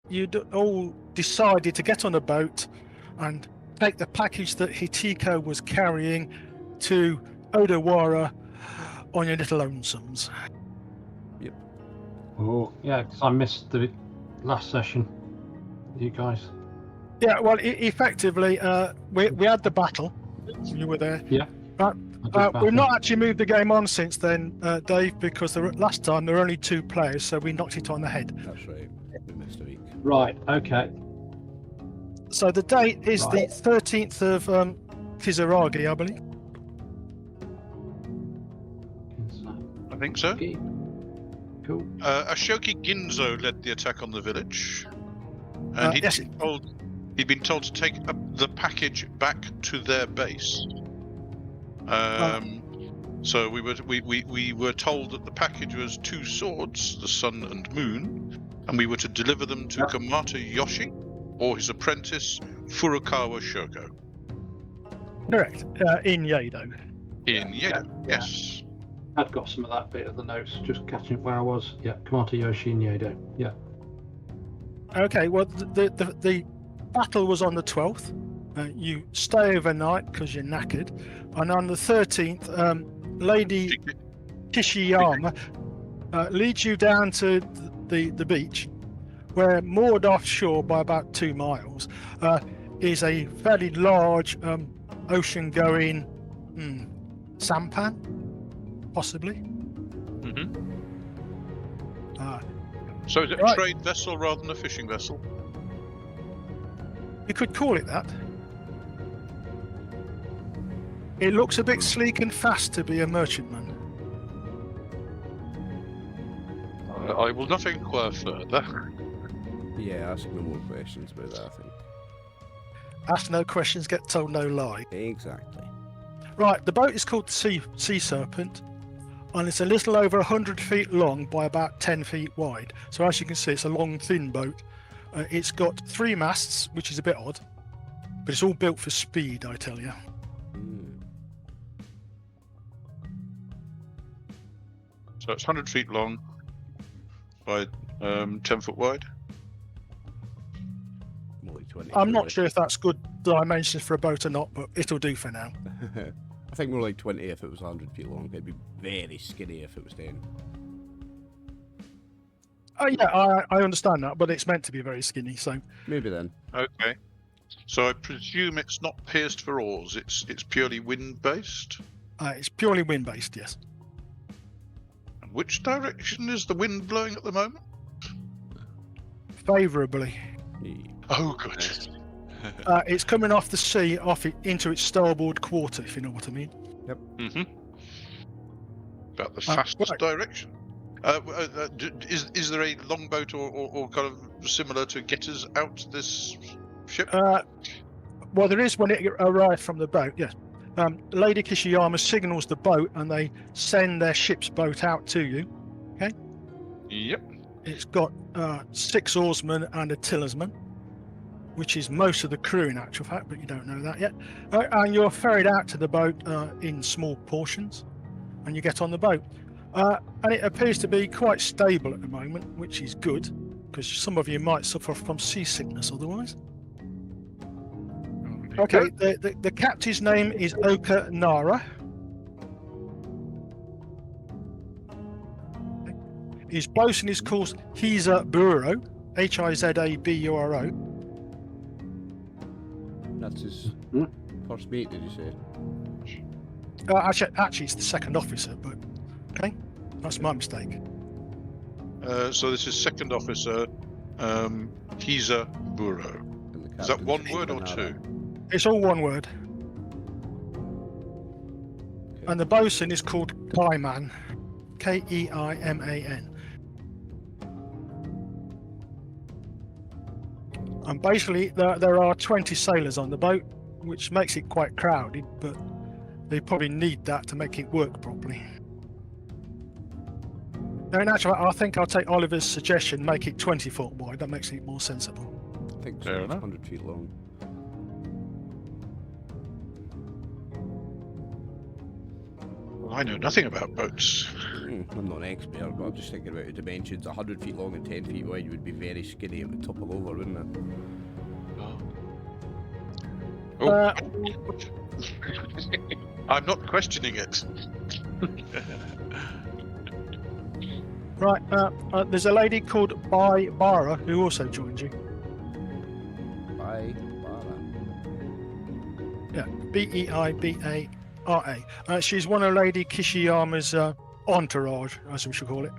you'd all decided to get on a boat and take the package that Hitiko was carrying to Odawara on your little lonesomes. Yep. Oh, yeah, because I missed the last session. You guys. Yeah, well, effectively, we had the battle. You were there. Yeah. But we've not actually moved the game on since then, Dave, because last time there were only 2 players, so we knocked it on the head. That's right. We missed a week. Right, okay. So the date is the 13th of Kizaragi, I believe. I think so. Cool. Ashoki Ginzo led the attack on the village. And he'd been told to take the package back to their base. So we were told that the package was 2 swords, the sun and moon, and we were to deliver them to Kamata Yoshi or his apprentice Furukawa Shoko. Correct. In Yodo. In Yodo, yes. I've got some of that bit of the notes, just catching up where I was. Yeah, Kamata Yoshi and Yodo. Yeah. Okay, well, the battle was on the 12th. You stay overnight because you're knackered. And on the 13th, Lady Kishiyama leads you down to the beach, where moored offshore by about 2 miles is a fairly large ocean-going sampan, possibly. Mm-hmm. So is it a trade vessel rather than a fishing vessel? You could call it that. It looks a bit sleek and fast to be a merchantman. I will not inquire further. Yeah, ask no more questions about that, I think. Ask no questions, get told no lie. Exactly. Right, the boat is called the Sea Serpent, and it's a little over 100 feet long by about 10 feet wide. So as you can see, it's a long, thin boat. It's got 3 masts, which is a bit odd, but it's all built for speed, I tell you. So it's 100 feet long by 10 foot wide. Only 20. I'm not sure if that's good dimensions for a boat or not, but it'll do for now. I think more like 20 if it was 100 feet long. It'd be very skinny if it was 10. Oh yeah, I understand that, but it's meant to be very skinny, so... Maybe then. Okay. So I presume it's not pierced for oars, it's purely wind-based? It's purely wind-based, yes. And which direction is the wind blowing at the moment? Favourably. Oh, good. It's coming off the sea, into its starboard quarter, if you know what I mean. Yep. Mm-hmm. About the fastest direction. Is there a longboat or kind of similar to get us out this ship? Well, there is when it arrives from the boat, yes. Lady Kishiyama signals the boat and they send their ship's boat out to you. Okay? Yep. It's got 6 oarsmen and a tillersman, which is most of the crew in actual fact, but you don't know that yet. And you're ferried out to the boat in small portions, and you get on the boat. And it appears to be quite stable at the moment, which is good, because some of you might suffer from seasickness otherwise. Okay, the captain's name is Okanara. His bosun is called Hizaburo, Hizaburo. That's his first mate, did you say? Actually, it's the second officer, but okay, that's my mistake. So this is second officer, Hizaburo. Is that one word or 2? It's all one word. Okay. And the bosun is called Kaiman, Keiman. And basically, there are 20 sailors on the boat, which makes it quite crowded, but they probably need that to make it work properly. Now, in actual fact, I think I'll take Oliver's suggestion, make it 20 foot wide. That makes it more sensible. I think so. Fair It's enough. 100 feet long. I know nothing about boats. I'm not an expert, but I'm just thinking about the dimensions. 100 feet long and 10 feet wide would be very skinny. It would topple over, wouldn't it? Oh. I'm not questioning it. Right, there's a lady called Bai Bara who also joined you. Bye, Bara. Yeah, Beibara. She's one of Lady Kishiyama's entourage, as we should call it.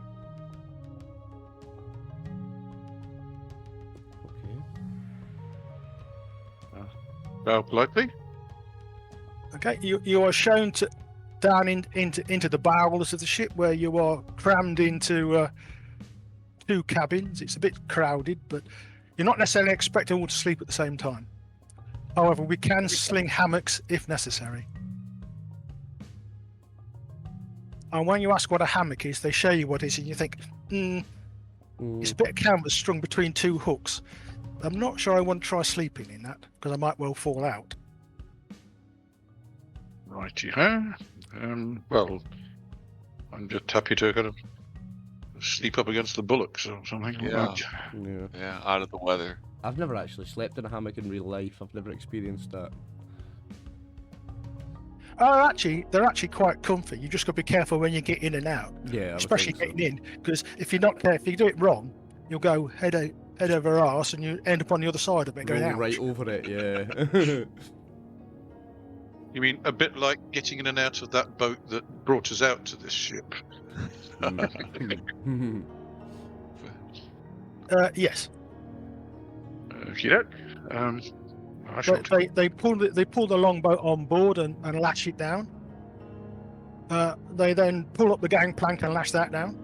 Okay. Bow politely. Okay, you are shown down into the bowels of the ship, where you are crammed into 2 cabins. It's a bit crowded, but you're not necessarily expecting all to sleep at the same time. However, we can sling hammocks if necessary. And when you ask what a hammock is, they show you what it is, and you think, it's a bit of canvas strung between 2 hooks. I'm not sure I want to try sleeping in that, because I might well fall out. Righty-ho. Well, I'm just happy to kind of sleep up against the bullocks or something. Yeah. Yeah. Out of the weather. I've never actually slept in a hammock in real life. I've never experienced that. Oh, actually, they're actually quite comfy. You just got to be careful when you get in and out, Yeah, I would especially think so. getting in, because if you're not careful, if you do it wrong, you'll go head over arse, and you end up on the other side of it going Roll out. right over it, yeah. You mean a bit like getting in and out of that boat that brought us out to this ship? Yes. Okay. I shall. They pull the longboat on board and lash it down. They then pull up the gangplank and lash that down,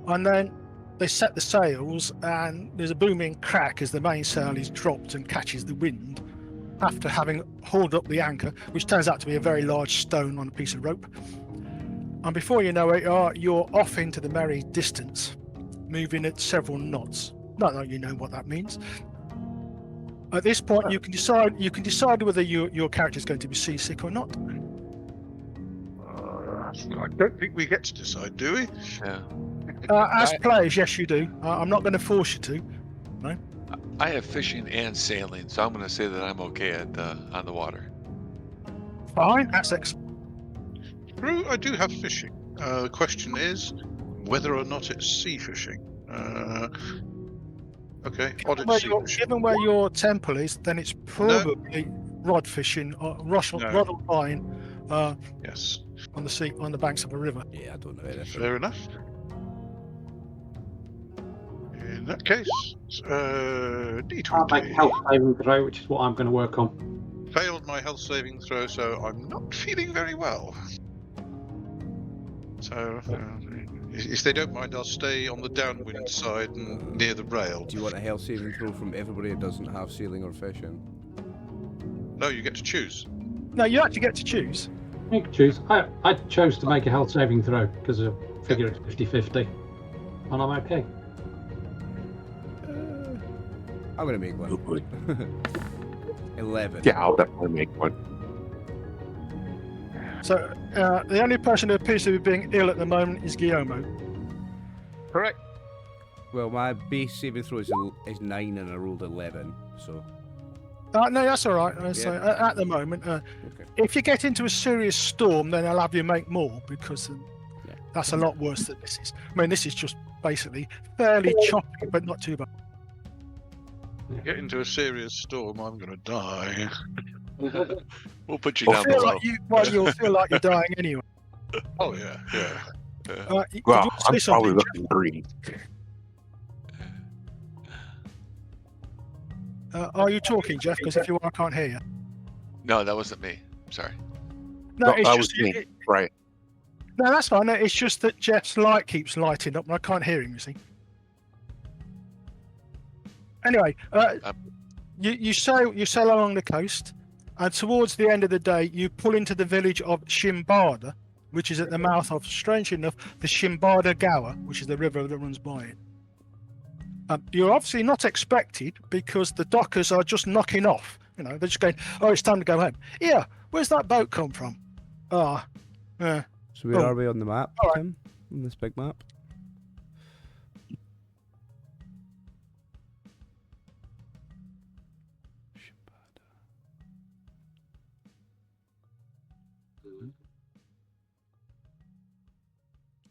and then they set the sails, and there's a booming crack as the mainsail is dropped and catches the wind after having hauled up the anchor, which turns out to be a very large stone on a piece of rope. And before you know it, you're off into the merry distance, moving at several knots. Not that you know what that means. At this point, you can decide whether your character is going to be seasick or not. I don't think we get to decide, do we? Yeah. As players, yes, you do. I'm not going to force you to. I have fishing and sailing, so I'm going to say that I'm okay on the water. Fine, that's excellent. True, I do have fishing. The question is whether or not it's sea fishing. Okay, odd it's sea fishing. Given where your temple is, then it's probably rod fishing or rod line. Yes. On the sea, on the banks of a river. Yeah, I don't know anything. Fair enough. In that case, I'll make D20. health saving throw, which is what I'm going to work on. Failed my health saving throw, so I'm not feeling very well. So, if they don't mind, I'll stay on the downwind side and near the rail. Do you want a health saving throw from everybody who doesn't have sailing or fishing? No, you get to choose. No, you actually get to choose. You can choose. I chose to make a health saving throw because I figure it's 50-50, and I'm okay. I'm gonna make one. 11. Yeah, I'll definitely make one. So the only person who appears to be being ill at the moment is Gyomo. Correct. Well, my base saving throw is 9 and I rolled 11, so... No, that's all right. So, Yeah. at the moment, Okay. if you get into a serious storm, then I'll have you make more, because Yeah. that's a lot worse than this is. I mean, this is just basically fairly choppy, but not too bad. Get into a serious storm, I'm going to die. We'll put you down Feel below. like you'll feel like you're dying anyway. Oh, yeah. Did you Well, want to I'm say probably something, looking green. are you talking, Jeff? Because if you are, I can't hear you. No, that wasn't me. Sorry. No, No, it's that just was me. Right. no, that's fine. No, it's just that Jeff's light keeps lighting up, and I can't hear him. You see. Anyway, you sail along the coast, and towards the end of the day, you pull into the village of Shimbada, which is at the mouth of, strangely enough, the Shimbada Gawa, which is the river that runs by it. You're obviously not expected, because the dockers are just knocking off. You know, they're just going, "Oh, it's time to go home." Yeah, where's that boat come from? So where Oh. are we on the map, All right. Tim? On this big map?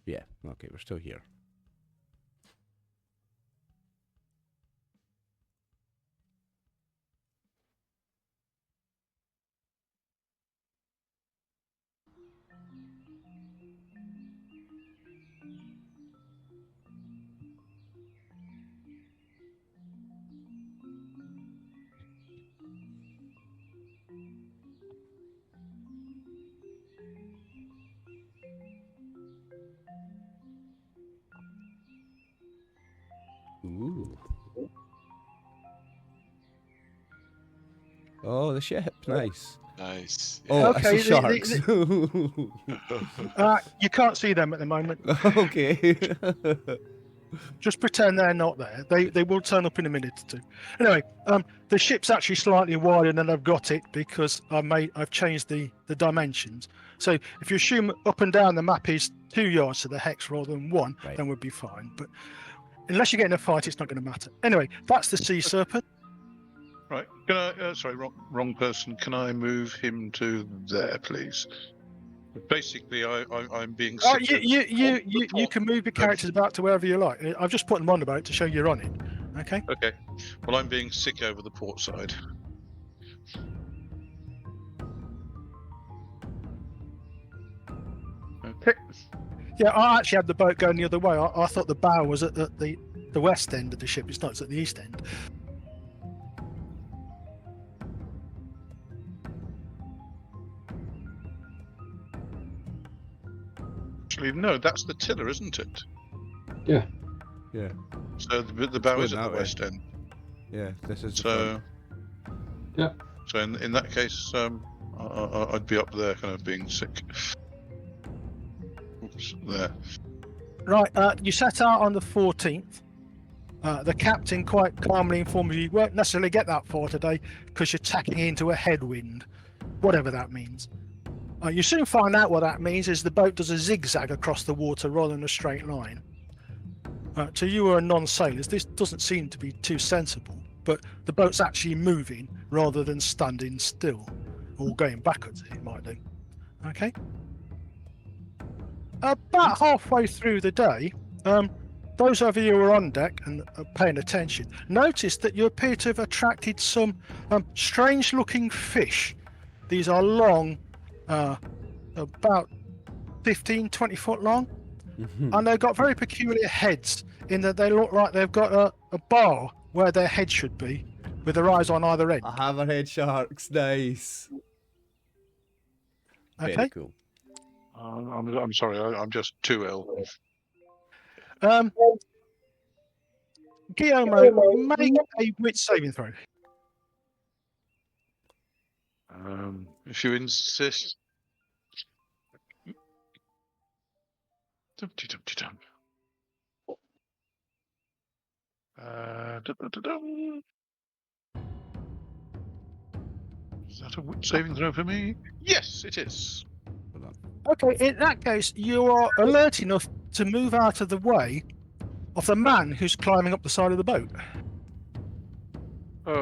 Yeah, okay, we're still here. Ooh. Oh, the ship, nice. Nice. Oh, Okay, I see sharks. You can't see them at the moment. Okay. Just pretend they're not there. They will turn up in a minute or two. Anyway, the ship's actually slightly wider than I've got it because I've changed the dimensions. So if you assume up and down the map is 2 yards to the hex rather than 1, Right. then we'll be fine. But unless you get in a fight, it's not going to matter. Anyway, that's the sea serpent. Right. Can I? Sorry, wrong person. Can I move him to there, please? Basically, I'm being. Oh, sick you can move your characters about to wherever you like. I've just put them on the boat to show you're on it. Okay. Okay. Well, I'm being sick over the port side. Okay. Yeah, I actually had the boat going the other way. I thought the bow was at the west end of the ship. It's not. It's at the east end. Actually, no, that's the tiller, isn't it? Yeah. Yeah, So the bow going is at that the way. west end. yeah, this is the So. front. Yeah. So in that case, I'd be up there, kind of being sick. Oops, there. Right, you set out on the 14th. The captain quite calmly informed you won't necessarily get that far today because you're tacking into a headwind, whatever that means. You soon find out what that means is the boat does a zigzag across the water rather than a straight line. To you who are non-sailors, this doesn't seem to be too sensible, but the boat's actually moving rather than standing still, or going backwards, it might do. Okay? About halfway through the day, those of you who are on deck and are paying attention notice that you appear to have attracted some strange-looking fish. These are long, about 15, 20 foot long, and they've got very peculiar heads in that they look like they've got a bar where their head should be, with their eyes on either end. A hammerhead sharks, nice. Very Okay? cool. I'm sorry, I'm just too ill. Gyomo, make a wit saving throw. If you insist. Dum-de-dum-de-dum. Dum-dum-de-dum. Is that a wit saving throw for me? Yes, it is. Hold on. Okay, in that case, you are alert enough to move out of the way of the man who's climbing up the side of the boat. I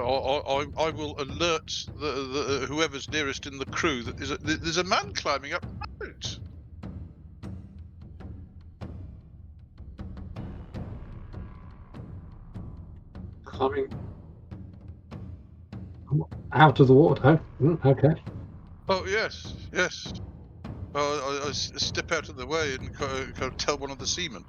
will alert the whoever's nearest in the crew that there's a man climbing up the boat. Climbing out of the water. Okay. Oh yes, yes. I step out of the way and kind of tell one of the seamen.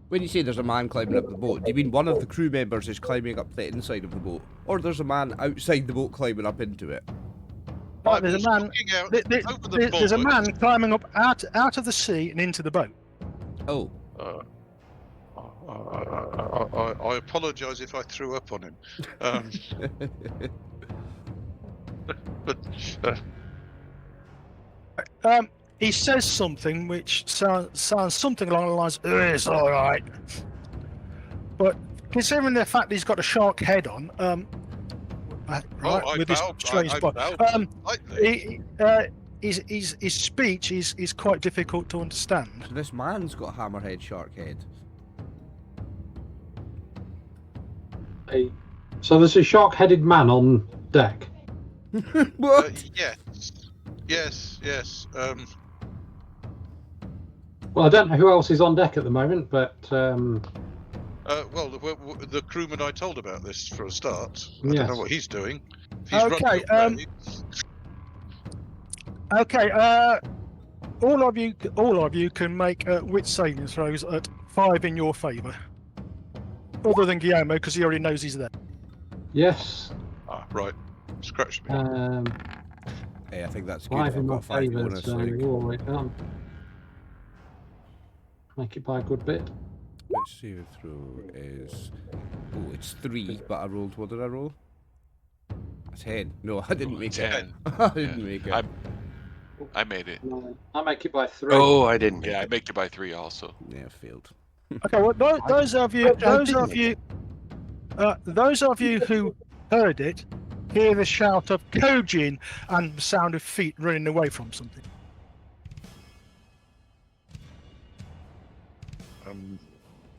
When you say there's a man climbing up the boat, do you mean one of the crew members is climbing up the inside of the boat? Or there's a man outside the boat climbing up into it? Right, I there's was a man. looking out over the There's a bulwarks. man climbing up out of the sea and into the boat. Oh. I apologise if I threw up on him. But He says something which sounds something along the lines, "It's all right." But considering the fact he's got a shark head on, right, I with this bowed- strange I body, bowed politely. his speech is quite difficult to understand. So this man's got a hammerhead shark head. So there's a shark-headed man on deck. What? Yes. Well, I don't know who else is on deck at the moment, but Well, the crewman I told about this for a start. I Yes. don't know what he's doing. He's Okay, running away. Okay, all of you can make wit saving throws at 5 in your favour. Other than Gyomo, because he already knows he's there. yes, Ah, right. Scratch me. Hey, I think that's good. 5 If in I've my got 5 favour, bonus. so Like, we'll make it by a good bit. wit saving throw is. Oh, it's 3, but I rolled. What did I roll? A 10. No, I didn't make it. 10. I didn't make it. I made it. I make it by 3. Oh, I didn't. Yeah, I make it by 3 also. Yeah, failed. Okay, well, those of you who heard it, hear the shout of Kojin and the sound of feet running away from something.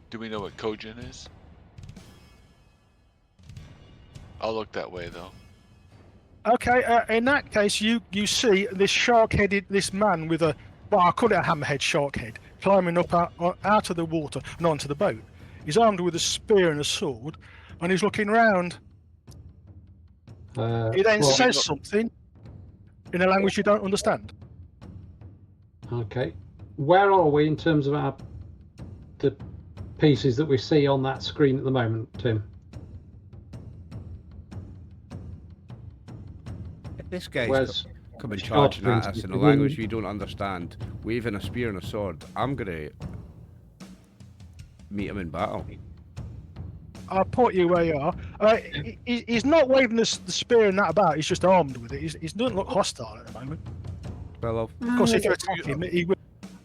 Do we know what Kojin is? I'll look that way though. Okay, in that case, you see this shark-headed, this man with a, well, I call it a hammerhead shark head, climbing up out of the water and onto the boat. He's armed with a spear and a sword, and he's looking round. He then well, says something in a language you don't understand. Okay, where are we in terms of the pieces that we see on that screen at the moment, Tim? If this guy's Where's coming Charge charging at brings us in me a to language you. we don't understand, waving a spear and a sword, I'm gonna meet him in battle. I'll put you where you are. He's not waving the spear and that about. He's just armed with it. He doesn't look hostile at the moment. Well, Of course, if you attack him, he will.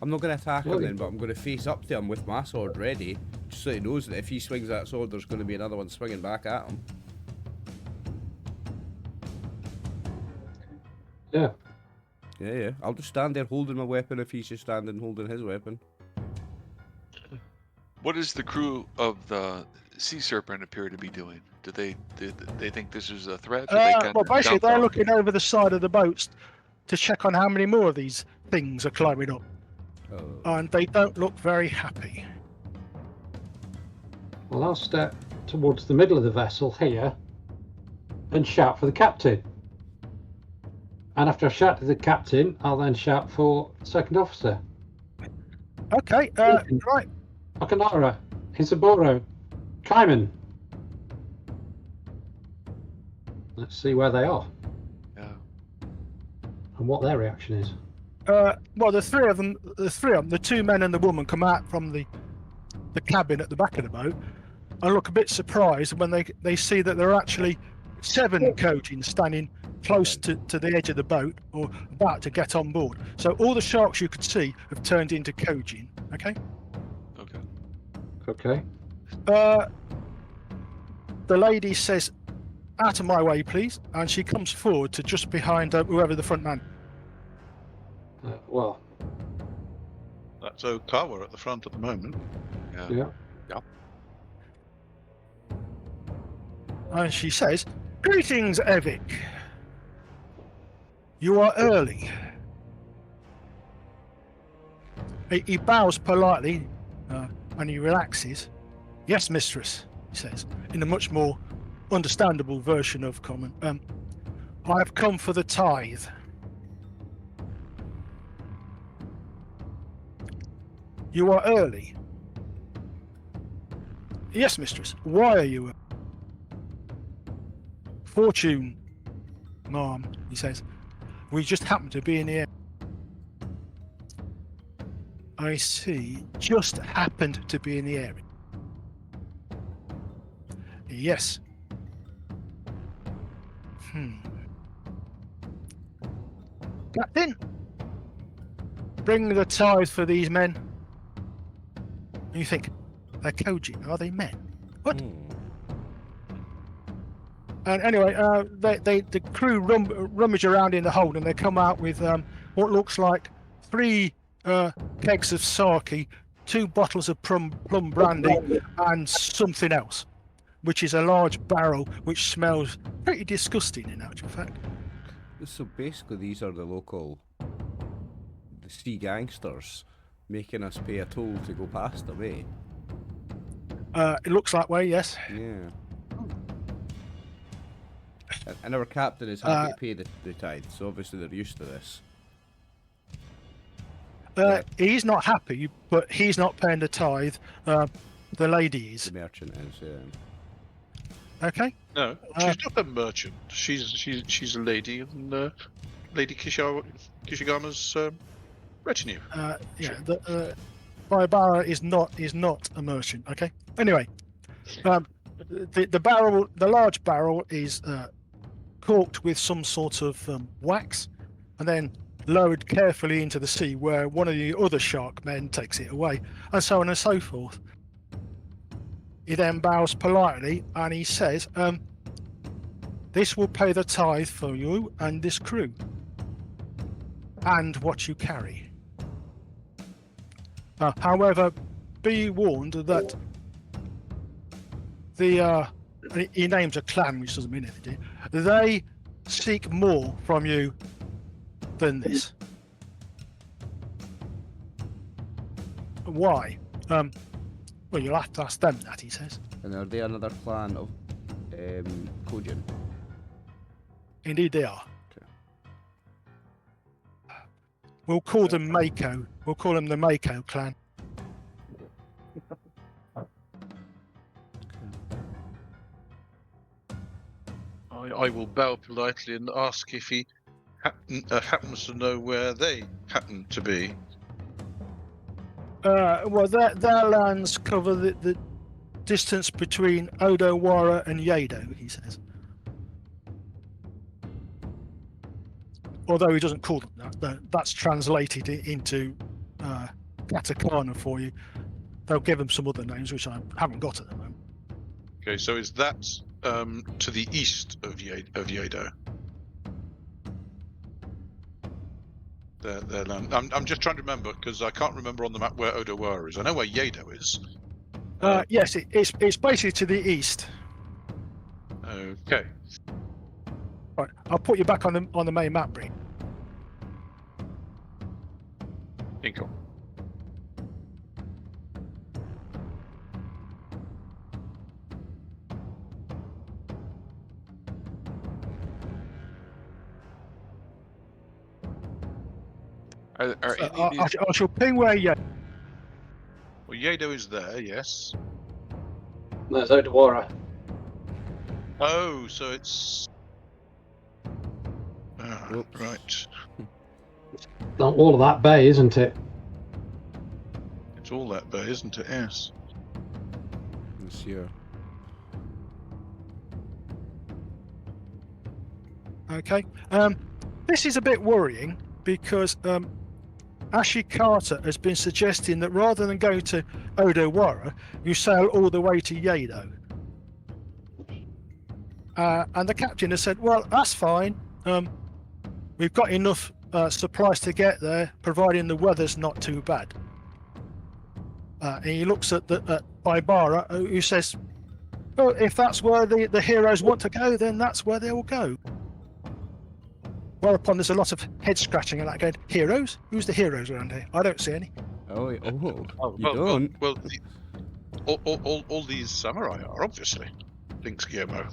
I'm not going to attack him Really? then, but I'm going to face up to him with my sword ready, just so he knows that if he swings that sword, there's going to be another one swinging back at him. Yeah. Yeah. I'll just stand there holding my weapon if he's just standing holding his weapon. What does the crew of the Sea Serpent appear to be doing? Do they think this is a threat? Or they kind Well, of basically, jumped they're off? looking over the side of the boats to check on how many more of these things are climbing up, Oh. and they don't look very happy. Well, I'll step towards the middle of the vessel here and shout for the captain. And after I shout to the captain, I'll then shout for second officer. Okay, right. Okanara, Hisaburo, Kaiman. Let's see where they are Yeah. and what their reaction is. Well, the three of them, the 2 men and the woman, come out from the cabin at the back of the boat and look a bit surprised when they see that there are actually 7 Kojin standing close to the edge of the boat or about to get on board. So all the sharks you could see have turned into Kojin. Okay. Okay. Okay. The lady says, "Out of my way, please," and she comes forward to just behind whoever the front man. Well, That's Okawa at the front at the moment. Yeah. yeah. And she says, "Greetings, Evik. You are early." He bows politely and he relaxes. "Yes, mistress," he says, in a much more understandable version of common. "I have come for the tithe." "You are early." "Yes, mistress. Why are you early?" "Fortune, ma'am," he says. "We just happen to be in the air." "I see. Just happened to be in the area." "Yes." "Captain, bring the tithe for these men." And you think, they're Koji, are they men? What? And anyway, the crew rummage around in the hold, and they come out with what looks like 3 kegs of sake, 2 bottles of plum brandy, and something else, which is a large barrel which smells pretty disgusting in actual fact. So basically, these are the sea gangsters making us pay a toll to go past them, eh? It looks that way, yes. Yeah. And our captain is happy to pay the tithe, so obviously they're used to this. He's not happy, but he's not paying the tithe. The lady is. The merchant is, yeah. Okay. No, she's not a merchant. She's a lady, and Lady Kishigama's retinue. Yeah. Baibara is not a merchant. Okay. Anyway, the large barrel is corked with some sort of wax, and then lowered carefully into the sea, where one of the other shark men takes it away, and so on and so forth. He then bows politely and he says, "This will pay the tithe for you and this crew, and what you carry. However, be warned that he names a clan, which doesn't mean anything. They seek more from you than this." Why? Well, you'll have to ask them that, he says. And are they another clan of Kojin? Indeed they are. Okay. We'll call them Mako. We'll call them the Mako clan. I will bow politely and ask if he happens to know where they happen to be. Well, their lands cover the distance between Odawara and Yodo, he says. Although he doesn't call them that. That's translated into katakana for you. They'll give them some other names, which I haven't got at the moment. Okay, so is that to the east of Yodo? Their land. I'm just trying to remember, because I can't remember on the map where Odawara is. I know where Yodo is. Yes, it's basically to the east. Okay. Right, I'll put you back on the main map, Bree. Inkle. Are any of these... I shall ping where you. Well, Yodo is there, yes. There's Odawara. Oh, so it's... Whoops. right. Not all of that bay, isn't it? It's all that bay, isn't it? Yes. This year. Okay. This is a bit worrying because Ashikata has been suggesting that rather than go to Odawara, you sail all the way to Yodo. And the captain has said, "Well, that's fine. We've got enough supplies to get there, providing the weather's not too bad." And he looks at Baibara, who says, "Well, if that's where the heroes want to go, then that's where they will go." Whereupon there's a lot of head scratching and that going, "Heroes? Who's the heroes around here? I don't see any." Oh, you Well, don't? Well, all these samurai are, obviously. Thinks Gyomo.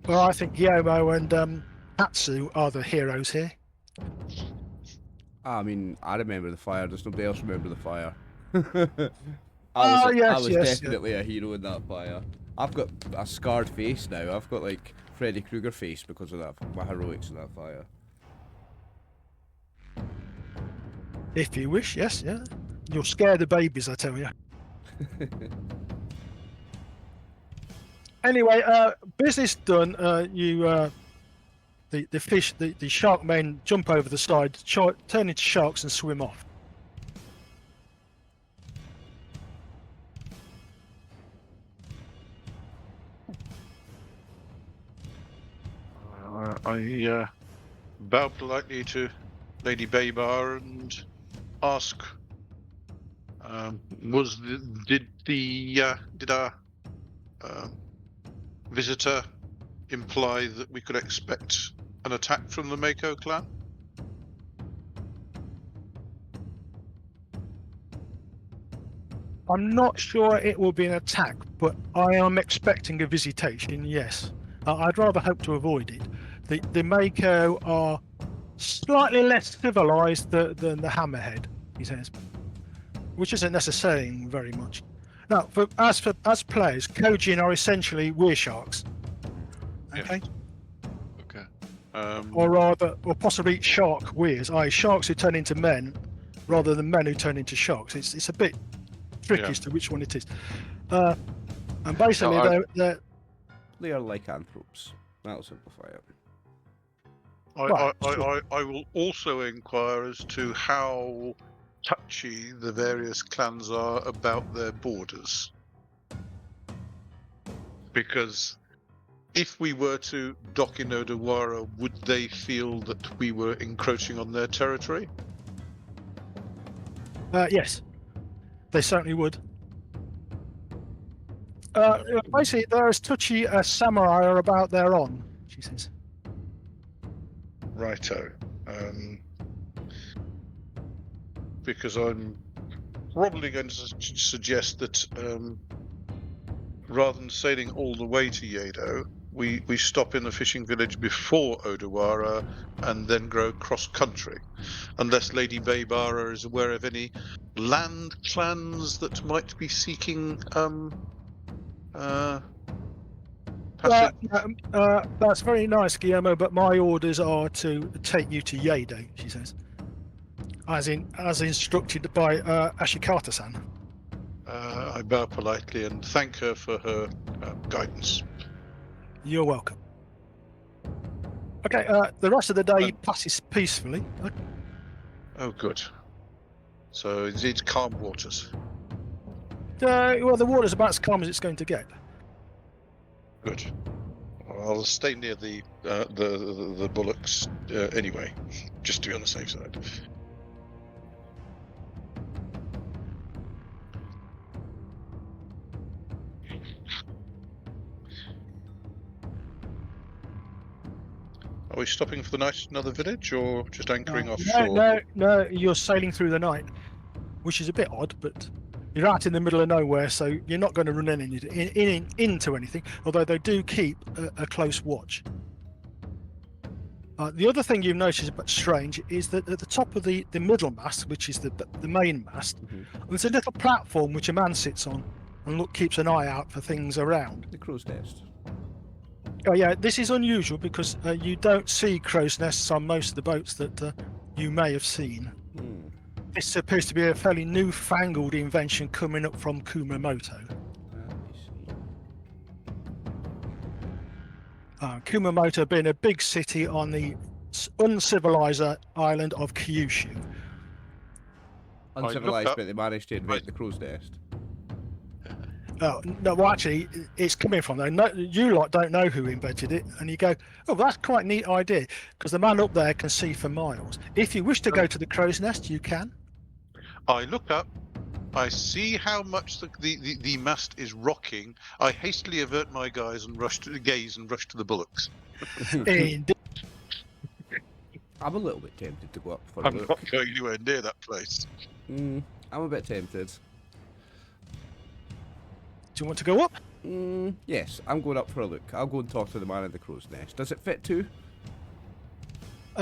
Well, I think Gyomo and Hatsu are the heroes here. I mean, I remember the fire. Does nobody else remember the fire? Oh, yes, I was yes, definitely a hero in that fire. I've got a scarred face now. I've got like Freddy Krueger face because of that. My heroics in that fire. If you wish, yes, yeah. You'll scare the babies, I tell you. Anyway, business done. The shark men jump over the side, turn into sharks, and swim off. I bow politely to Lady Baybar and ask, did our visitor imply that we could expect an attack from the Mako clan? I'm not sure it will be an attack, but I am expecting a visitation, yes. I'd rather hope to avoid it. The Mako are slightly less civilized than the Hammerhead, he says, which isn't necessarily very much. Now, as players, Kojin are essentially weresharks. Okay? Okay. Or possibly shark weirs, i.e. sharks who turn into men rather than men who turn into sharks. It's a bit tricky as to which one it is. And basically, So They are lycanthropes. That'll simplify it. I will also inquire as to how touchy the various clans are about their borders. Because if we were to dock in Odawara, would they feel that we were encroaching on their territory? Yes, they certainly would. Basically, they're as touchy as samurai are about their on, she says. Righto. Because I'm probably going to suggest that rather than sailing all the way to Yodo, we stop in the fishing village before Odawara and then go cross-country. Unless Lady Baybara is aware of any land clans that might be seeking passage. That's very nice, Gyomo, but my orders are to take you to Yodo, she says. As instructed by Ashikata-san. I bow politely and thank her for her guidance. You're welcome. Okay, the rest of the day passes peacefully. Oh, good. So it's calm waters. Well, the water's about as calm as it's going to get. Good. I'll stay near the bullocks anyway, just to be on the safe side. Are we stopping for the night at another village, or just anchoring offshore? No, you're sailing through the night, which is a bit odd, but you're out in the middle of nowhere, so you're not going to run into anything, although they do keep a close watch. The other thing you've noticed, but strange, is that at the top of the middle mast, which is the main mast, there's a little platform which a man sits on and keeps an eye out for things around. The crow's nest. Oh yeah, this is unusual because you don't see crow's nests on most of the boats that you may have seen. This appears to be a fairly newfangled invention coming up from Kumamoto. Kumamoto being a big city on the uncivilized island of Kyushu. Uncivilized, but they managed to invent the crow's nest. Oh, no, well, actually, it's coming from there. No, you lot don't know who invented it, and you go, oh, that's quite a neat idea, because the man up there can see for miles. If you wish to go to the crow's nest, you can. I look up, I see how much the mast is rocking. I hastily avert my gaze and rush to the bullocks. Indeed. I'm a little bit tempted to go up for a I'm look. not going anywhere near that place. I'm a bit tempted. Do you want to go up? Yes, I'm going up for a look. I'll go and talk to the man in the crow's nest. Does it fit too?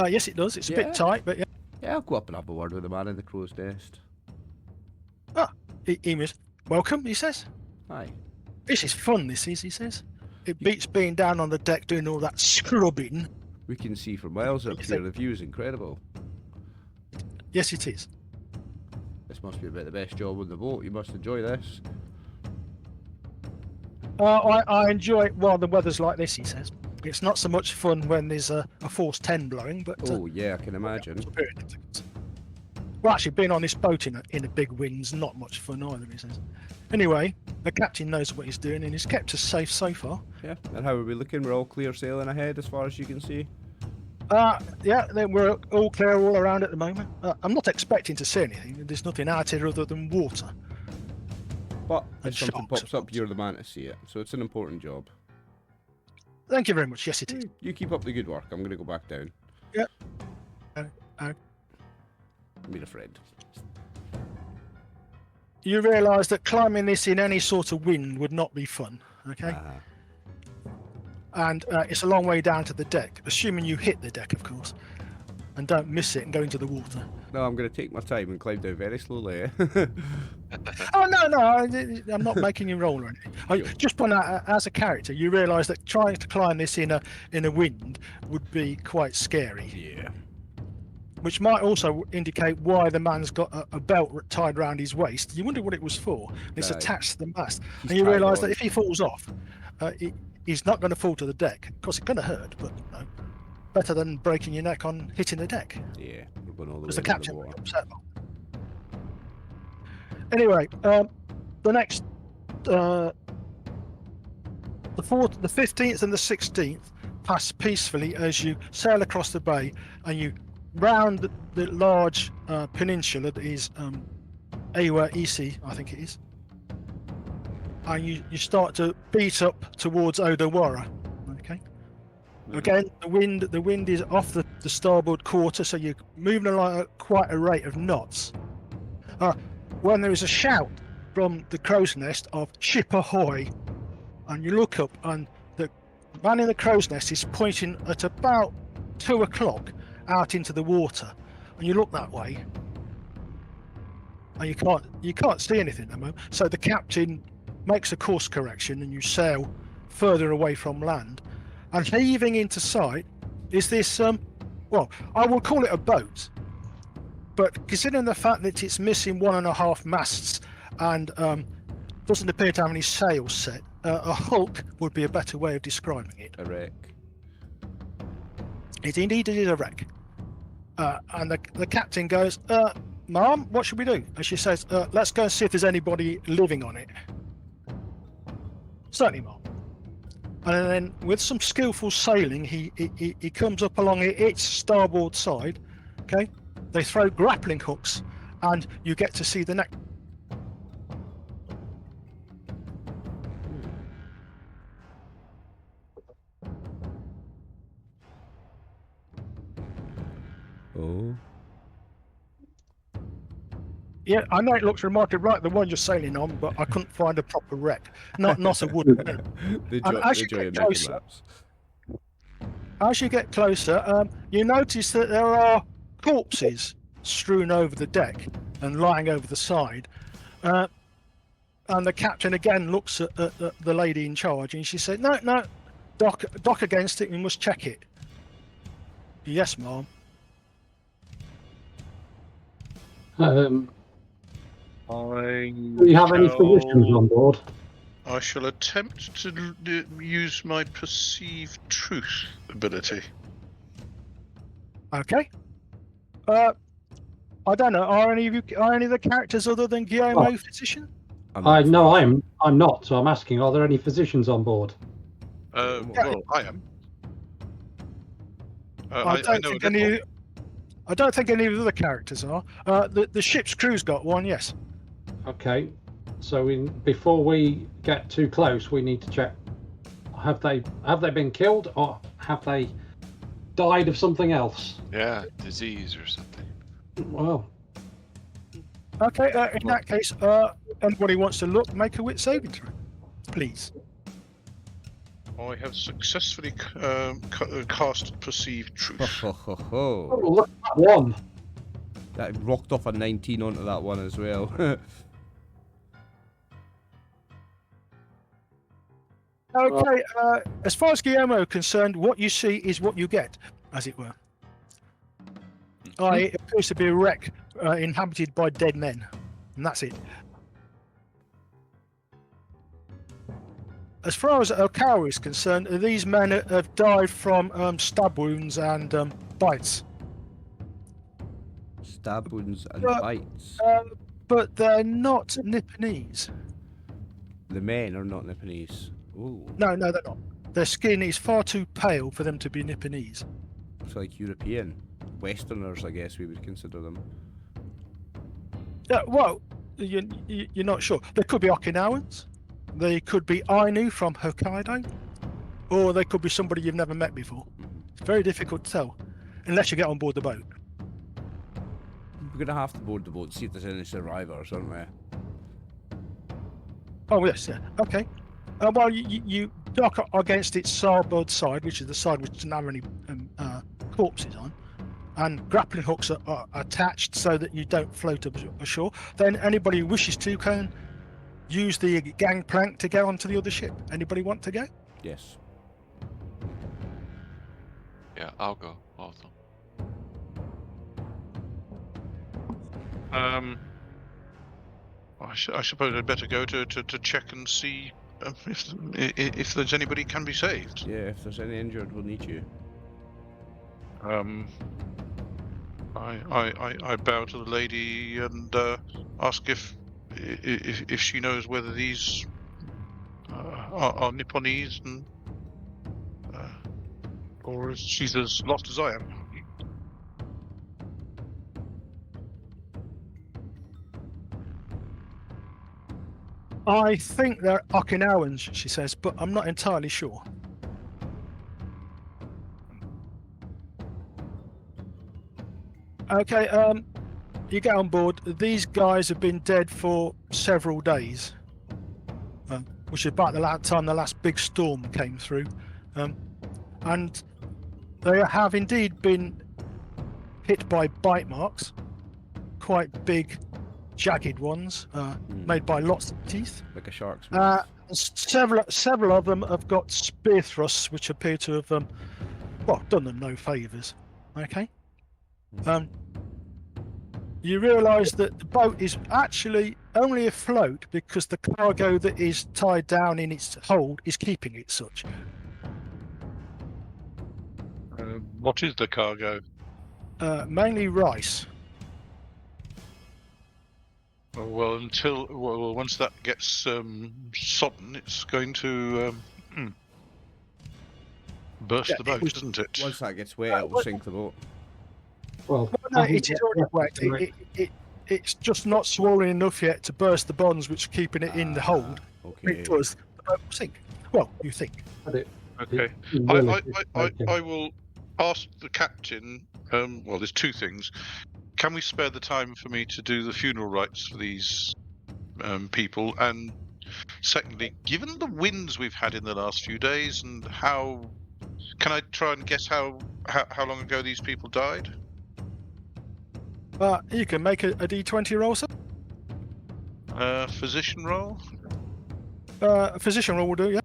Yes, it does. It's a bit tight, but yeah. Yeah, I'll go up and have a word with the man in the crow's nest. Emus, welcome, he says. Hi. This is fun, this is, he says. It beats being down on the deck doing all that scrubbing. We can see for miles up here. The view is incredible. Yes, it is. This must be about the best job on the boat. You must enjoy this. I enjoy it while the weather's like this, he says. It's not so much fun when there's a force 10 blowing, but... oh, yeah, I can imagine. Well, actually, being on this boat in a big wind's not much fun either, he says. Anyway, the captain knows what he's doing and he's kept us safe so far. Yeah, and how are we looking? We're all clear sailing ahead as far as you can see? Yeah, then we're all clear all around at the moment. I'm not expecting to see anything. There's nothing out here other than water. But And if something sharks, pops of up, course. you're the man to see it. So it's an important job. Thank you very much. Yes, it is. You keep up the good work. I'm going to go back down. Yep. Meet a friend. You realise that climbing this in any sort of wind would not be fun, okay? And it's a long way down to the deck, assuming you hit the deck, of course, and don't miss it and go into the water. No, I'm going to take my time and climb down very slowly. Oh, no, I'm not making you roll or anything. I just point out, as a character, you realise that trying to climb this in a wind would be quite scary. Yeah. Which might also indicate why the man's got a belt tied around his waist. You wonder what it was for. And it's Right. attached to the mast. He's And you tied realise on. that if he falls off, he's not going to fall to the deck. Of course, it's going to hurt, but better than breaking your neck on hitting the deck. Yeah, we're going all the Because way the into captain the will be water. upset. Anyway, the next, the 15th and the 16th pass peacefully as you sail across the bay and you round the large peninsula that is Ewa Isi, I think it is, and you start to beat up towards Odawara. Okay. Again, the wind is off the starboard quarter, so you're moving along at quite a rate of knots. When there is a shout from the crow's nest of "Ship ahoy!" and you look up, and the man in the crow's nest is pointing at about 2 o'clock out into the water, and you look that way, and you can't see anything at the moment. So the captain makes a course correction, and you sail further away from land, and heaving into sight is this well, I will call it a boat, but considering the fact that it's missing 1.5 masts and doesn't appear to have any sails set, a hulk would be a better way of describing it. A wreck. It indeed is a wreck. And the captain goes, Ma'am, what should we do? And she says, let's go and see if there's anybody living on it. Certainly, Ma'am. And then with some skillful sailing, he comes up along its starboard side. Okay, they throw grappling hooks, and you get to see the neck. Oh. Yeah, I know it looks remarkably right, the one you're sailing on, but I couldn't find a proper wreck. Not a wooden one. They And as you enjoy get making closer, maps. As you get closer, you notice that there are corpses strewn over the deck and lying over the side. And the captain again looks at the lady in charge, and she said, "No, dock against it. We must check it." Yes, ma'am. Do you have any physicians on board? I shall attempt to use my perceive truth ability. Okay. I don't know. Are any of the characters other than Gyomo physician? No, I'm not. So I'm asking, are there any physicians on board? Well, I am. I don't think any of the other characters are. The ship's crew's got one, yes. Okay. So before we get too close, we need to check. Have they been killed, or have they died of something else? Yeah, disease or something. Well, Okay, in that case, anybody wants to look, make a wit saving throw, please. I have successfully cast perceive truth. Ho, ho, ho, oh, ho. look at that one. That rocked off a 19 onto that one as well. Okay, as far as Gyomo is concerned, what you see is what you get, as it were. It appears to be a wreck inhabited by dead men, and that's it. As far as Okawa is concerned, these men have died from stab wounds and bites. Stab wounds and But- bites. But they're not Nipponese. The men are not Nipponese. Ooh. No, they're not. Their skin is far too pale for them to be Nipponese. So like European, Westerners, I guess we would consider them. Yeah, well, you're not sure. They could be Okinawans. They could be Ainu from Hokkaido. Or they could be somebody you've never met before. It's very difficult to tell. Unless you get on board the boat. We're gonna have to board the boat to see if there's any survivors, aren't we? Oh, yes, yeah. Okay. Well, you dock against its starboard side, which is the side which doesn't have any corpses on, and grappling hooks are attached so that you don't float ashore. Then anybody who wishes to can use the gangplank to get onto the other ship. Anybody want to go? Yes. Yeah, I'll go also. I suppose I'd better go to check and see if there's anybody can be saved. Yeah, if there's any injured, we'll need you. I bow to the lady and ask if she knows whether these are Nipponese and or is she's as lost as I am. I think they're Okinawans, she says, but I'm not entirely sure. Okay, you get on board. These guys have been dead for several days, which is about the time the last big storm came through. And they have indeed been hit by bite marks, quite big, jagged ones, made by lots of teeth. Like a shark's Several of them have got spear thrusts, which appear to have, done them no favours. Okay. You realise that the boat is actually only afloat because the cargo that is tied down in its hold is keeping it such. What is the cargo? Mainly rice. Well, once that gets sodden, it's going to burst the boat, isn't it? Once that gets wet, it will sink the boat. Well, No, it is already wet. It's just not swollen enough yet to burst the bonds which are keeping it in the hold. Okay. It does. The boat will sink. Well, you think. Okay. I will ask the captain. Well, there's two things. Can we spare the time for me to do the funeral rites for these people? And secondly, given the winds we've had in the last few days, and how can I try and guess how long ago these people died? You can make a D20 roll, sir. Physician roll? A physician roll will do, yeah.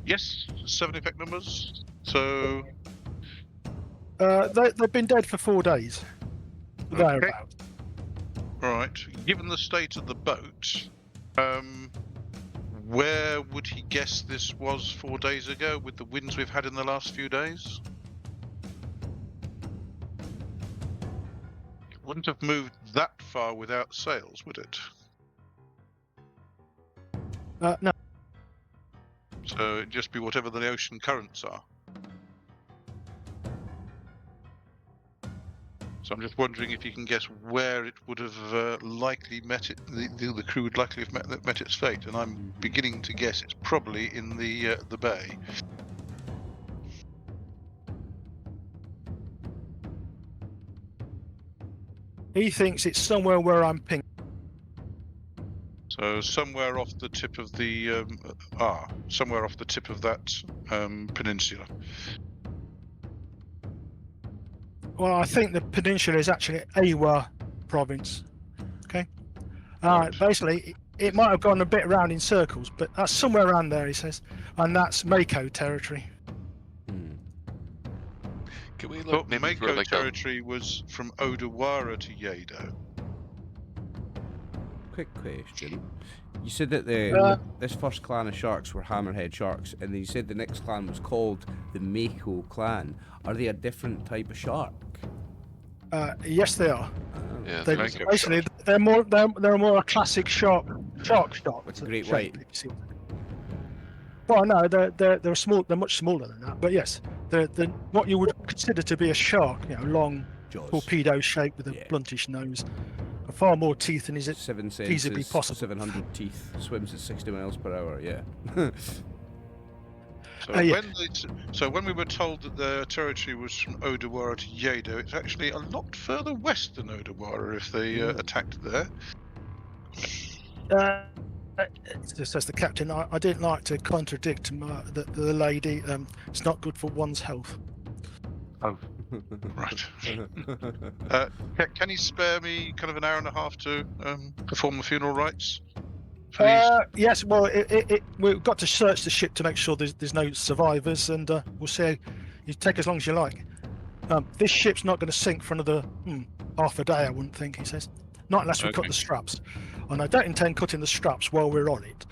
Yes, 7 effect numbers. So They've been dead for 4 days. Thereabouts. Right. Given the state of the boat, where would he guess this was 4 days ago with the winds we've had in the last few days? It wouldn't have moved that far without sails, would it? No. So it'd just be whatever the ocean currents are. So I'm just wondering if you can guess where it would have likely met it. The crew would likely have met its fate, and I'm beginning to guess it's probably in the bay. He thinks it's somewhere where I'm ping. So somewhere off the tip of the somewhere off the tip of that peninsula. Well, I think the peninsula is actually Awa province. Okay. Right. Basically, it might have gone a bit around in circles, but that's somewhere around there, he says, and that's Mako territory. Can we But look maybe for Mako like territory was from Odawara to Yodo. Quick question. You said that this first clan of sharks were hammerhead sharks, and then you said the next clan was called the Mako clan. Are they a different type of shark? Yes, they are. Yeah, They, Mako basically, they're more a classic shark. Like a great white. Well, no, they're small. They're much smaller than that. But yes, the what you would consider to be a shark, long Jaws. torpedo shape with a Yeah. bluntish nose, far more teeth than is it 7 feasibly senses, possible. 700 teeth, swims at 60 miles per hour. Yeah. So Yeah. when we were told that their territory was from Odawara to Yodo, it's actually a lot further west than Odawara if they attacked there. Says the captain. I didn't like to contradict the lady. It's not good for one's health. Right. Can you spare me kind of an hour and a half to perform the funeral rites? Yes. Well, we've got to search the ship to make sure there's no survivors, and we'll see. You take as long as you like. This ship's not going to sink for another half a day, I wouldn't think. He says, not unless we cut the straps, and I don't intend cutting the straps while we're on it.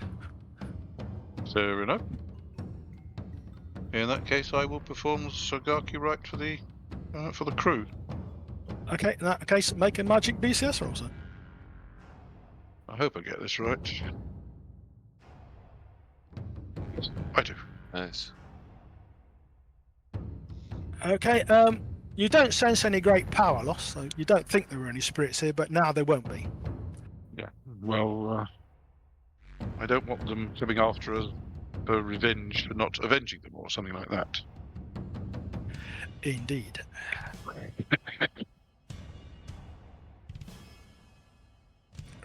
Fair enough. In that case, I will perform the Sogaki rite for the crew. Okay. In that case, make a magic BCS roll, sir. I hope I get this right. Yes, I do. Nice. Okay. You don't sense any great power loss, so you don't think there were any spirits here, but now there won't be. Yeah. Well, I don't want them coming after us for revenge for not avenging them or something like that. Indeed. Right.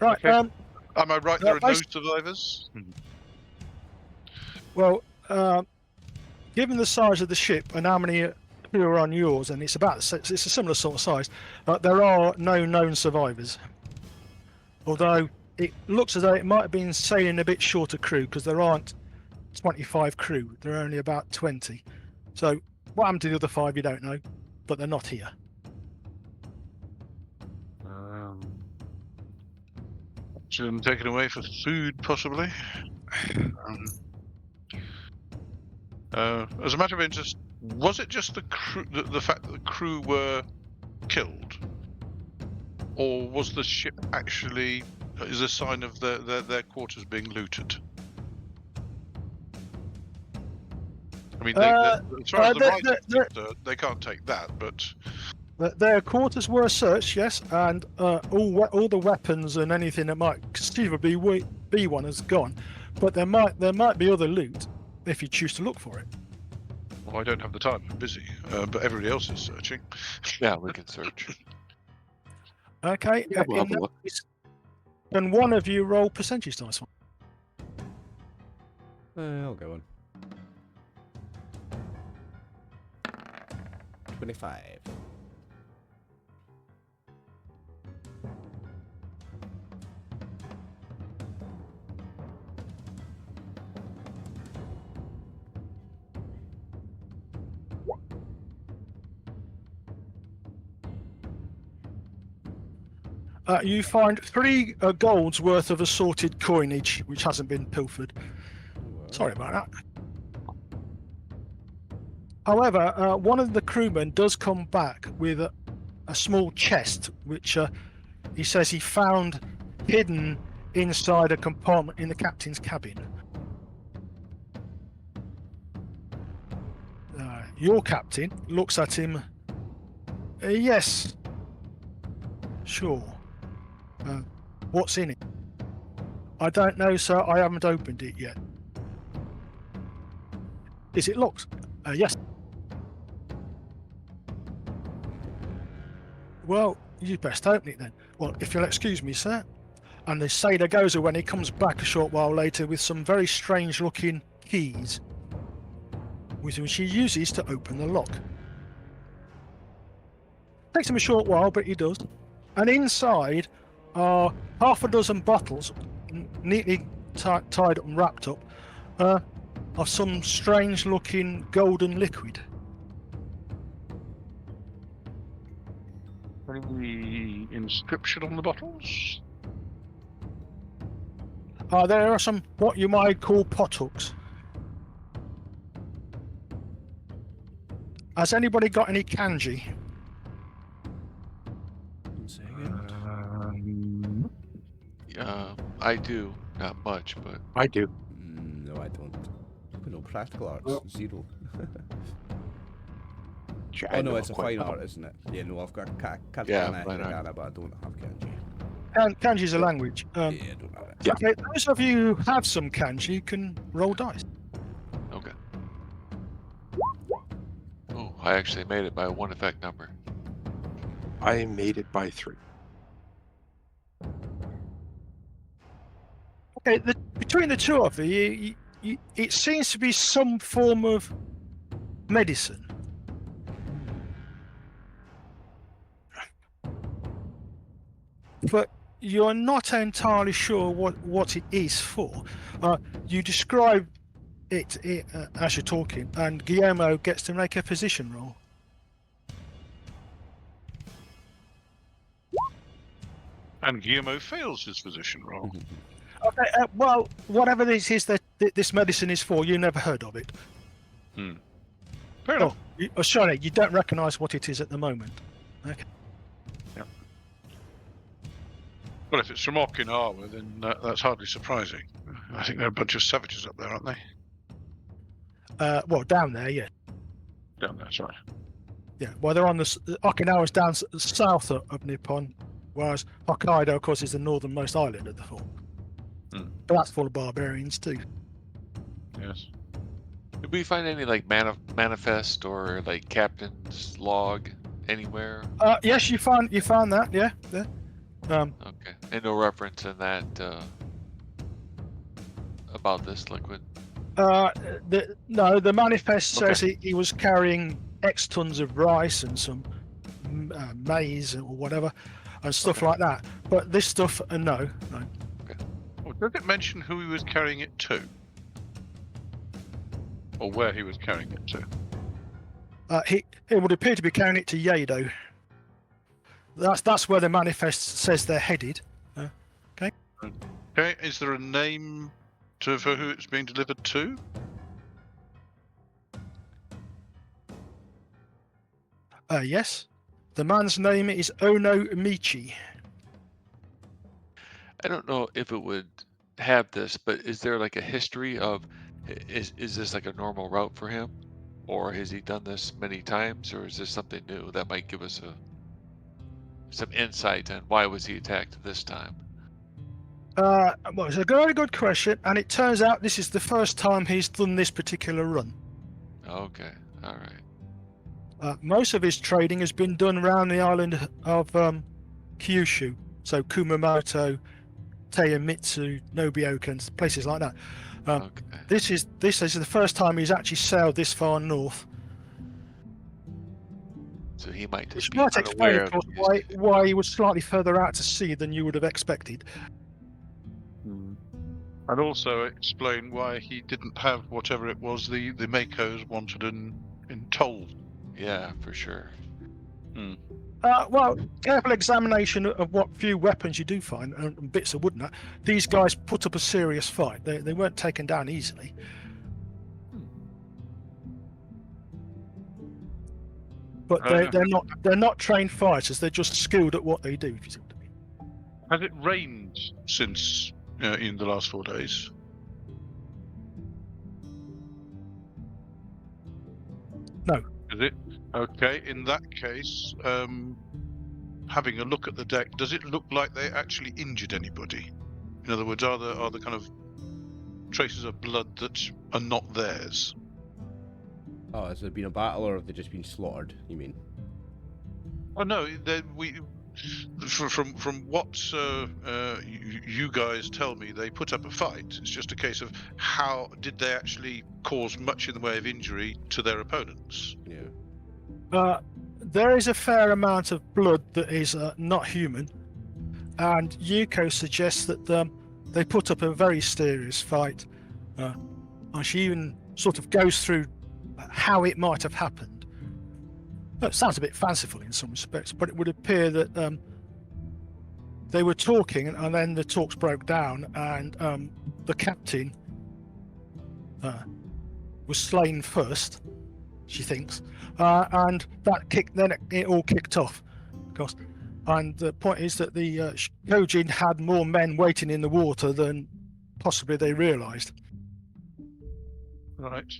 Okay. Am I right? There are no survivors. Well, given the size of the ship and how many who are on yours, and it's a similar sort of size, there are no known survivors. Although it looks as though it might have been sailing a bit short of crew because there aren't 25 crew. There are only about 20. So what happened to the other 5, you don't know, but they're not here. Should have been taken away for food, possibly. As a matter of interest, was it just the crew, the fact that the crew were killed, or was the ship actually is a sign of their quarters being looted? I mean, as far as they can't take that, but their quarters were searched, yes, and all the weapons and anything that might conceivably be one has gone. But there might be other loot if you choose to look for it. Well, I don't have the time. I'm busy, but everybody else is searching. Yeah, we can search. Okay. Yeah, we'll have a look. Can one of you roll percentage dice? I'll go on. 25. You find 3 golds worth of assorted coinage, which hasn't been pilfered. Sorry about that. However, one of the crewmen does come back with a small chest, which he says he found hidden inside a compartment in the captain's cabin. Your captain looks at him. Yes. Sure. What's in it? I don't know, sir. I haven't opened it yet. Is it locked? Yes. Well, you best open it then. Well, if you'll excuse me, sir. And the sailor goes away when he comes back a short while later with some very strange looking keys, which he uses to open the lock. Takes him a short while, but he does. And inside are half a dozen bottles, neatly tied up and wrapped up, of some strange looking golden liquid. Any inscription on the bottles? There are some what you might call pothooks. Has anybody got any kanji? I do. Not much, but... I do. No, I don't. No practical arts. 0. kanji. Oh I no, know it's a quite fine well. art, isn't it? Yeah, no, I've got katakana Yeah, and fine art. hiragana, but I don't have kanji. Kanji is a language. Yeah, I don't have it. Yeah. Okay, those of you who have some kanji can roll dice. Okay. Oh, I actually made it by one effect number. I made it by 3. Okay, between the two of you, it seems to be some form of medicine. But you're not entirely sure what it is for. You describe it as you're talking, and Gyomo gets to make a position roll. And Gyomo fails his position roll. Okay, well, whatever this is that this medicine is for, you never heard of it. Fair enough. Sorry, you don't recognise what it is at the moment. Okay. Well, if it's from Okinawa, then that's hardly surprising. I think they're a bunch of savages up there, aren't they? Well, down there, yeah. Down there, sorry. Yeah, well, they're on Okinawa's down south of Nippon, whereas Hokkaido, of course, is the northernmost island of the four. But that's full of barbarians too. Yes. Did we find any like manifest or like captain's log anywhere? Yes, you found that, yeah. Yeah. Okay, and no reference in that about this liquid. The manifest says Okay. he was carrying X tons of rice and some maize or whatever, and stuff Okay. like that. But this stuff, no. Well, does it mention who he was carrying it to? Or where he was carrying it to? He would appear to be carrying it to Yodo. That's where the manifest says they're headed. Okay, is there a name for who it's being delivered to? Yes. The man's name is Ono Michi. I don't know if it would have this, but is there like a history of is this like a normal route for him, or has he done this many times, or is this something new that might give us some insight on why was he attacked this time? Well, it's a very good question, and it turns out this is the first time he's done this particular run. Okay, all right. Most of his trading has been done around the island of Kyushu, so Kumamoto, Teiyamitsu, Nobuhito, and places like that. Okay. This is the first time he's actually sailed this far north. So he might just Which be might explain, unaware of course, these- why he was slightly further out to sea than you would have expected. And also explain why he didn't have whatever it was the Makos wanted in toll. Yeah, for sure. Well, careful examination of what few weapons you do find and bits of wood and that. These guys put up a serious fight. They weren't taken down easily. But they're not trained fighters. They're just skilled at what they do. If you see what I mean. Has it rained since in the last 4 days? No. Is it? Okay, in that case, having a look at the deck, does it look like they actually injured anybody? In other words, are there kind of traces of blood that are not theirs? Oh, has there been a battle or have they just been slaughtered, you mean? Oh no, from what you guys tell me, they put up a fight. It's just a case of how did they actually cause much in the way of injury to their opponents? Yeah. There is a fair amount of blood that is not human, and Yuko suggests that they put up a very serious fight. And she even sort of goes through how it might have happened. It sounds a bit fanciful in some respects, but it would appear that they were talking, and then the talks broke down, and the captain was slain first, she thinks, and then it all kicked off, of course. And the point is that the Kojin had more men waiting in the water than possibly they realised. Right.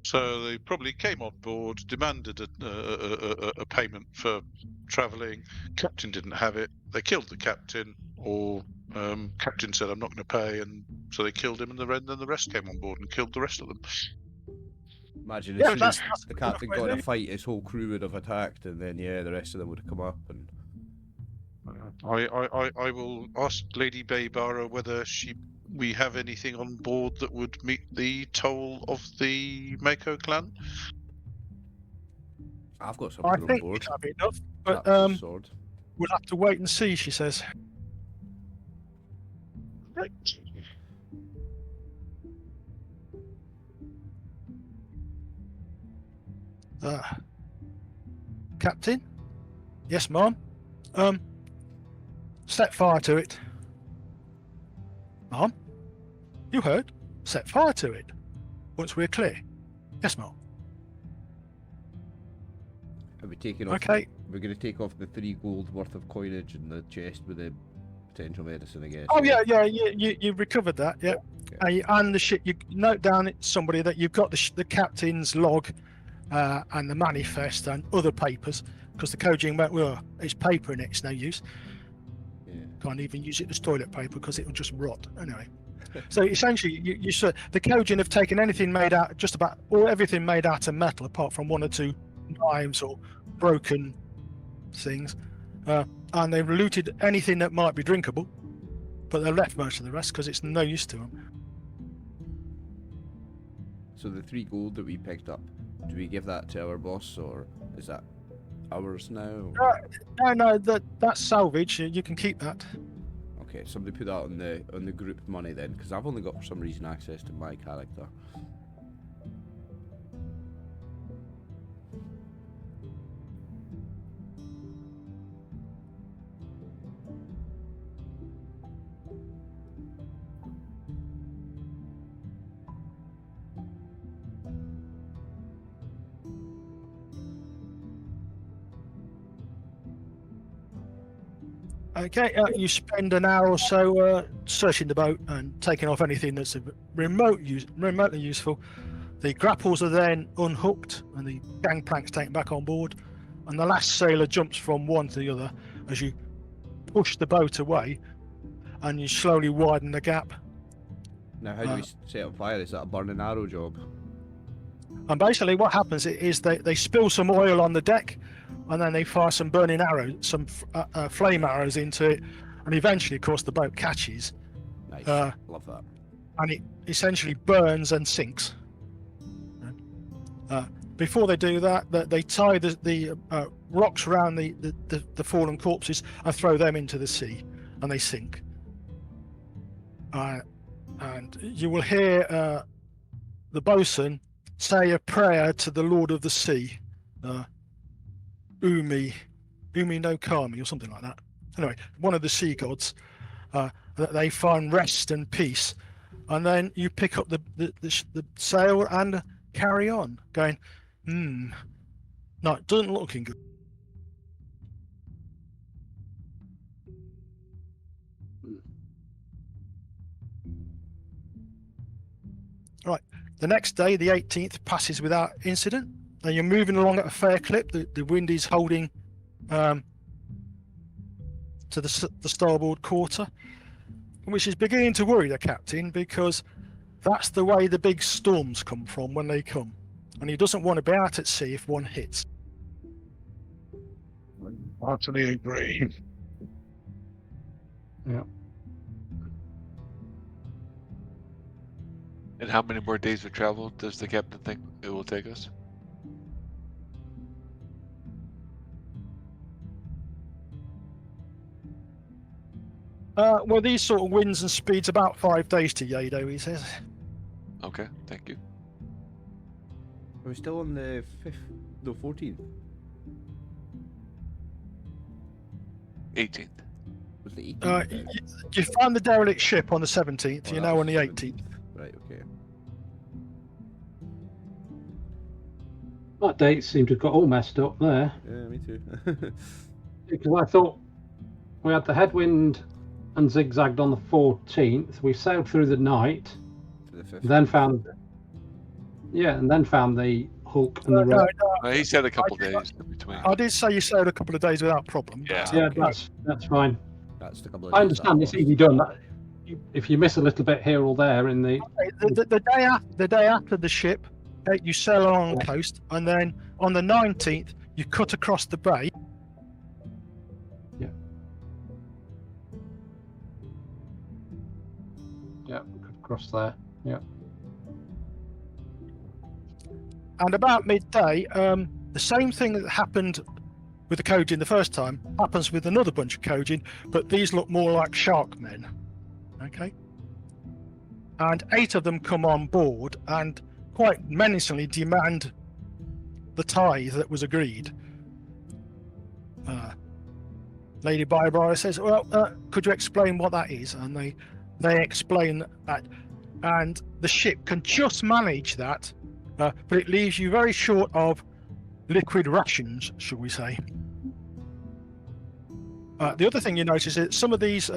So they probably came on board, demanded a payment for travelling. Captain didn't have it. They killed the captain, or captain said, "I'm not going to pay," and so they killed him. And then the rest came on board and killed the rest of them. Imagine Yeah, as soon as that's the a good captain enough got in a way. fight, his whole crew would have attacked, and then the rest of them would have come up. And I will ask Lady Baybara whether we have anything on board that would meet the toll of the Mako clan. I've got I something on think board. that'd be enough, but Captain's sword. we'll have to wait and see. She says. Right. Captain? Yes, ma'am. Set fire to it. Ma'am? You heard? Set fire to it. Once we're clear. Yes, ma'am. Are we taking off? Okay. We're going to take off the 3 gold worth of coinage in the chest with the potential medicine, I guess. Oh yeah. You recovered that. Yeah. Okay. And the shit. You note down somebody that you've got the captain's log, and the manifest and other papers, because the Kojin went, well, it's paper in it. It's no use. Yeah. Can't even use it as toilet paper because it will just rot. Anyway. So essentially, you said the Kojin have taken anything made out, just about everything made out of metal, apart from 1 or 2 knives or broken things, and they've looted anything that might be drinkable, but they left most of the rest because it's no use to them. So the 3 gold that we picked up, do we give that to our boss, or is that ours now? No, that's salvage. You can keep that. Okay, somebody put that on the grouped money then, because I've only got for some reason access to my character. Okay, you spend an hour or so searching the boat and taking off anything that's remotely useful. The grapples are then unhooked and the gangplank's taken back on board, and the last sailor jumps from one to the other as you push the boat away and you slowly widen the gap. Now, how do we set up fire? Is that a burning arrow job? And basically what happens is they spill some oil on the deck, and then they fire some burning arrows, some flame arrows into it, and eventually, of course, the boat catches. Nice. Love that. And it essentially burns and sinks. Before they do that, they tie the rocks around the fallen corpses and throw them into the sea, and they sink. And you will hear the bosun say a prayer to the Lord of the Sea, Umi no Kami, or something like that. Anyway, one of the sea gods, that they find rest and peace, and then you pick up the sail and carry on, going, no, it doesn't look looking good. Right, the next day, the 18th, passes without incident. And you're moving along at a fair clip. The wind is holding to the starboard quarter, which is beginning to worry the captain, because that's the way the big storms come from when they come, and he doesn't want to be out at sea if one hits. Heartily agree. Yeah. And how many more days of travel does the captain think it will take us? Well, these sort of winds and speeds, about 5 days to Yodo, he says. Okay, thank you. Are we still on the 5th? No, 14th. 18th. Was the 18th? You found the derelict ship on the 17th. Oh, You're that now was on the the 18th. Right, okay. That date seemed to have got all messed up there, Yeah, me too. because I thought we had the headwind and zigzagged on the 14th. We sailed through the night, To the 5th. then found Yeah, and then found the Hulk and the No, rope. He said a couple days in between. I did say you sailed a couple of days without problem. Yeah. But, Yeah, no. that's fine. That's the couple of I days understand that it's was. easy done. If you miss a little bit here or there in the The day after the ship, you sail along the coast, and then on the 19th, you cut across the bay. yeah, across there. Yeah. And about midday, the same thing that happened with the Kojin the first time happens with another bunch of Kojin, but these look more like shark men. Okay? And 8 of them come on board and quite menacingly demand the tithe that was agreed. Lady Bybriar says, well, could you explain what that is? And they explain that. And the ship can just manage that, but it leaves you very short of liquid rations, shall we say. The other thing you notice is that some of these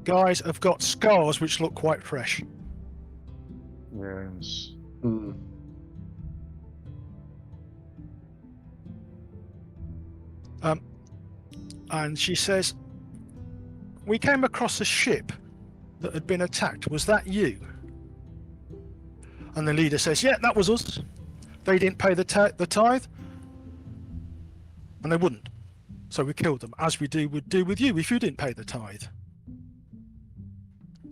guys have got scars which look quite fresh. Yes. Hmm. And she says, we came across a ship that had been attacked. Was that you? And the leader says, yeah, that was us. They didn't pay the tithe, and they wouldn't. So we killed them, as we would do with you if you didn't pay the tithe.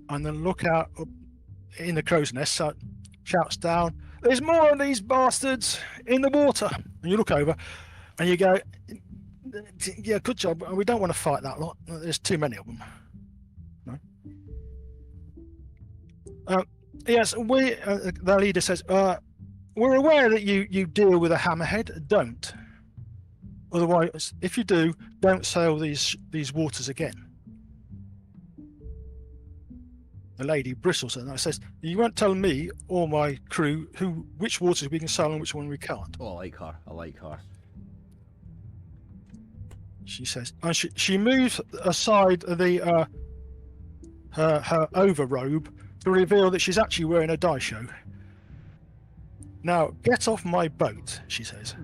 And the lookout up in the crow's nest shouts down, there's more of these bastards in the water. And you look over and you go, yeah, good job. We don't want to fight that lot. There's too many of them. No. Yes, the leader says, we're aware that you deal with a hammerhead. Don't. Otherwise, if you do, don't sail these waters again. The lady bristles and says, you won't tell me or my crew which waters we can sail and which one we can't. Oh, I like her. She says, and she moves aside her overrobe to reveal that she's actually wearing a daisho. Now, get off my boat, she says.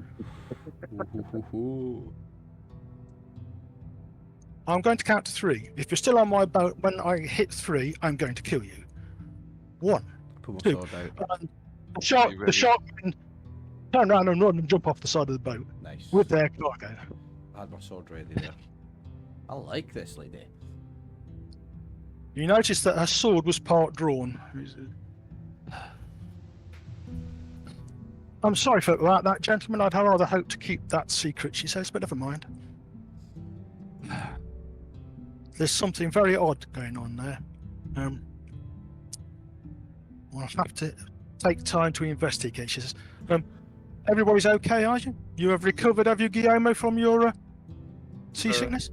I'm going to count to 3. If you're still on my boat when I hit 3, I'm going to kill you. 1, Pull my 2. sword out. The sharkmen turn around and run and jump off the side of the boat Nice. with their cargo. I had my sword ready there. I like this lady. You notice that her sword was part drawn. I'm sorry about that, gentlemen. I'd rather hope to keep that secret, she says, but never mind. There's something very odd going on there. I'll have to take time to investigate, she says. Everybody's okay, are you? You have recovered, have you, Gyomo, from your seasickness?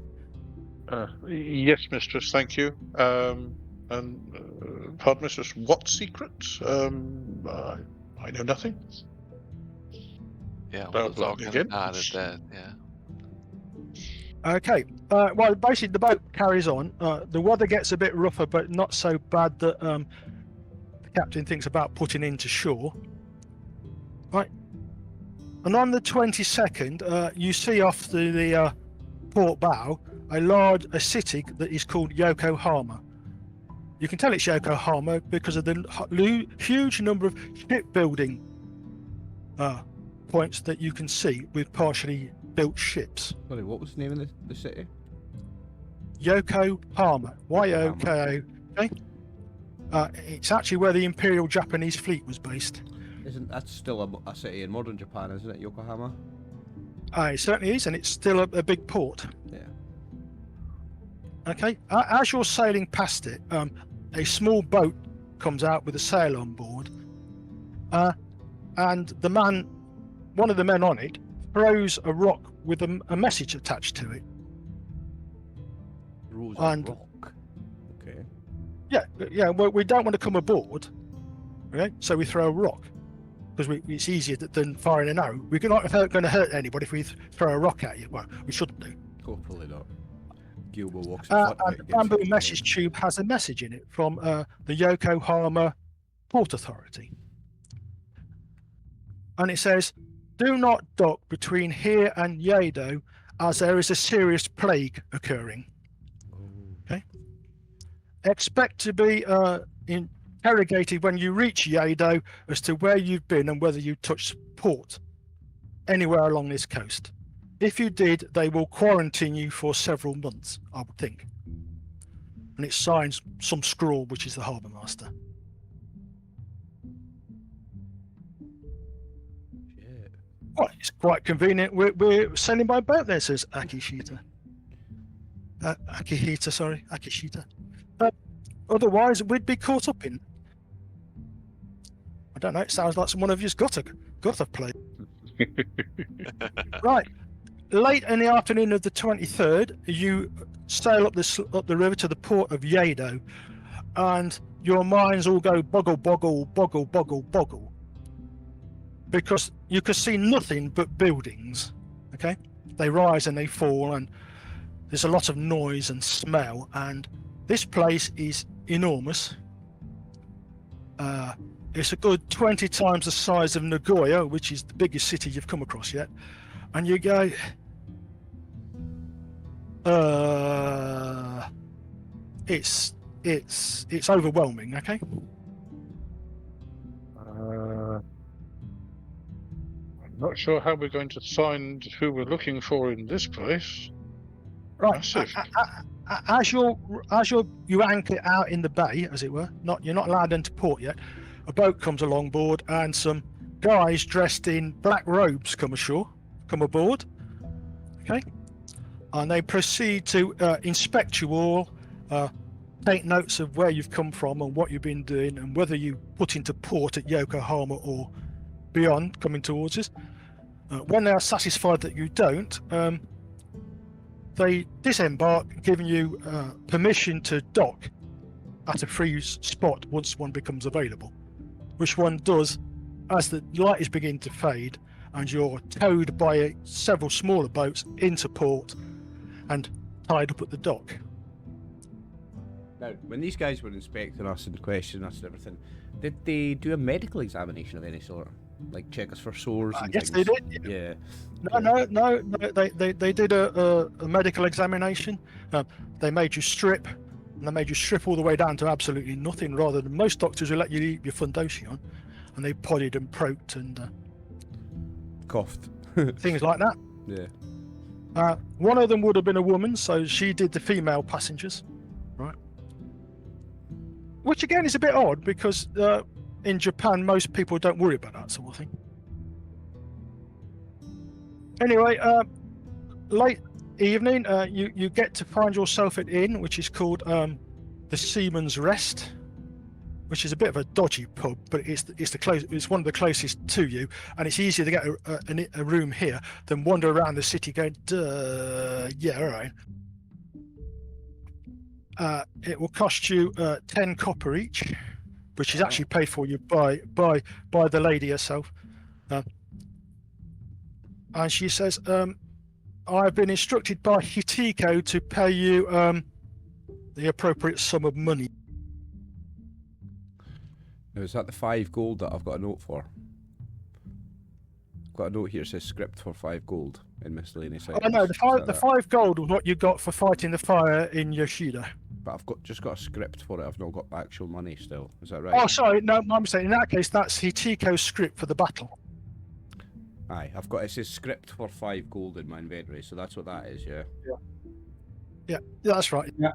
Yes, mistress, thank you. And pardon, mistress, what secret? I know nothing. Yeah, Well, let's all again. kind of nod at that. Yeah. Okay. Well, basically, the boat carries on. The weather gets a bit rougher, but not so bad that the captain thinks about putting in to shore. Right. And on the 22nd, you see off the port bow a city that is called Yokohama. You can tell it's Yokohama because of the huge number of shipbuilding points that you can see with partially built ships. Sorry, what was the name of the city? Yokohama. Y-O-K-O. Okay. It's actually where the Imperial Japanese fleet was based. Isn't that still a city in modern Japan, isn't it, Yokohama? It certainly is, and it's still a big port. Yeah. Okay. As you're sailing past it, a small boat comes out with a sail on board, and one of the men on it, throws a rock with a message attached to it. Rose And- rock. Okay. Yeah. Well, we don't want to come aboard, okay? So we throw a rock because it's easier than firing an arrow. We're not going to hurt anybody if we throw a rock at you. Well, we shouldn't do. Hopefully not. Gyomo walks in And front the of it. bamboo message tube has a message in it from the Yokohama Port Authority. and it says, "Do not dock between here and Yodo, as there is a serious plague occurring. Okay. Expect to be interrogated when you reach Yodo as to where you've been and whether you touched port anywhere along this coast. If you did, they will quarantine you for several months, I would think." And it signs some scrawl, which is the harbour master. Shit. Well, it's quite convenient. We're sailing by boat there, says Akishita. Akishita. Otherwise, we'd be caught up in. I don't know. It sounds like one of you's got a play. Right. Late in the afternoon of the 23rd, you sail up the river to the port of Yodo, and your minds all go boggle, boggle, boggle, boggle, boggle, because you can see nothing but buildings. Okay, they rise and they fall, and there's a lot of noise and smell, and this place is enormous. It's a good 20 times the size of Nagoya, which is the biggest city you've come across yet. And you go, it's overwhelming. Okay. I'm not sure how we're going to find who we're looking for in this place. Right. Massive. As you anchor out in the bay, as it were, you're not allowed into port yet. A boat comes along board, and some guys dressed in black robes come aboard. Okay, and they proceed to inspect you all, take notes of where you've come from and what you've been doing, and whether you put into port at Yokohama or beyond, coming towards us. When they are satisfied that you don't, they disembark, giving you permission to dock at a free spot once one becomes available, which one does as the light is beginning to fade, and you're towed by several smaller boats into port and tied up at the dock. Now, when these guys were inspecting us and questioning us and everything, did they do a medical examination of any sort? Like check us for sores and Yes, things? they did. Yeah. No. They did a medical examination. They made you strip, and they made you strip all the way down to absolutely nothing, rather than most doctors will let you eat your Fundocion, and they poddied and proked and Coughed. things like that. Yeah. One of them would have been a woman, so she did the female passengers, right? Which again is a bit odd, because in Japan most people don't worry about that sort of thing. Anyway, late evening, you get to find yourself at inn, which is called the Seaman's Rest, which is a bit of a dodgy pub, but it's one of the closest to you, and it's easier to get a room here than wander around the city going, yeah, all right. It will cost you 10 copper each, which is actually paid for you by the lady herself. And she says, I've been instructed by Hitiko to pay you the appropriate sum of money. Now, is that the 5 gold that I've got a note for? I've got a note here that says script for 5 gold in miscellaneous items. Oh no, the 5 gold was what you got for fighting the fire in Yoshida. But I've just got a script for it. I've not got actual money still. Is that right? Oh, sorry, no, my mistake. In that case, that's Hitiko's script for the battle. Aye, it says script for 5 gold in my inventory, so that's what that is, yeah. Yeah, that's right. Yeah.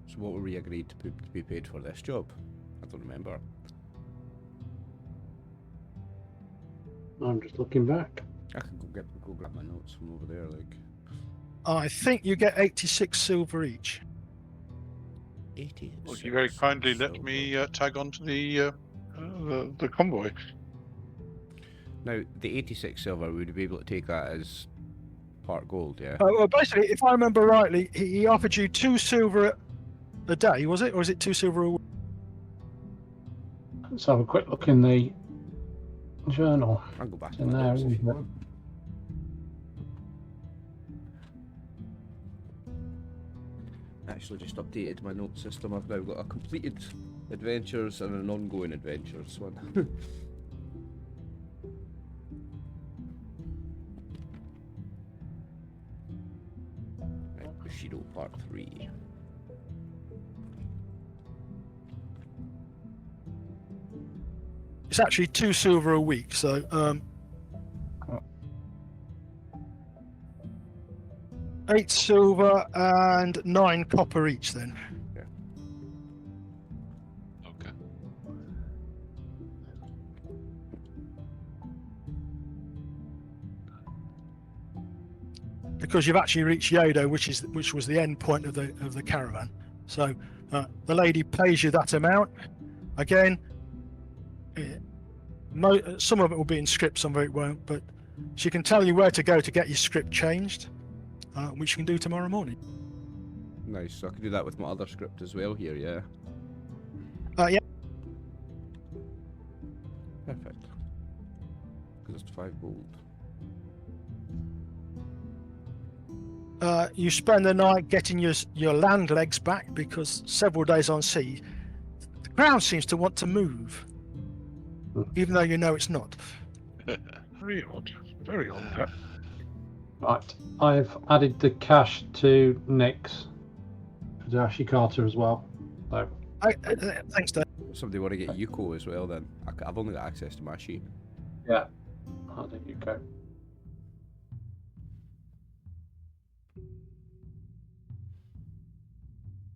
So what were we agreed to be paid for this job? I don't remember. I'm just looking back. I can go grab my notes from over there, like. I think you get 86 silver each. 80. Well, you very kindly let me tag on to the convoy. Now, the 86 silver, would you be able to take that as part gold, yeah? Well, basically, if I remember rightly, he offered you 2 silver a day, was it? Or is it 2 silver a week? Let's have a quick look in the journal. I'll go back to In my there, notes if you isn't it? want. Actually just updated my note system. I've now got a completed Adventures and an ongoing adventures one. Right, Bushido Part 3. It's actually 2 silver a week, so 8 silver and 9 copper each then. Okay. Because you've actually reached Yodo, which was the end point of the caravan. So the lady pays you that amount. Again, some of it will be in script, some of it won't, but she can tell you where to go to get your script changed, which you can do tomorrow morning. Nice, so I can do that with my other script as well here, yeah? Yeah. Perfect. Because it's 5 gold. You spend the night getting your land legs back because several days on sea, the ground seems to want to move, even though you know it's not. Very odd. Very odd. Right, I've added the cash to Nick's, to Ashikata as well. So, Thanks, Dave. Somebody want to get Yuko as well then? I've only got access to my sheet. yeah, I think you go.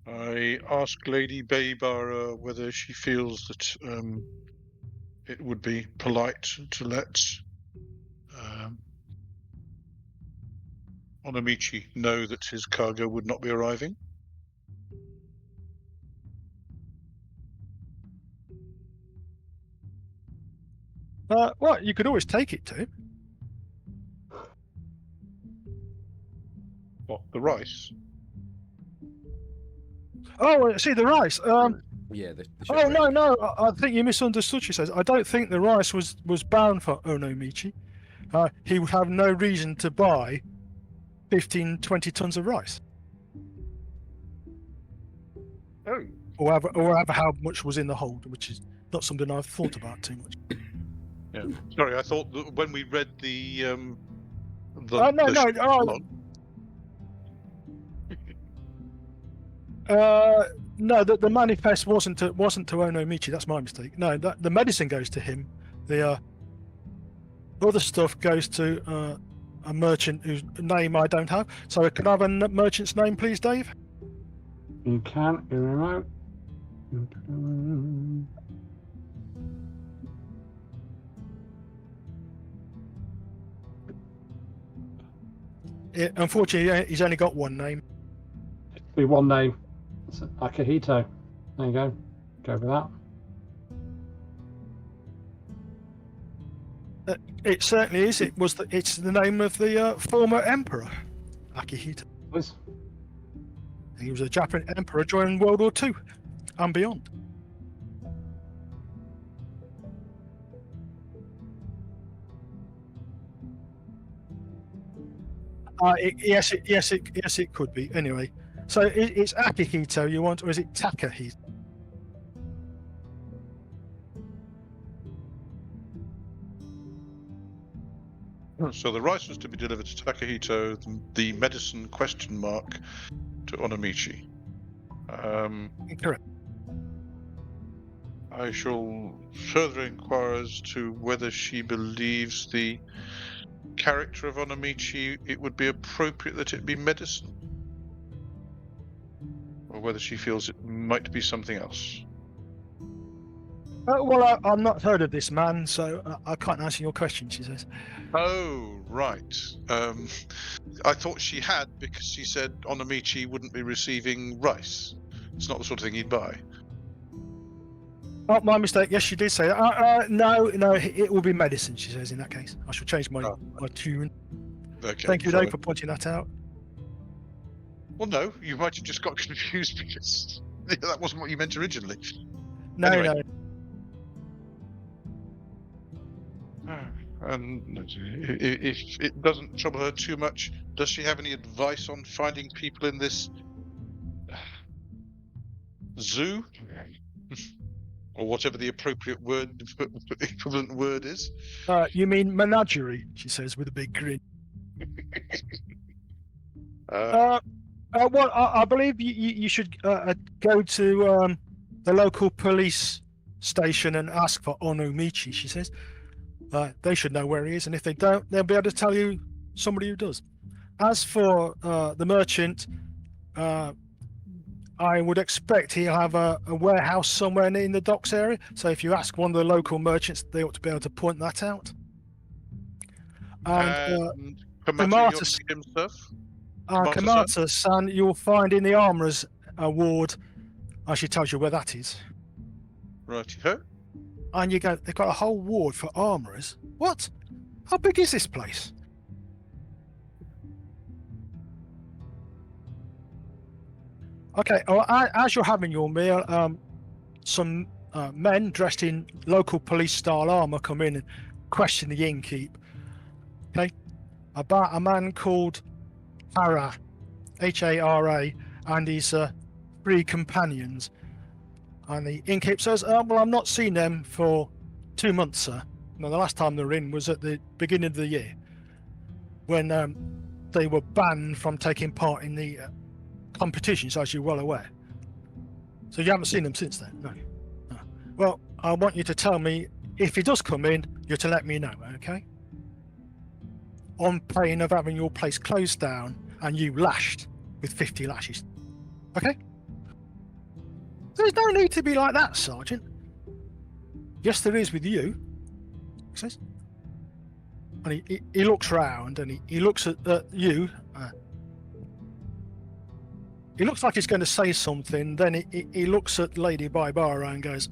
I asked Lady Baybara whether she feels that it would be polite to let Onomichi know that his cargo would not be arriving. Well, you could always take it to him. What, the rice? Oh, see the rice. Yeah, the Oh shipwreck. no, I think you misunderstood. She says, I don't think the rice was bound for Onomichi. He would have no reason to buy 15, 20 tons of rice, Oh, or ever how much was in the hold, which is not something I've thought about too much. yeah. Sorry, I thought that when we read the No. log, No, the manifest wasn't to Onomichi. That's my mistake. No, the medicine goes to him. The other stuff goes to a merchant whose name I don't have. So can I have a merchant's name, please, Dave? You can, your remote. Unfortunately, he's only got one name. Be one name. It's Akihito. There you go. Go with that. It certainly is. It's the name of the former emperor, Akihito. Please. He was a Japanese emperor during World War II and beyond. Yes, it could be. Anyway, so it's Akihito you want, or is it Takahito? so the rice was to be delivered to Takahito, the medicine question mark to Onomichi. Correct. I shall further inquire as to whether she believes the character of Onomichi, it would be appropriate that it be medicine, or whether she feels it might be something else. Well, I've not heard of this man, so I can't answer your question, she says. Oh, right. I thought she had, because she said Onomichi wouldn't be receiving rice. It's not the sort of thing he'd buy. Oh, my mistake. Yes, she did say that. No, it will be medicine, she says, in that case. I shall change my tune. Okay. Thank you, sorry. Dave, for pointing that out. Well, no, you might have just got confused because that wasn't what you meant originally. No, Anyway. no. And if it doesn't trouble her too much, does she have any advice on finding people in this zoo? or whatever the appropriate word equivalent word is. You mean menagerie? She says with a big grin. Well, I believe you should go to the local police station and ask for Onomichi. She says they should know where he is, and if they don't, they'll be able to tell you somebody who does. As for the merchant, I would expect he'll have a warehouse somewhere in the docks area. So if you ask one of the local merchants, they ought to be able to point that out. And Kamata Yoshi himself? Kamata-san, you'll find in the Armourer's ward. She tells you where that is. Righty-ho. And you go, they've got a whole ward for armourers? What? How big is this place? Okay, well, as you're having your meal, some men dressed in local police-style armour come in and question the innkeep. Okay? About a man called Hara, Hara, and his 3 companions. And the innkeep says, well, I've not seen them for 2 months, sir. Now, the last time they were in was at the beginning of the year, when they were banned from taking part in the competitions, as you're well aware. So you haven't seen them since then? No. Well, I want you to tell me, if he does come in, you're to let me know, okay? On pain of having your place closed down and you lashed with 50 lashes. Okay? There's no need to be like that, Sergeant. Yes, there is with you, he says. And he looks round and he looks at you. He looks like he's going to say something, then he looks at Lady Baibara and goes,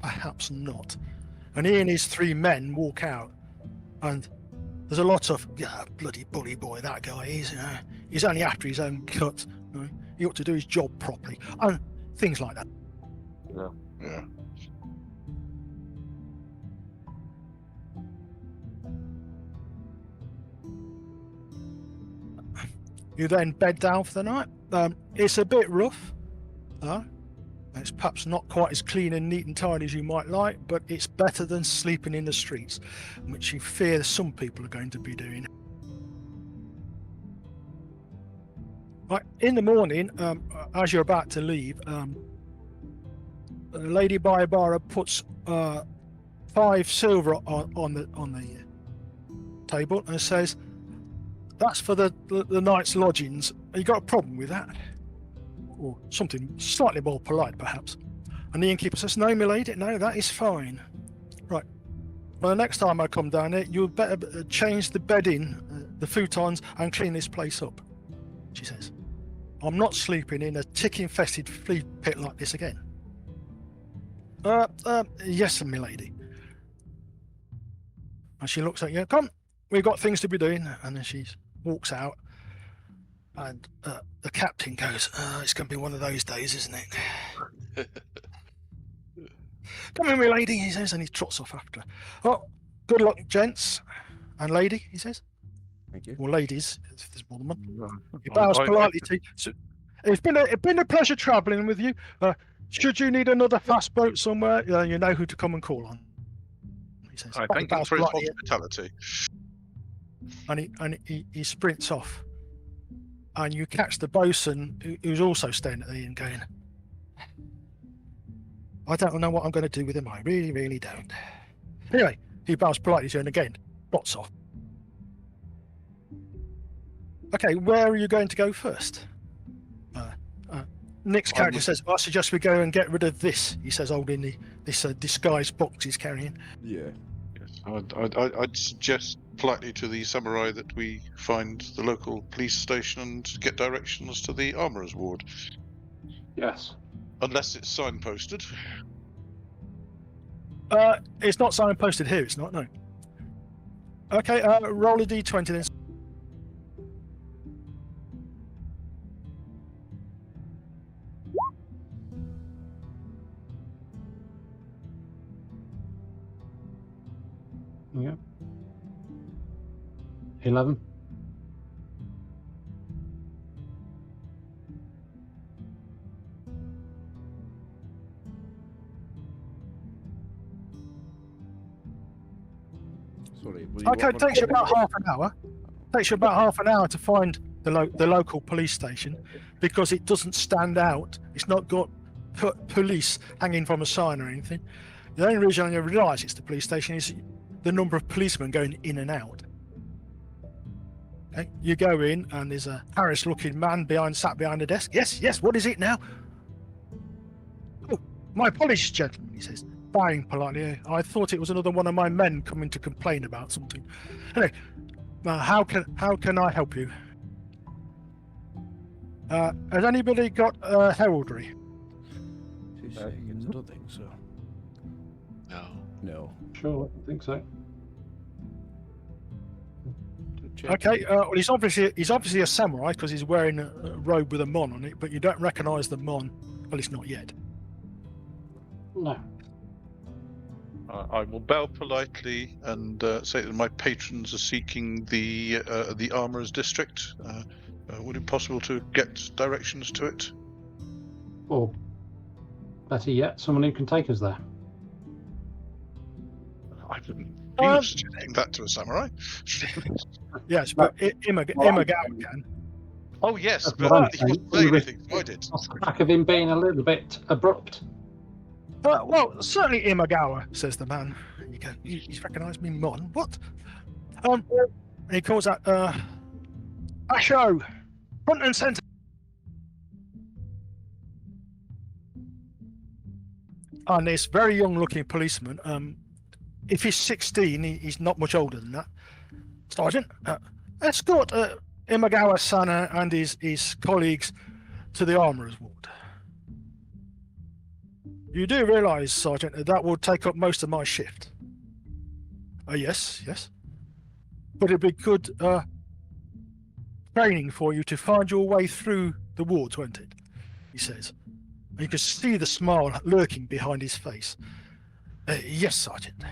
perhaps not. And he and his 3 men walk out, and there's a lot of, bloody bully boy, that guy is. He's only after his own cut. He ought to do his job properly. And things like that. Yeah. You then bed down for the night. It's a bit rough. It's perhaps not quite as clean and neat and tidy as you might like, but it's better than sleeping in the streets, which you fear some people are going to be doing. Right, in the morning, as you're about to leave, Lady Baibara puts 5 silver on the table and says, "That's for the night's lodgings. You got a problem with that?" Or something slightly more polite, perhaps. And the innkeeper says, "No, milady, no, that is fine." Right. Well, the next time I come down here, you'd better change the bedding, the futons, and clean this place up, she says. I'm not sleeping in a tick-infested flea pit like this again. Yes, milady. And she looks at you, "Come, we've got things to be doing." And then she walks out. And the captain goes, "It's going to be one of those days, isn't it?" "Come in, milady," he says, and he trots off after her. "Oh, good luck, gents and lady," he says. Thank you. Or ladies, if there's more than one. He bows politely to you. So, it's been a pleasure travelling with you. Should you need another fast boat somewhere, you know who to come and call on. He says. I thank him for his hospitality. And he sprints off. And you catch the bosun, who's also staying at the inn, going, "I don't know what I'm going to do with him. I really, really don't." Anyway, he bows politely to you and again, bots off. Okay, where are you going to go first? Nick's character says, "I suggest we go and get rid of this," he says, holding this disguised box he's carrying. Yeah. Yes. I'd suggest politely to the samurai that we find the local police station and get directions to the armourer's ward. Yes. Unless it's signposted. It's not signposted here, it's not, no. Okay, roll a d20 then. Yeah. 11. Okay, it takes you about half an hour. Takes you about half an hour to find the local police station because it doesn't stand out. It's not got police hanging from a sign or anything. The only reason you realise it's the police station is the number of policemen going in and out. Okay, you go in and there's a harassed-looking man sat behind a desk. Yes. What is it now? Oh, my apologies, gentlemen, he says, bowing politely. I thought it was another one of my men coming to complain about something. Anyway, how can I help you? Has anybody got heraldry? 2 seconds. I don't think so. No. Sure, I think so. Okay, well, he's obviously a samurai because he's wearing a robe with a mon on it, but you don't recognise the mon. Well, it's not yet. No. I will bow politely and say that my patrons are seeking the armourer's district. Would it be possible to get directions to it? Or better yet, someone who can take us there. I wouldn't be suggesting that to a samurai. Yes, but Imagawa can. Oh yes, That's but what I'm he wasn't saying. saying anything, so I did. Off the back of him being a little bit abrupt. Well, certainly Imagawa, says the man. You go, he's recognised me, mon. What? And he calls out, Asho, front and centre. And this very young-looking policeman, if he's 16, he's not much older than that. Sergeant, escort Imagawa-san and his colleagues to the armourer's ward. You do realise, Sergeant, that will take up most of my shift. Yes. But it'd be good training for you to find your way through the wards, won't it? He says. And you can see the smile lurking behind his face. Yes, Sergeant.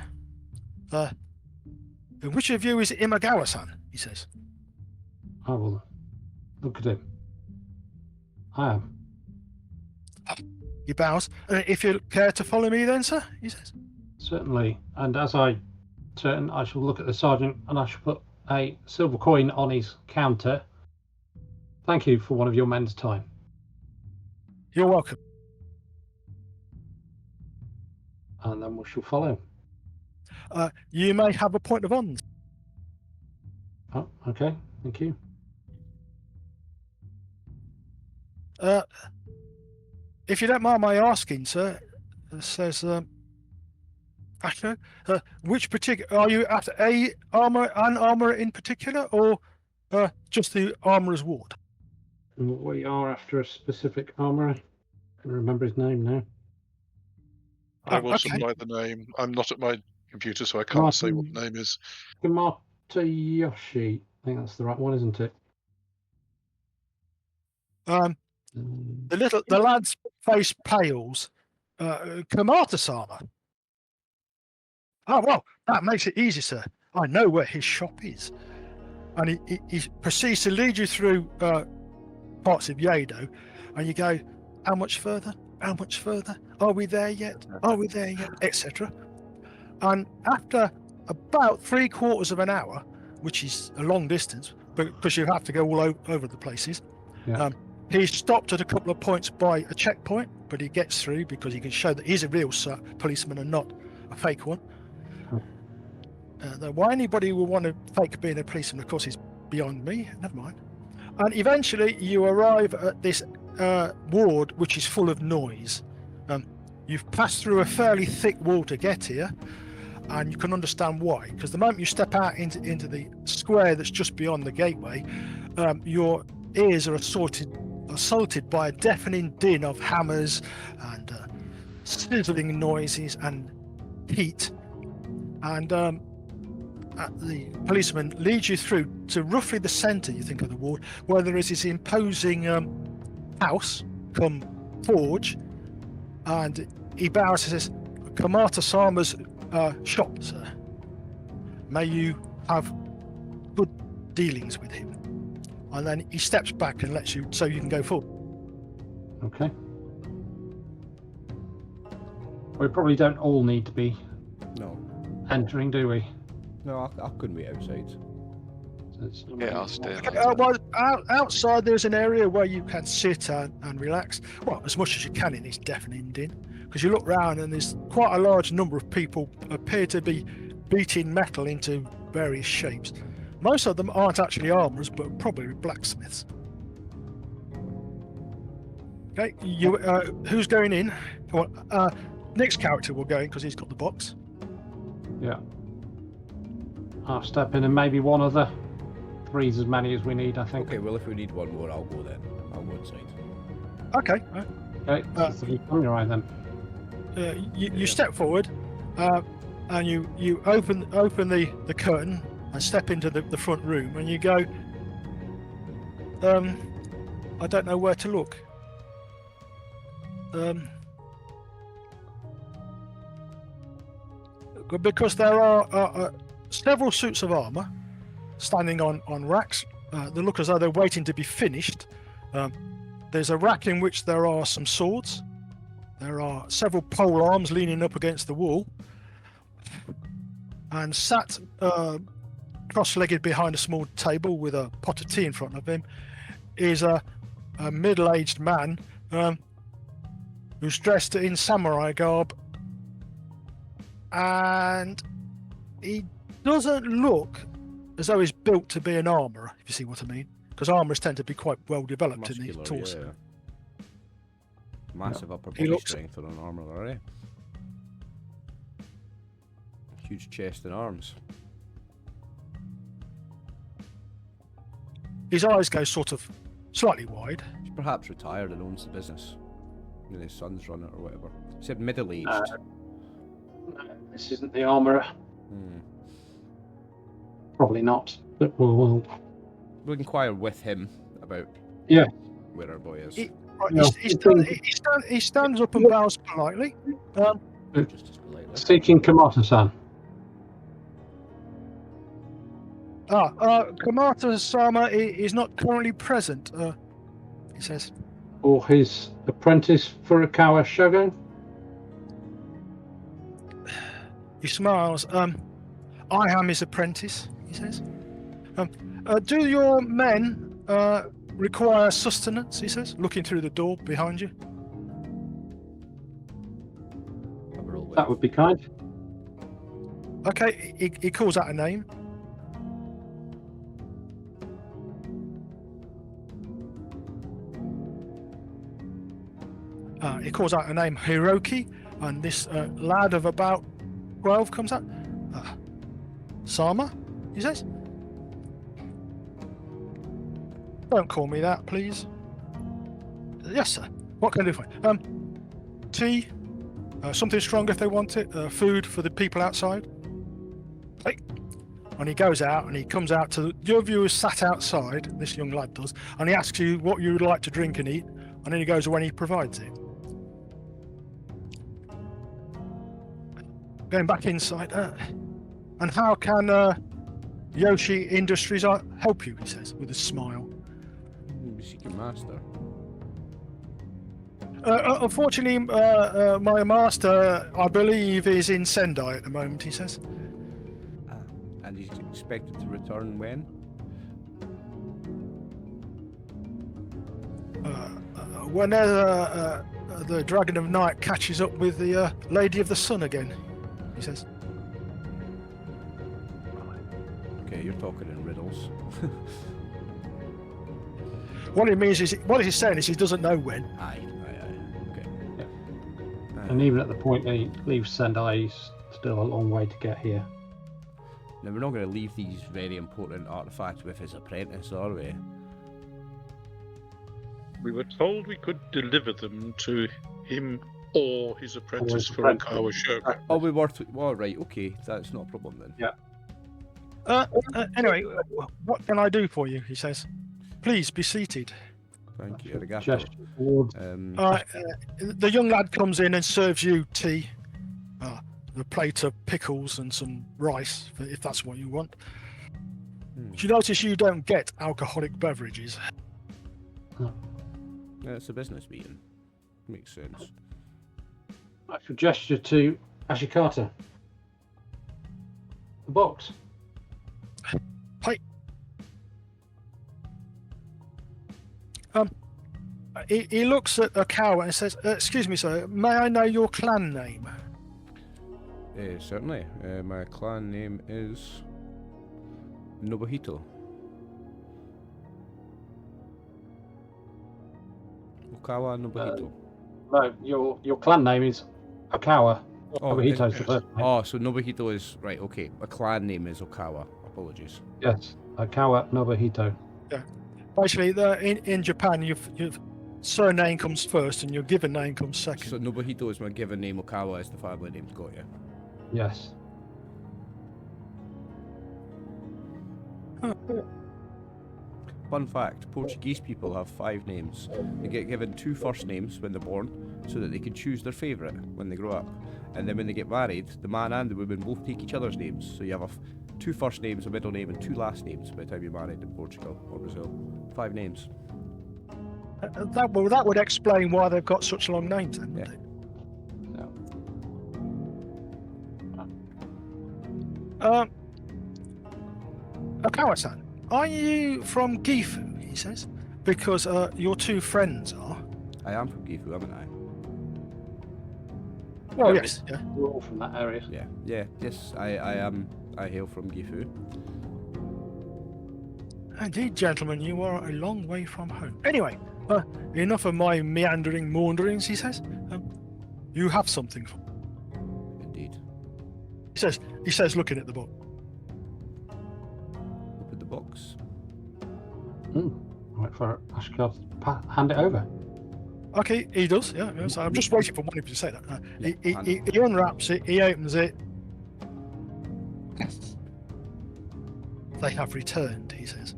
Which of you is Imagawa-san? He says. I will look at him. I am. He bows. If you care to follow me then, sir, he says. Certainly. And as I turn, I shall look at the sergeant and I shall put a silver coin on his counter. Thank you for one of your men's time. You're welcome. And then we shall follow. You may have a point of honour. Oh, okay. Thank you. If you don't mind my asking, sir, says Asho, which particular are you after? An armourer in particular, or just the armourer's ward? We are after a specific armourer. I can't remember his name now. I will okay. supply the name. I'm not at my computer, so I can't say what the name is. Yoshi. I think that's the right one, isn't it? The lad's face pales. Kamata-sama. Oh, well, that makes it easy, sir. I know where his shop is. And he proceeds to lead you through parts of Yodo, and you go, how much further? How much further? Are we there yet? Are we there yet? Etc. And after about 3/4 of an hour, which is a long distance, because you have to go all over the places, he's stopped at a couple of points by a checkpoint, but he gets through because he can show that he's a real policeman and not a fake one. Why anybody would want to fake being a policeman, of course, is beyond me. Never mind. And eventually you arrive at this ward, which is full of noise. You've passed through a fairly thick wall to get here, and you can understand why. Because the moment you step out into the square that's just beyond the gateway, your ears are assaulted by a deafening din of hammers and sizzling noises and heat. And the policeman leads you through to roughly the centre, you think, of the ward, where there is this imposing house, come forge, and he bows and says, Kamata-sama's shop, sir. May you have good dealings with him. And then he steps back and lets you, so you can go forward. Okay. We probably don't all need to be No. entering, do we? No, I couldn't wait outside. Yeah, I'll stay Okay, outside. well, outside there's an area where you can sit and relax. Well, as much as you can in this deafening din, because you look round and there's quite a large number of people appear to be beating metal into various shapes. Most of them aren't actually armourers, but probably blacksmiths. Okay, who's going in? Well, Nick's character will go in because he's got the box. Yeah. I'll step in and maybe one other. Three's as many as we need, I think. Okay, well, if we need one more, I'll go then. I'll go inside. Okay, Okay. three on your eye then. You step forward, and you open the curtain and step into the front room, and you go. I don't know where to look. Because there are several suits of armor standing on racks. They look as though they're waiting to be finished. There's a rack in which there are some swords. There are several pole arms leaning up against the wall. And sat cross-legged behind a small table with a pot of tea in front of him is a middle-aged man who's dressed in samurai garb. And he doesn't look as though he's built to be an armourer, if you see what I mean. Because armourers tend to be quite well developed in the torso. Yeah. Massive upper He body looks- strength on an armourer, eh? Huge chest and arms. His eyes go sort of slightly wide. He's perhaps retired and owns the business. And his son's run it or whatever. He said middle-aged. This isn't the armourer. Hmm. Probably not. But we'll We'll inquire with him about Yeah. where our boy is. Right, No, he stands up and bows politely. Just as politely. seeking Kamata-san. Kamata-sama is not currently present, he says. Or his apprentice Furukawa Shogun. He smiles. I am his apprentice, he says. Do your men require sustenance, he says, looking through the door behind you. That would be kind. Okay, he calls out a name. He calls out a name, Hiroki, and this lad of about 12 comes out. Sama, he says. Don't call me that, please. Yes, sir. What can I do for you? Tea, something strong if they want it, food for the people outside. Hey. And he goes out and he comes out to your viewers sat outside, this young lad does, and he asks you what you would like to drink and eat, and then he goes away and he provides it. Going back inside, and how can Yoshi Industries help you, he says, with a smile. Seeking master. Unfortunately, my master, I believe, is in Sendai at the moment, he says. And he's expected to return when? Whenever the Dragon of Night catches up with the Lady of the Sun again, he says. Okay, you're talking in riddles. What it means is, what he's saying is he doesn't know when. Aye. Okay. And even at the point that he leaves Sendai, he's still a long way to get here. Now, we're not going to leave these very important artifacts with his apprentice, are we? We were told we could deliver them to him or his apprentice his Furukawa Shogun. Oh, we were. Well, right. Okay, that's not a problem then. Yeah. Anyway, what can I do for you? He says. Please be seated. Thank you. Arigato. Gesture towards The young lad comes in and serves you tea, a plate of pickles and some rice, if that's what you want. You notice you don't get alcoholic beverages. Yeah, it's a business meeting. Makes sense. actual gesture to Ashikata. The box. he looks at Okawa and says, "Excuse me, sir. May I know your clan name?" Certainly. My clan name is Nobuhito. Okawa Nobuhito. No, your clan name is Okawa. Nobuhito's the first name. Oh, so Nobuhito is right. Okay, a clan name is Okawa. Apologies. Yes, Okawa Nobuhito. Basically, in Japan, your surname comes first and your given name comes second. So Nobuhito is my given name. Okawa is the family name. Got you. Yes. Fun fact, Portuguese people have 5 names. They get given 2 first names when they're born, so that they can choose their favourite when they grow up. And then when they get married, the man and the woman both take each other's names. So you have 2 first names, a middle name, and 2 last names by the time you're married in Portugal or Brazil. 5 names. That would explain why they've got such long names, then, wouldn't it? Okawa-san, are you from Gifu? He says, because your 2 friends are. I am from Gifu, haven't I? Oh yes, yeah. We're all from that area. Yes, I am. I hail from Gifu. Indeed, gentlemen, you are a long way from home. Anyway, enough of my meandering maunderings, he says. You have something for me. Indeed. He says, looking at the book. Open the box. Wait for Ashikata to hand it over. Okay, he does, yeah. So I'm just waiting for one of you to say that. Yeah, He unwraps it, he opens it. They have returned, he says.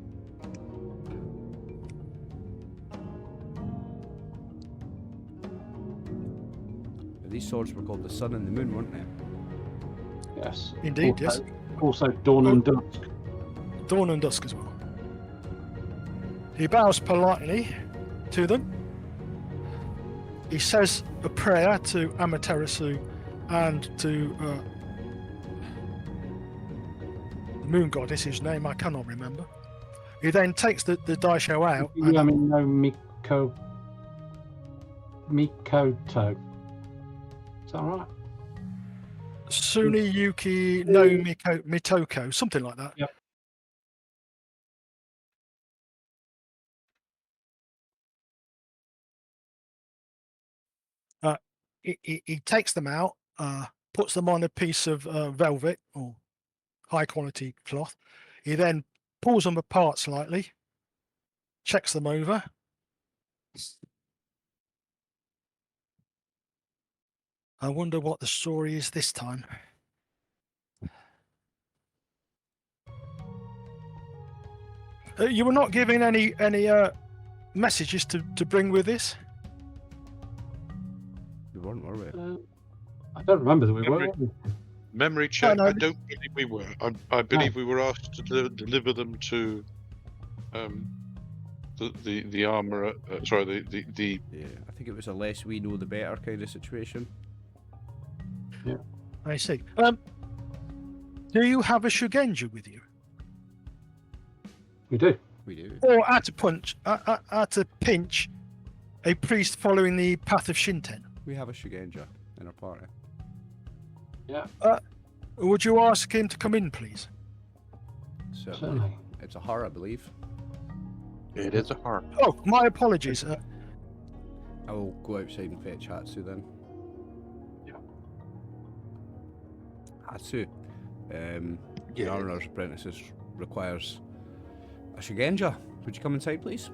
These swords were called the Sun and the Moon, weren't they? Yes. Indeed, also, yes. Also Dawn and Dusk. Dawn and Dusk as well. He bows politely to them. He says a prayer to Amaterasu and to the moon goddess, whose name I cannot remember. He then takes the daisho out. I mean, no Mikoto. Is that right? Suniyuki no Mitoko, something like that. Yep. He takes them out, puts them on a piece of velvet or high quality cloth. He then pulls them apart slightly, checks them over. I wonder what the story is this time. You were not given any messages to bring with this? We weren't, were we? I don't remember that we were. Memory check. No. I don't believe we were. I believe we were asked to deliver them to the armorer. Sorry, the. Yeah, I think it was a less we know the better kind of situation. Yeah. I see. Do you have a Shugenja with you? We do. We do. Or at a pinch, a priest following the path of Shinten? We have a Shugenja in our party. Yeah. Would you ask him to come in, please? Certainly. It's a horror, I believe. It is a harp. Oh, my apologies. I will go outside and fetch Hatsu then. Yeah. Hatsu, the Armourer's Apprentices requires a Shugenja. Would you come inside, please?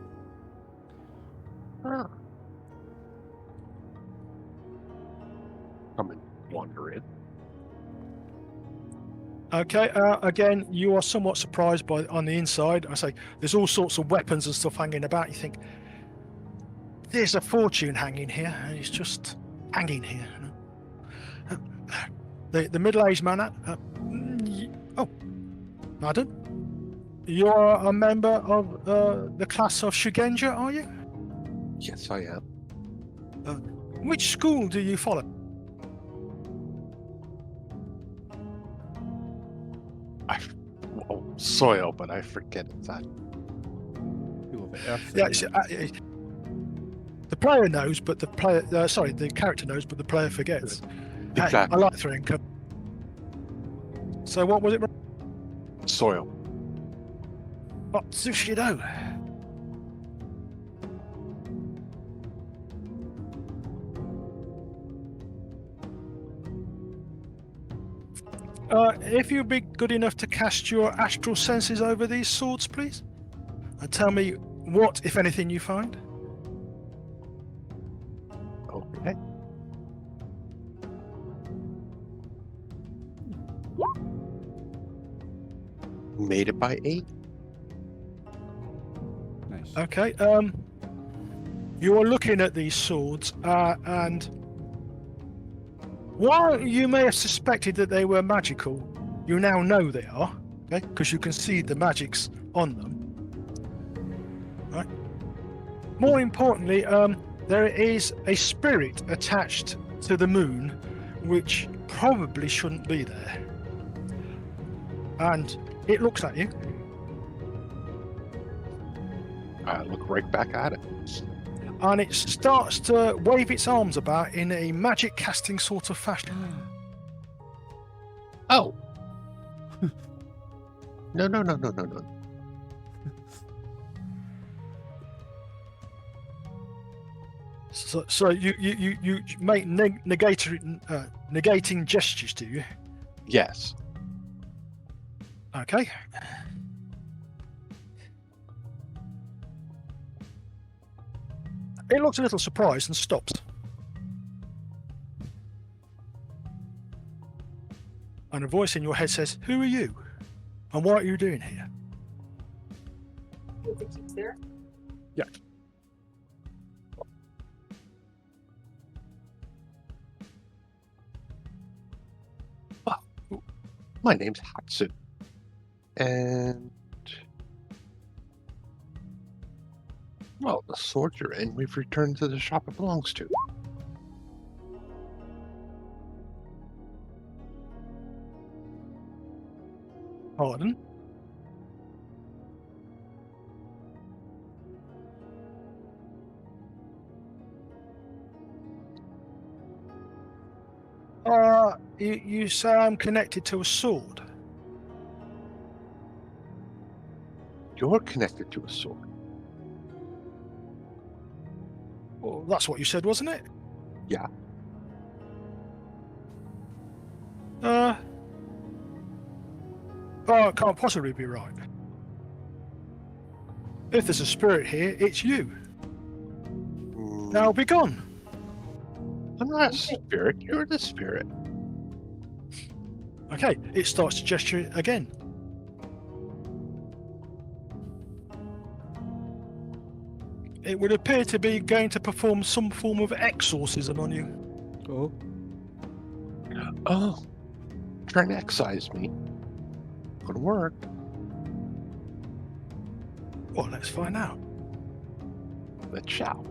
Come and wander in. Okay, again, you are somewhat surprised by on the inside. I say there's all sorts of weapons and stuff hanging about. You think there's a fortune hanging here, and it's just hanging here. The middle-aged man. Oh, pardon. You're a member of the class of Shugenja, are you? Yes, I am. Which school do you follow? Soil, but I forget that. People of the Earth. Yeah, The player knows, but the character knows, but the player forgets. Hey, Exactly. I like throwing cover. So what was it? Soil. Bushido. If you'd be good enough to cast your astral senses over these swords, please, and tell me what, if anything, you find. Okay. Made it by 8. Nice. Okay. You are looking at these swords, and while you may have suspected that they were magical, you now know they are, okay? Because you can see the magics on them. Right. More importantly, there is a spirit attached to the moon, which probably shouldn't be there, and it looks at you. I look right back at it. And it starts to wave its arms about in a magic casting sort of fashion. Oh. No. So you make negating gestures, do you? Yes. Okay. It looks a little surprised and stops. And a voice in your head says, "Who are you? And what are you doing here?" You think he's there? Yeah. Well, my name's Hatsu. And well, the swords are in. We've returned to the shop it belongs to. Pardon? You say I'm connected to a sword? You're connected to a sword. Well, that's what you said, wasn't it? Yeah. Oh, it can't possibly be right. If there's a spirit here, it's you. Now be gone. I'm not a spirit. You're the spirit. Okay, it starts to gesture again. It would appear to be going to perform some form of exorcism on you. Oh. Oh. Trying to excise me. Gonna work. Well, let's find out. Let's shall.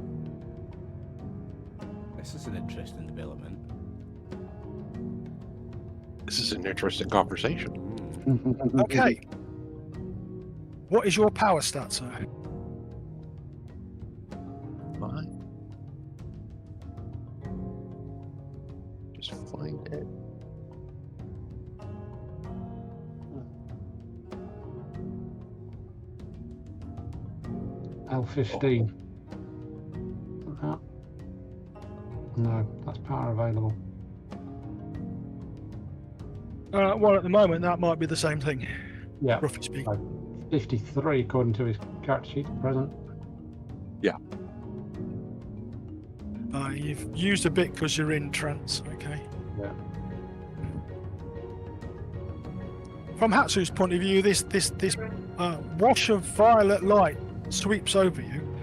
This is an interesting development. This is an interesting conversation. Okay. What is your power stat, sir? Fine. Just find it. L15. No, that's power available. Well, at the moment, that might be the same thing, Yeah, roughly speaking. 53 according to his character sheet at present. You've used a bit because you're in trance, okay? Yeah. From Hatsu's point of view, this wash of violet light sweeps over you,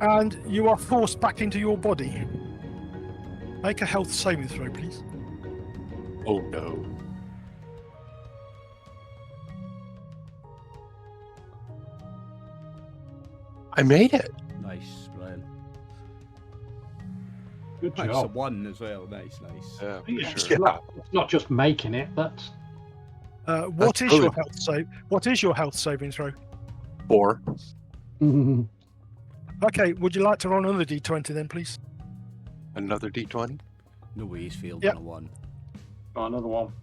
and you are forced back into your body. Make a health saving throw, please. Oh no. I made it. Nice, Brian. Good Nice, a job. 1 as well. Nice. Yeah, for Yeah, sure. It's not just making it, that's What is your health save? What is your health saving throw? 4. Okay, would you like to roll another d20 then, please? Another D20. No way he's failed Yep. on a 1. Got another one.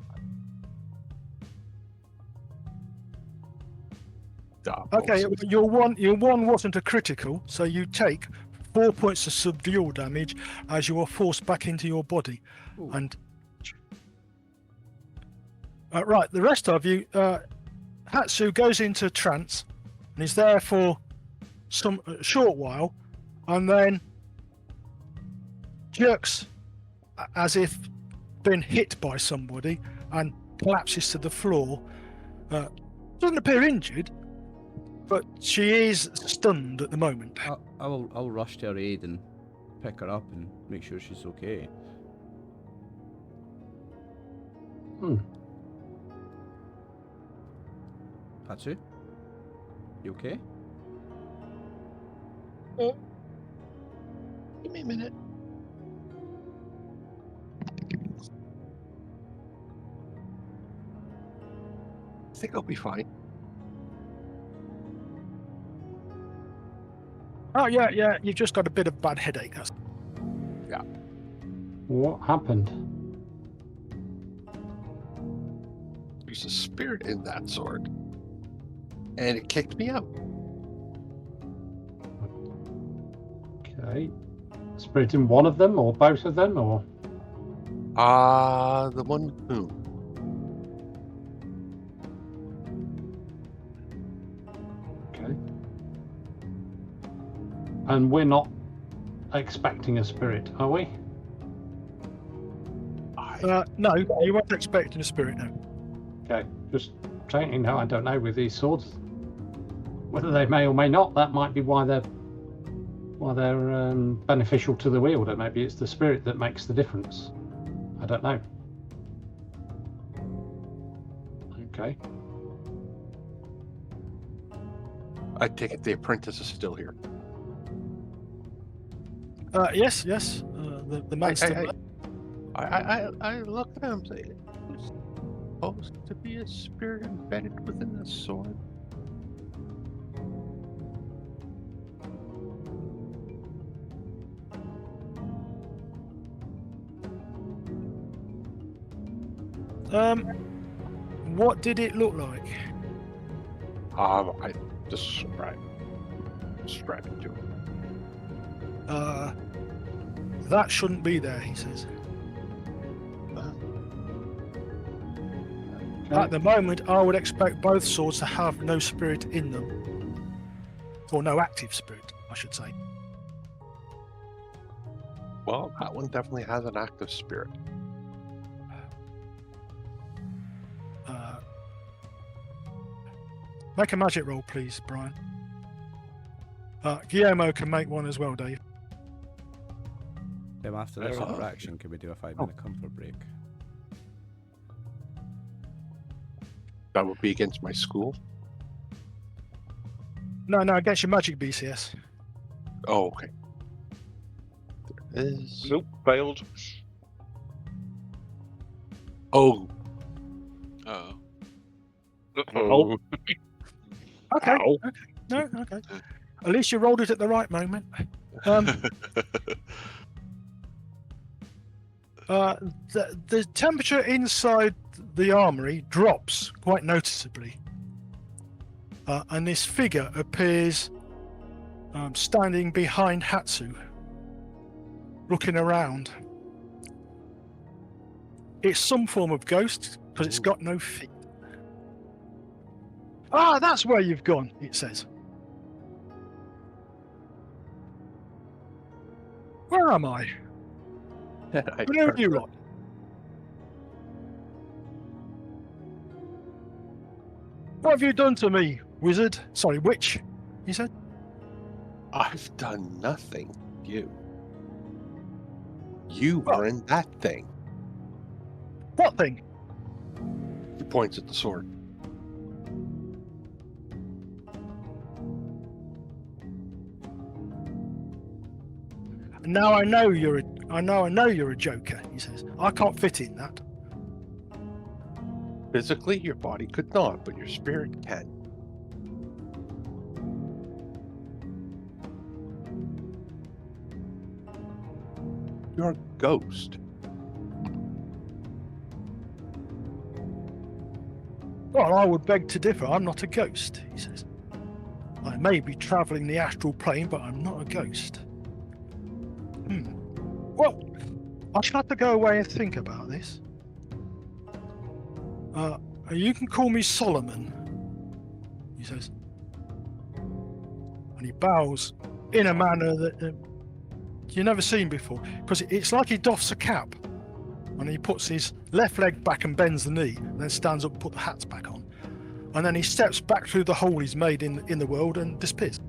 Okay, your one wasn't a critical, so you take 4 points of subdual damage as you are forced back into your body. Ooh. And right, the rest of you, Hatsu goes into trance and is there for some short while, and then jerks as if been hit by somebody and collapses to the floor. Doesn't appear injured, but she is stunned at the moment. I'll rush to her aid and pick her up and make sure she's okay. Hatsu? You okay? Give me a minute. I think I'll be fine. Oh yeah, you've just got a bit of bad headache. What happened? There's a spirit in that sword. And it kicked me out. Okay. Spirit in one of them, or both of them, or? The one who? Okay. And we're not expecting a spirit, are we? No, you weren't expecting a spirit, no. Okay, just saying, I don't know with these swords. Whether they may or may not, that might be why they're beneficial to the wielder. Maybe it's the spirit that makes the difference. I don't know. Okay. I take it the apprentice is still here. Yes. The mate's still there. I look at him and say, there's supposed to be a spirit embedded within the sword. What did it look like? I describe it to him. That shouldn't be there, he says. At the moment, I would expect both swords to have no spirit in them. Or no active spirit, I should say. Well, that one definitely has an active spirit. Make a magic roll, please, Brian. Gyomo can make one as well, Dave. After this interaction, can we do a 5-minute comfort break? That would be against my school. No, against your magic BCS. Oh, okay. There is. Nope, failed. Oh. Oh. Okay. Ow. Okay. No, okay. At least you rolled it at the right moment. The temperature inside the armory drops quite noticeably, and this figure appears standing behind Hatsu, looking around. It's some form of ghost because it's got no feet. Ah, that's where you've gone, it says. Where am I? Where are you lot? What have you done to me, wizard? Sorry, witch, he said. I've done nothing. You were in that thing. What thing? He points at the sword. Now I know you're a joker, he says. I can't fit in that. Physically, your body could not, but your spirit can. You're a ghost. Well, I would beg to differ. I'm not a ghost, he says. I may be travelling the astral plane, but I'm not a ghost. Well, I shall have to go away and think about this. You can call me Solomon, he says. And he bows in a manner that you've never seen before, because it's like he doffs a cap, and he puts his left leg back and bends the knee, and then stands up and puts the hats back on. And then he steps back through the hole he's made in the world and disappears.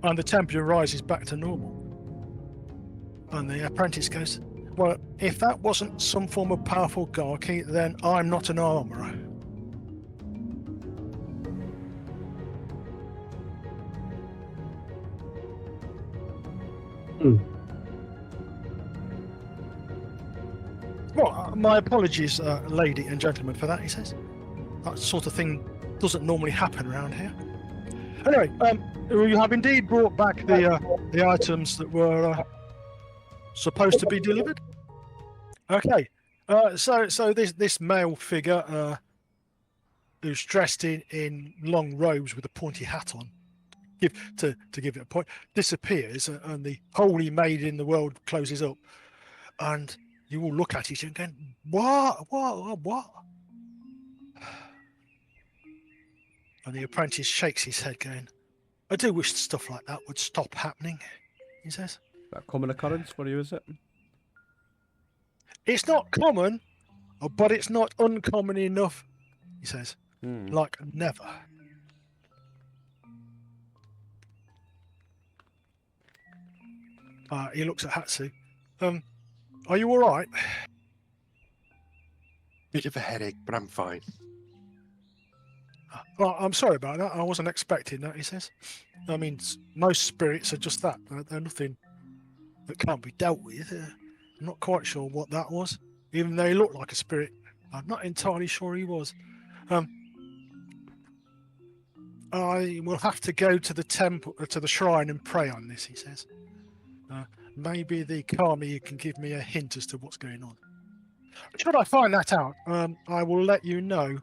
And the temperature rises back to normal. And the apprentice goes, well, if that wasn't some form of powerful garki, then I'm not an armourer. Well, my apologies, lady and gentlemen, for that, he says. That sort of thing doesn't normally happen around here. Anyway, you have indeed brought back the items that were supposed to be delivered. Okay, so this male figure, who's dressed in long robes with a pointy hat on, to give it a point, disappears, and the hole he made in the world closes up, and you all look at each other and go, what? And the apprentice shakes his head, going, I do wish stuff like that would stop happening, he says. That a common occurrence for you, is it? It's not common, but it's not uncommon enough, he says. Like never. He looks at Hatsu. Are you all right? Bit of a headache, but I'm fine. Well, I'm sorry about that. I wasn't expecting that, he says. I mean, most spirits are just that. They're nothing that can't be dealt with. I'm not quite sure what that was. Even though he looked like a spirit, I'm not entirely sure he was. I will have to go to the temple, to the shrine, and pray on this, he says. Maybe the Kami can give me a hint as to what's going on. Should I find that out, I will let you know.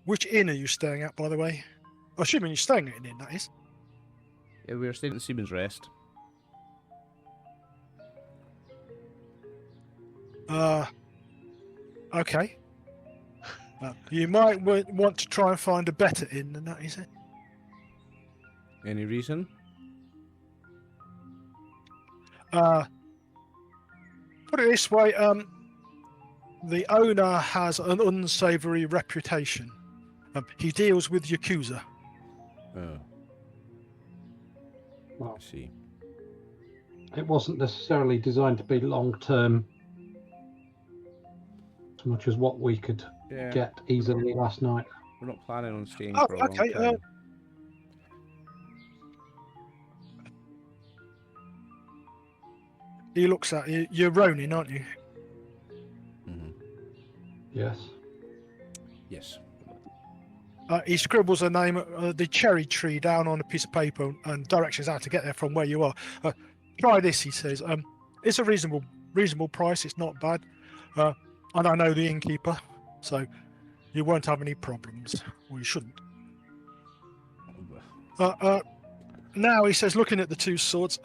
Which inn are you staying at, by the way? Assuming you're staying at an inn, that is. Yeah, we were staying at Seaman's Rest. Okay. You might want to try and find a better inn than that, is it? Any reason? Put it this way, the owner has an unsavoury reputation. He deals with Yakuza. Oh. Well, I see. it wasn't necessarily designed to be long-term as much as what we could get easily last night. We're not planning on staying Oh, for a okay, long time. He looks at you. You're Ronin, aren't you? Yes. Yes. He scribbles a name, the cherry tree, down on a piece of paper and directions how to get there from where you are. Try this, he says. It's a reasonable price. It's not bad, and I know the innkeeper, so you won't have any problems. Or you shouldn't. Now he says, looking at the two swords,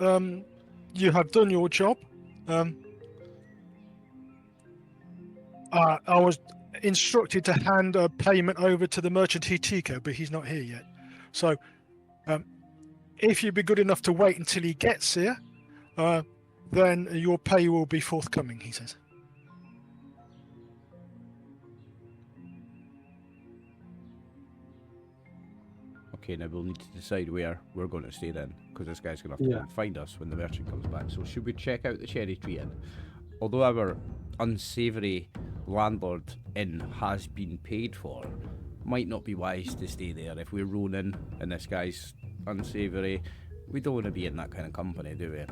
you have done your job. I was instructed to hand a payment over to the merchant Hitiko, but he's not here yet. So, if you'd be good enough to wait until he gets here, then your pay will be forthcoming, he says. Okay, now we'll need to decide where we're going to stay then, because this guy's going to have to come and find us when the merchant comes back. So should we check out the Cherry Tree Inn? Although our unsavoury landlord inn has been paid for, might not be wise to stay there if we're Ronin and this guy's unsavoury. We don't want to be in that kind of company, do we?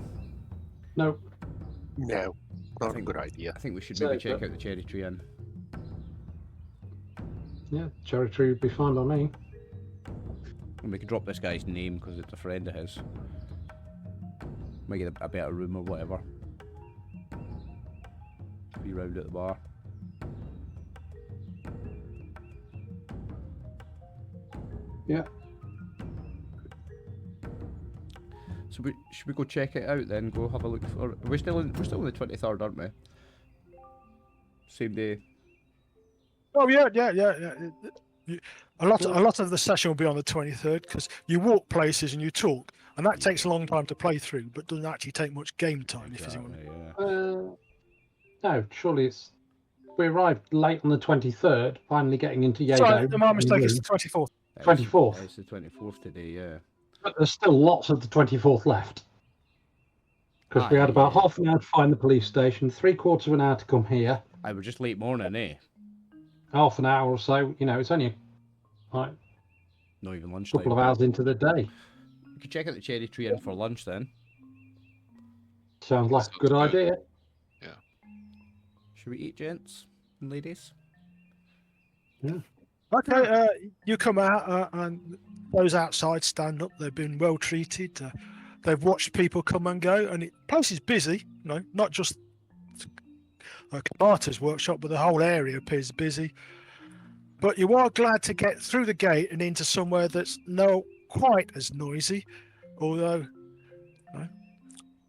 No. No, not a good idea. I think we should maybe check out the Cherry Tree Inn. Yeah, Cherry Tree would be fine by me. And we could drop this guy's name because it's a friend of his. Might get a better room or whatever. Be round at the bar. Yeah. So should we go check it out then? Go have a look for. We're still on the 23rd, aren't we? Same day. Oh yeah. A lot of the session will be on the 23rd because you walk places and you talk, and that takes a long time to play through, but doesn't actually take much game time. If you see what I mean. Yeah. No, surely it's. We arrived late on the 23rd, finally getting into Yodo. Sorry, my mistake is the 24th. 24th. It's the 24th today, yeah. But there's still lots of the 24th left. Because we had about half an hour to find the police station, 3/4 of an hour to come here. I was just late morning, eh? Half an hour or so. It's only like Not even a lunchtime. couple of hours into the day. You could check out the Cherry Tree Inn for lunch then. Sounds like a good idea. Yeah. Should we eat, gents and ladies? Yeah. Okay, you come out and those outside stand up. They've been well treated. They've watched people come and go, and the place is busy. Not just Kamata's workshop, but the whole area appears busy. But you are glad to get through the gate and into somewhere that's not quite as noisy, although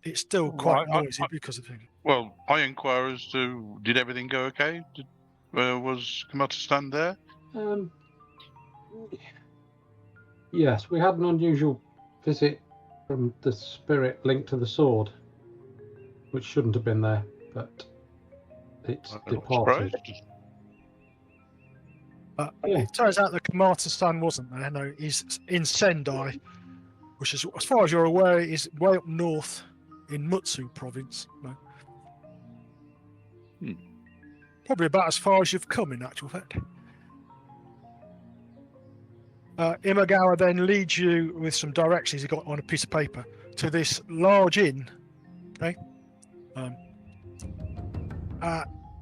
it's still quite noisy because of things. Well, I inquire as to did everything go okay? Was Kamata stand there? Yes, we had an unusual visit from the spirit linked to the sword, which shouldn't have been there, but it's I'm not departed. surprised. It turns out that Kamata-san wasn't there. No, he's in Sendai, which is, as far as you're aware, is way up north in Mutsu province. No. Probably about as far as you've come, in actual fact. Imagawa then leads you with some directions he got on a piece of paper to this large inn. Okay,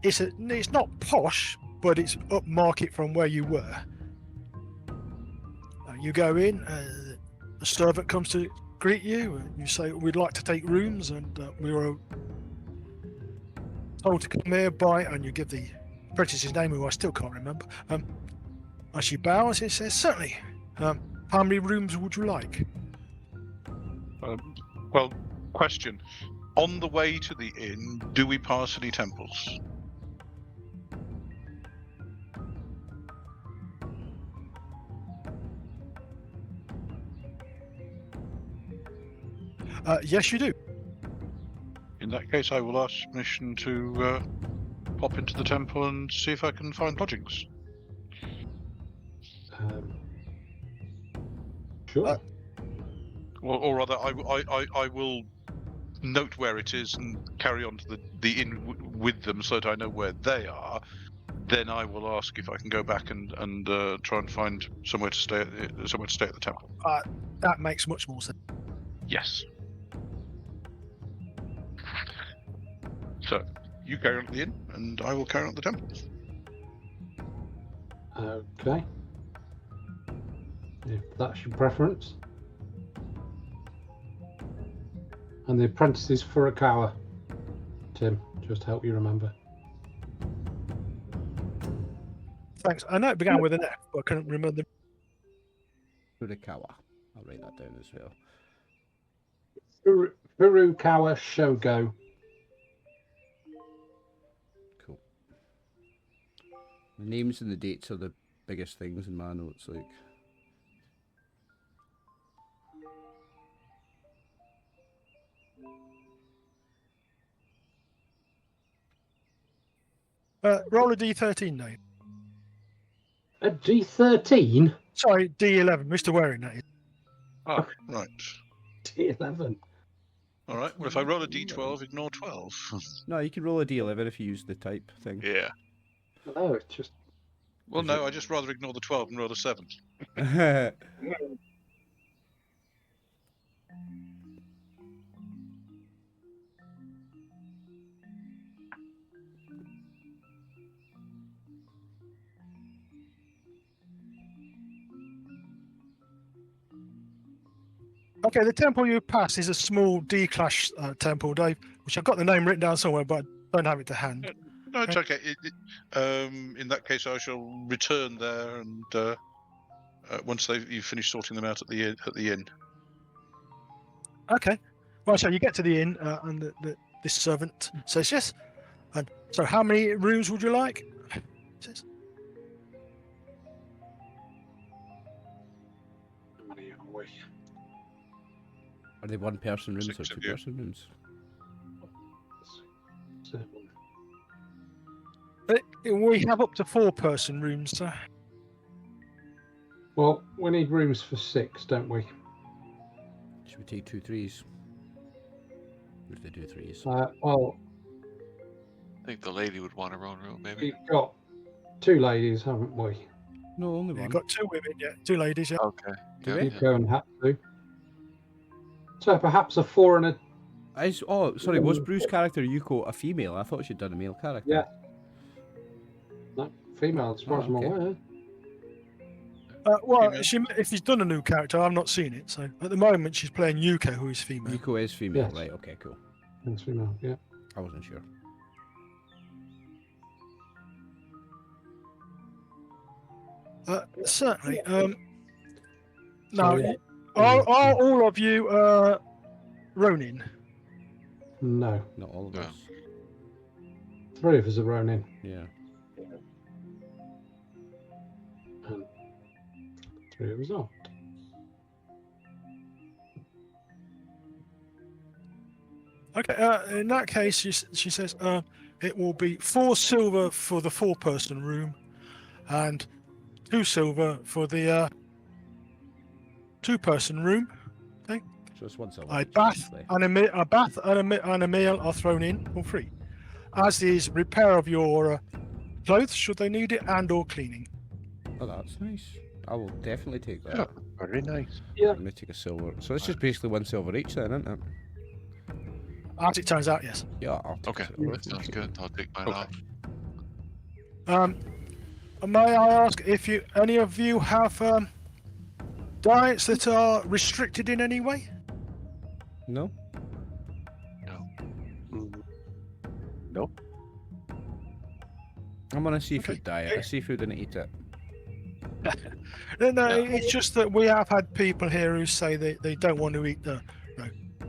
it's not posh, but it's upmarket from where you were. You go in, the servant comes to greet you, and you say, "We'd like to take rooms," and we were told to come here by, and you give the apprentice's name, who I still can't remember. As she bows, he says, "Certainly. How many rooms would you like?" Well, question. On the way to the inn, do we pass any temples? Yes, you do. In that case, I will ask permission to pop into the temple and see if I can find lodgings. Sure. Or rather, I will note where it is and carry on to the inn with them so that I know where they are. Then I will ask if I can go back and try and find somewhere to stay at the temple. That makes much more sense. Yes. So you carry on at the inn, and I will carry on at the temple. Okay. If that's your preference. And the apprentice is Furukawa. Tim, just help you remember. Thanks. I know it began with an F, but I couldn't remember. Furukawa. I'll write that down as well. Furukawa Shogo. Cool. The names and the dates are the biggest things in my notes, like. Roll a D13, Nate. A D13? Sorry, D11. Mr. Waring, that is. Oh, right. D11. All right. Well, if I roll a d12, ignore 12. No, you can roll a d11 if you use the type thing. Yeah. No, it's just. Well, no, I just rather ignore the 12 and roll a 7. Okay, the temple you pass is a small D-class temple, Dave, which I've got the name written down somewhere, but I don't have it to hand. No, it's okay. In that case, I shall return there, and once you've finished sorting them out at the inn. Okay. Well, so you get to the inn, and this servant says yes. And so, how many rooms would you like? Says, How many are we? Are they one-person rooms or 6 of you. two-person rooms? 7. we have up to 4-person rooms, sir. Well, we need rooms for 6, don't we? Should we take 2 threes? If they do threes. Well, I think the lady would want her own room, maybe. we've got 2 ladies, haven't we? No, only one. You've got 2 women, yeah, 2 ladies, yeah. Okay. Do Yeah, we? yeah. Yuko and Hatsu. So perhaps a 4 and a... Oh, sorry, was Bruce's character Yuko a female? I thought she'd done a male character. Yeah. No, female, as far as I'm okay. aware. Well, Female. if she's done a new character, I've not seen it. So at the moment, she's playing Yuko, who is female. Yuko is female, Yes. right? Okay, cool. It's female, yeah. I wasn't sure. Certainly. Now, So, are all of you Ronin? no, Not all of No. us. 3 of us are Ronin. Yeah. And 3 of us aren't. Okay. In that case, she says it will be 4 silver for the 4-person room, and 2 silver for the 2-person room. So it's one silver. A each, bath basically. and a meal are thrown in for free, as is repair of your clothes should they need it, and/or cleaning. Oh, that's nice. I will definitely take that. Yeah, very nice. Yeah. Let me take a silver. So it's just basically 1 silver each then, isn't it? As it turns out, yes. Yeah, I'll take Okay, a silver. that sounds good. I'll take mine Okay. off. May I ask if any of you have diets that are restricted in any way? No? No. Nope. I'm on a seafood Okay. diet. A seafood and eat it. No, it's just that we have had people here who say they don't want to eat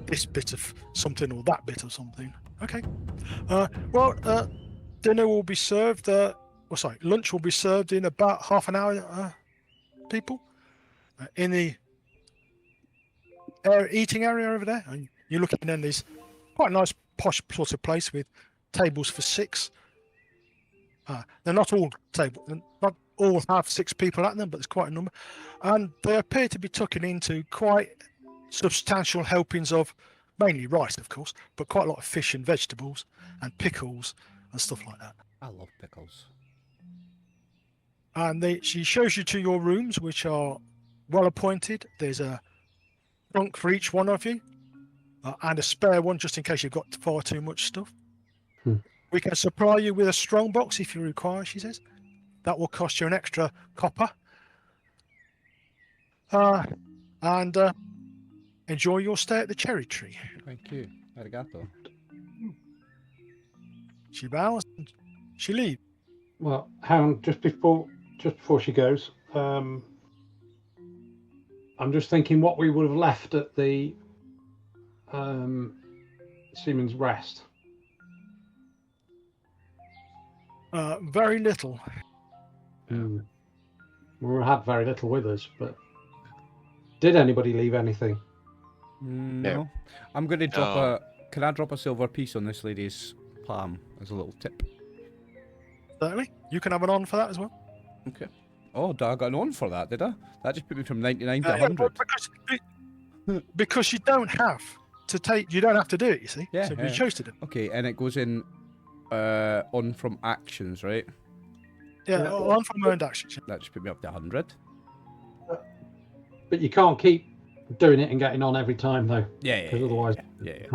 this bit of something or that bit of something. Okay. Dinner will be served. Lunch will be served in about half an hour. People in the eating area over there, and you're looking in this quite a nice posh sort of place with tables for 6. They're not all not all have 6 people at them, but there's quite a number, and they appear to be tucking into quite substantial helpings of mainly rice, of course, but quite a lot of fish and vegetables and pickles and stuff like that. I love pickles. And she shows you to your rooms, which are well appointed. There's a trunk for each one of you, and a spare one just in case you've got far too much stuff. We can supply you with a strong box if you require, she says. That will cost you an extra copper. And enjoy your stay at the cherry tree. Thank you. Arigato. She bows and she leaves. Well, hang on, just before she goes, I'm just thinking what we would have left at the Seaman's Rest. Very little. We had very little with us, but did anybody leave anything? No. I'm going to drop Can I drop a silver piece on this lady's palm as a little tip? Certainly. You can have an on for that as well. Okay. Oh, I got an on for that, did I? That just put me from 99 to Yeah, 100. because you don't have to take. You don't have to do it. You see. Yeah, So yeah. you chose to do. Okay, and it goes in on from actions, right? Yeah, on from earned actions. That just put me up to 100. But you can't keep doing it and getting on every time, though. Yeah, Because otherwise, yeah.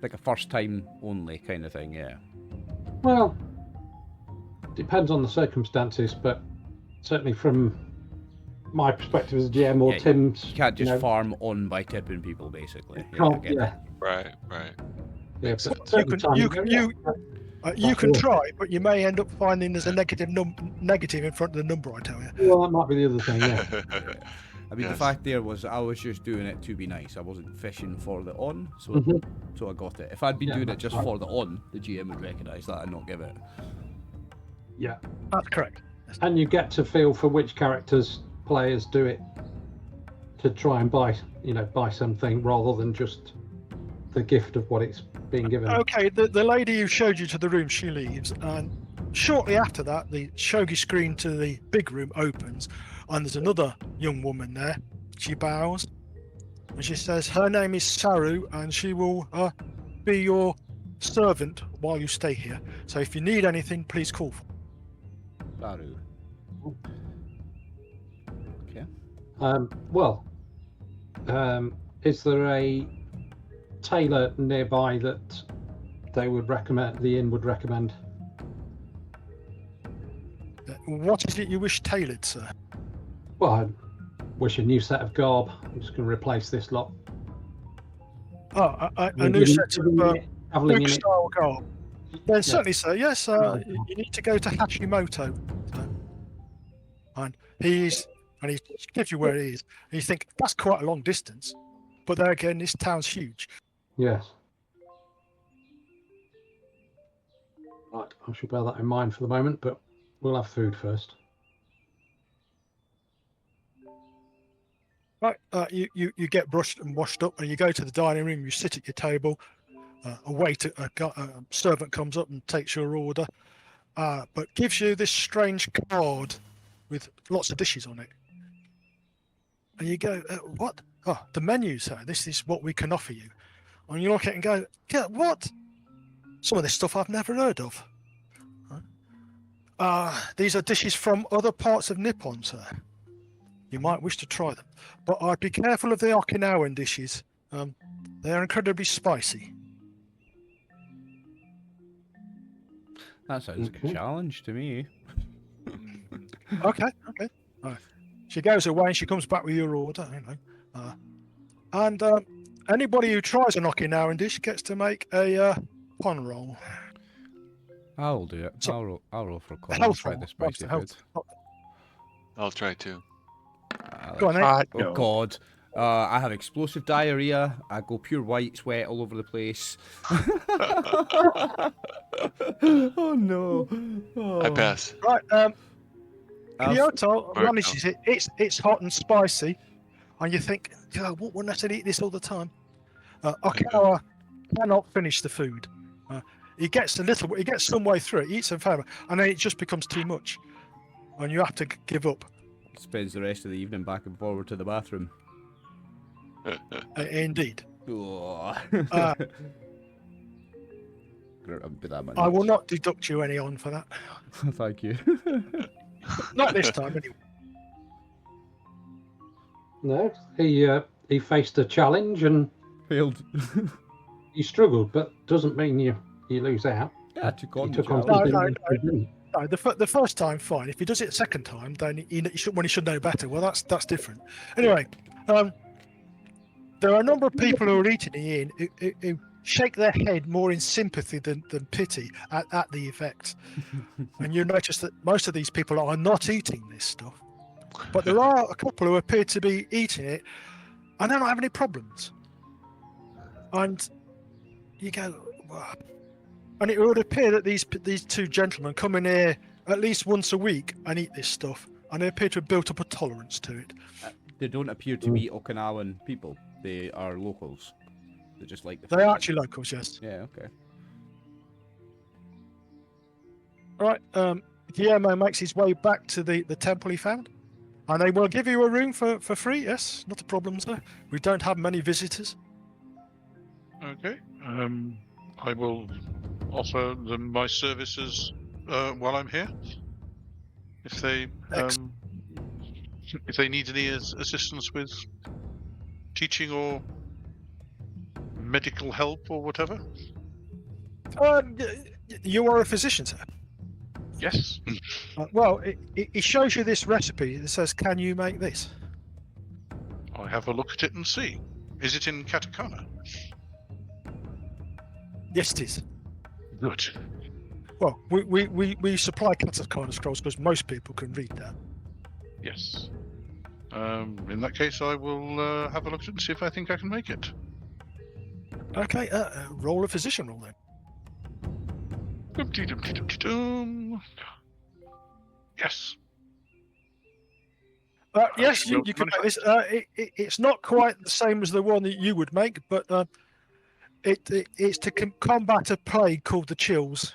Like a first time only kind of thing, yeah. well, depends on the circumstances, but certainly from my perspective as a GM or Yeah, Tim's. You can't just know, farm on by tipping people, basically. Yeah, I can't, get it. yeah, Right. yeah. Makes But sense. at the time You go, can yeah, you that's can all. try, but you may end up finding there's a negative in front of the number. I tell you. Well, that might be the other thing. Yeah. I mean, the Yes. fact there was I was just doing it to be nice. I wasn't fishing for the on, so Mhm. so I got it. If I'd been Yeah, doing it that's just right. for the on, the GM would recognise that and not give it. Yeah. That's correct. And you get to feel for which characters players do it to try and buy something rather than just the gift of what it's being given. Okay, the lady who showed you to the room, she leaves, and shortly after that, the shogi screen to the big room opens, and there's another young woman there. She bows, and she says, "Her name is Saru, and she will be your servant while you stay here. So if you need anything, please call." Saru. Okay. Is there a tailor nearby that they would recommend? The inn would recommend. What is it you wish tailored, sir? Well, I wish a new set of garb. I'm just going to replace this lot. Oh, a new set of traveling in it. style garb. Then certainly, sir. Yes, Okay. you need to go to Hashimoto. And he gives you where he is. And you think that's quite a long distance, but there again, this town's huge. Yes. Right, I should bear that in mind for the moment, but we'll have food first. Right, you get brushed and washed up, and you go to the dining room. You sit at your table. A servant comes up and takes your order, but gives you this strange card with lots of dishes on it. And you go, "What? Oh, the menu, sir. This is what we can offer you." And you look at it and go, "Yeah, what? Some of this stuff I've never heard of." These are dishes from other parts of Nippon, sir. You might wish to try them, but I'd be careful of the Okinawan dishes. They are incredibly spicy. That sounds like a Okay. challenge to me. Okay. Right. She goes away and she comes back with your order. And anybody who tries an Okinawan dish gets to make a pon roll. I'll do it. So- I'll roll for a A call. I'll health try roll. the spicy food. I'll try too. Go on, then. Ah, Oh no. God. I have explosive diarrhea. I go pure white sweat all over the place. Oh no. Oh. I pass. Right. I've- Kyoto Right, manages it. It's hot and spicy, and you think, "God, wouldn't have to eat this all the time." Okawa cannot finish the food. He gets some way through it, eats some flavor, and then it just becomes too much, and you have to give up. Spends the rest of the evening back and forward to the bathroom. Indeed, Oh. Uh, I will not deduct you any on for that. Thank you. Not this time, anyway. No, he faced a challenge and Failed. he struggled, but doesn't mean you lose out. Yeah, I took on He the took on challenge. something No, that he didn't. No, the first time, fine. If he does it the second time, then he should know better. Well, that's different. Anyway, there are a number of people who are eating the inn who shake their head more in sympathy than pity at the effect. And you notice that most of these people are not eating this stuff, but there are a couple who appear to be eating it, and they're not having any problems. And you go, wow. And it would appear that these two gentlemen come in here at least once a week and eat this stuff, and they appear to have built up a tolerance to it. They don't appear to be Okinawan people. They are locals. They just like the They are food. actually locals, yes. Yeah, okay. All right. Gyomo makes his way back to the temple he found, and they will give you a room for free. Yes, not a problem, sir. We don't have many visitors. Okay. I will offer them my services while I'm here. If they need any assistance with teaching or medical help or whatever. You are a physician, sir. Yes. Well, it shows you this recipe. It says, "Can you make this?" I have a look at it and see. Is it in katakana? Yes, it is. Good. Well, we supply katakana scrolls because most people can read that. Yes. In that case, I will have a look at it and see if I think I can make it. Okay, roll a physician roll then. Yes. Yes, you can make this. It's not quite the same as the one that you would make, but it's to combat a plague called the chills,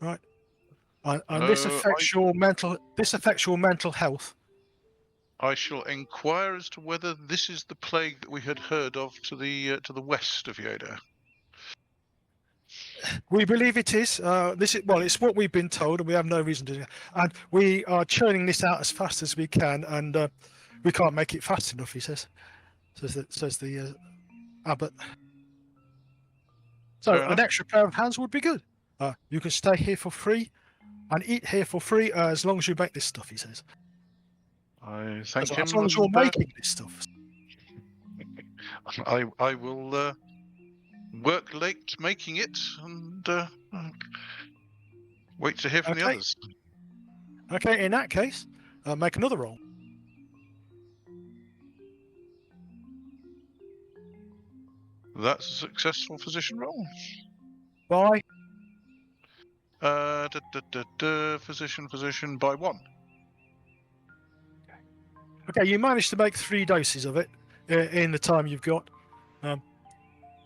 right? And this affects your mental. This affects your mental health. I shall inquire as to whether this is the plague that we had heard of to the west of Yodo. We believe it is. It's what we've been told, and we have no reason to. And we are churning this out as fast as we can, and we can't make it fast enough. He says the abbot. So Fair an enough. extra pair of hands would be good. You can stay here for free, and eat here for free as long as you make this stuff. He says. I thank him. As long as you're making this stuff. I will work late making it and wait to hear from the others. Okay, in that case, make another roll. That's a successful physician roll. By physician by 1. okay, you managed to make 3 doses of it in the time you've got.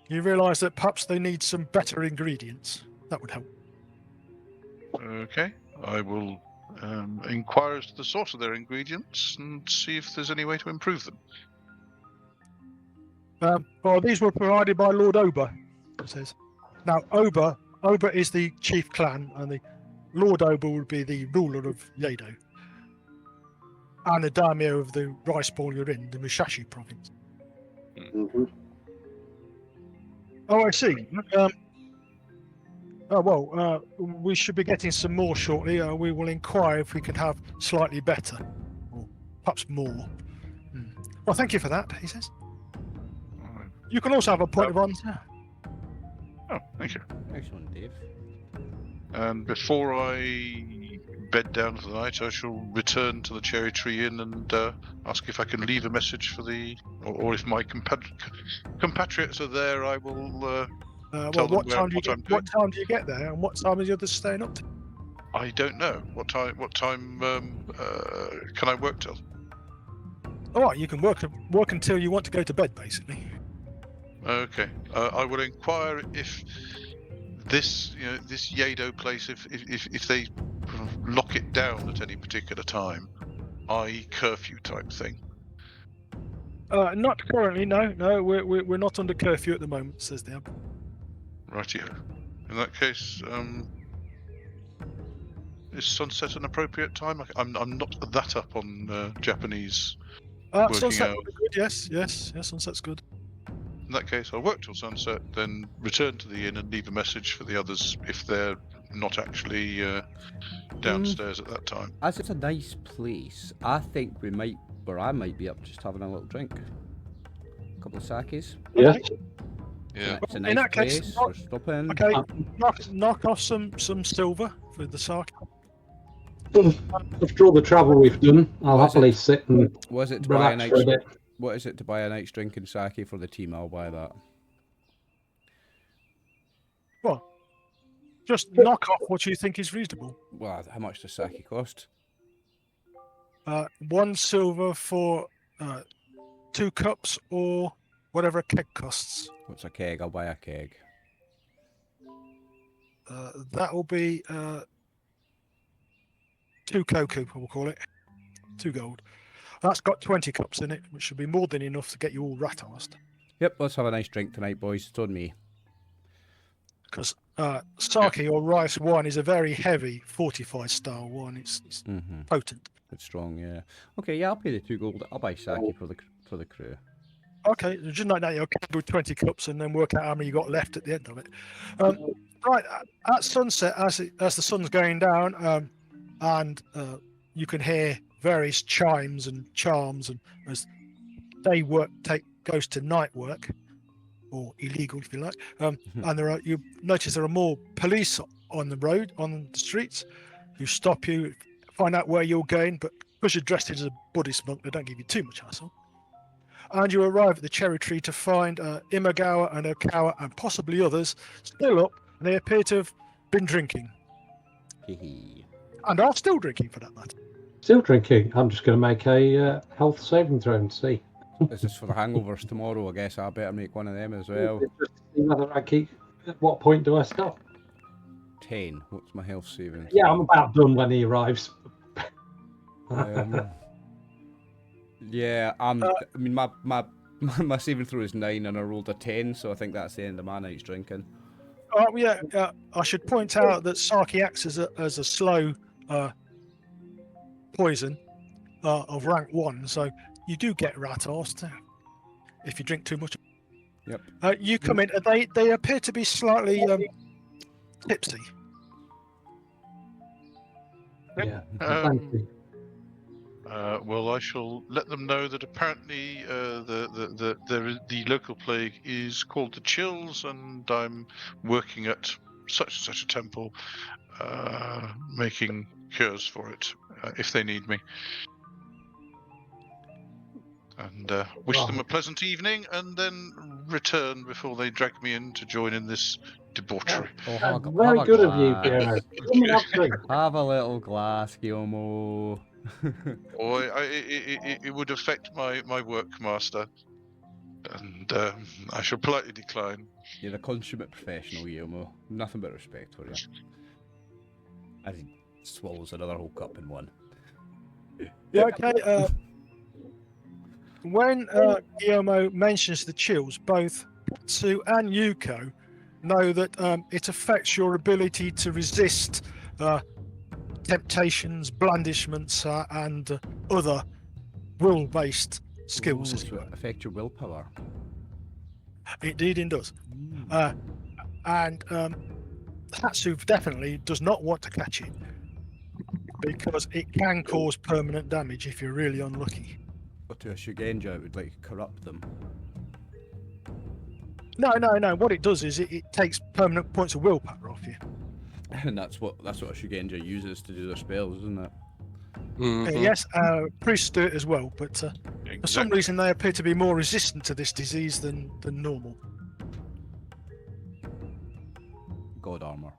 You realise that perhaps they need some better ingredients. That would help. Okay, I will inquire as to the source of their ingredients and see if there's any way to improve them. Well, these were provided by Lord Oba, it says. Now, Oba is the chief clan, and the Lord Oba would be the ruler of Yodo, and the daimyo of the rice bowl you're in, the Musashi province. Mm-hmm. Oh, I see. We should be getting some more shortly. We will inquire if we can have slightly better, or perhaps more. Well, thank you for that, he says. You can also have a point of honour. Oh, thank you. Excellent, Dave. And before I bed down for the night, I shall return to the Cherry Tree Inn and ask if I can leave a message for or if my compatriots are there, I will tell them what time do you get there, and what time is the others staying up to? I don't know. What time can I work till? All right, you can work until you want to go to bed, basically. Okay. I will inquire if this Yodo place, if they lock it down at any particular time, i.e. curfew type thing. Not currently, no. We're not under curfew at the moment, says the abbot. Rightio. In that case, is sunset an appropriate time? I'm not that up on Japanese working sunset hours. would be good. Yes, sunset's good. In that case, I'll work till sunset, then return to the inn and leave a message for the others if they're not actually downstairs at that time. As it's a nice place, I think I might be up just having a little drink. A couple of sakes. Yes. Yeah. It's a In nice that place. case, We're stopping. Okay, knock off some silver for the sake. After all the travel we've done, I'll Was happily sit and Was it to buy a relax nice? for a bit. What is it to buy a night's drink and sake for the team? I'll buy that. Well, just knock off what you think is reasonable. Well, how much does sake cost? 1 silver for 2 cups, or whatever a keg costs. What's a keg? I'll buy a keg. That will be 2 koku, we'll call it. 2 gold. That's got 20 cups in it, which should be more than enough to get you all rat-arsed. Yep, let's have a nice drink tonight, boys. It's on me. Because sake or rice wine is a very heavy, fortified style wine. It's potent. It's strong, yeah. Okay, yeah, I'll pay the 2 gold. I'll buy sake for the crew. Okay, just note that you're with 20 cups and then work out how many you got left at the end of it. Right, at sunset, as the sun's going down, and you can hear various chimes and charms, and as day work goes to night work, or illegal if you like, and you notice there are more police on the road, on the streets, who stop you, find out where you're going, but because you're dressed as a Buddhist monk, they don't give you too much hassle. And you arrive at the cherry tree to find Imagawa and Okawa and possibly others still up, and they appear to have been drinking. And are still drinking, for that matter. Still drinking. I'm just going to make a health saving throw and see. This is for the hangovers tomorrow. I guess I better make one of them as well. Just see whether I keep. At what point do I stop? 10. What's my health saving? Yeah, I'm about done when he arrives. Yeah, I mean, my saving throw is 9 and I rolled a 10, so I think that's the end of my night's drinking. Oh yeah, I should point out that sake acts as a slow poison of rank 1, so you do get rat-arsed if you drink too much. Yep. You come in, they appear to be slightly tipsy. Yeah. Well, I shall let them know that apparently the local plague is called the chills, and I'm working at such and such a temple, making cures for it if they need me. And wish them a pleasant evening, and then return before they drag me in to join in this debauchery. Oh, Very good of you, Gyomo. Have a little glass, Gyomo. Or it would affect my work, master, and I shall politely decline. You're a consummate professional, Gyomo. Nothing but respect for you. As he swallows another whole cup in one. Yeah, okay. When Gyomo mentions the chills, both Hatsu and Yuko know that it affects your ability to resist temptations, blandishments, and other will-based skills. Ooh, so it affects your willpower. Indeed, it does. And Hatsu definitely does not want to catch it, because it can cause permanent damage if you're really unlucky. But to a Shugenja, it would like corrupt them. No. What it does is it takes permanent points of willpower off you. And that's what a Shugenja uses to do their spells, isn't it? Yes, priests do it as well, but for some reason they appear to be more resistant to this disease than normal. God armor.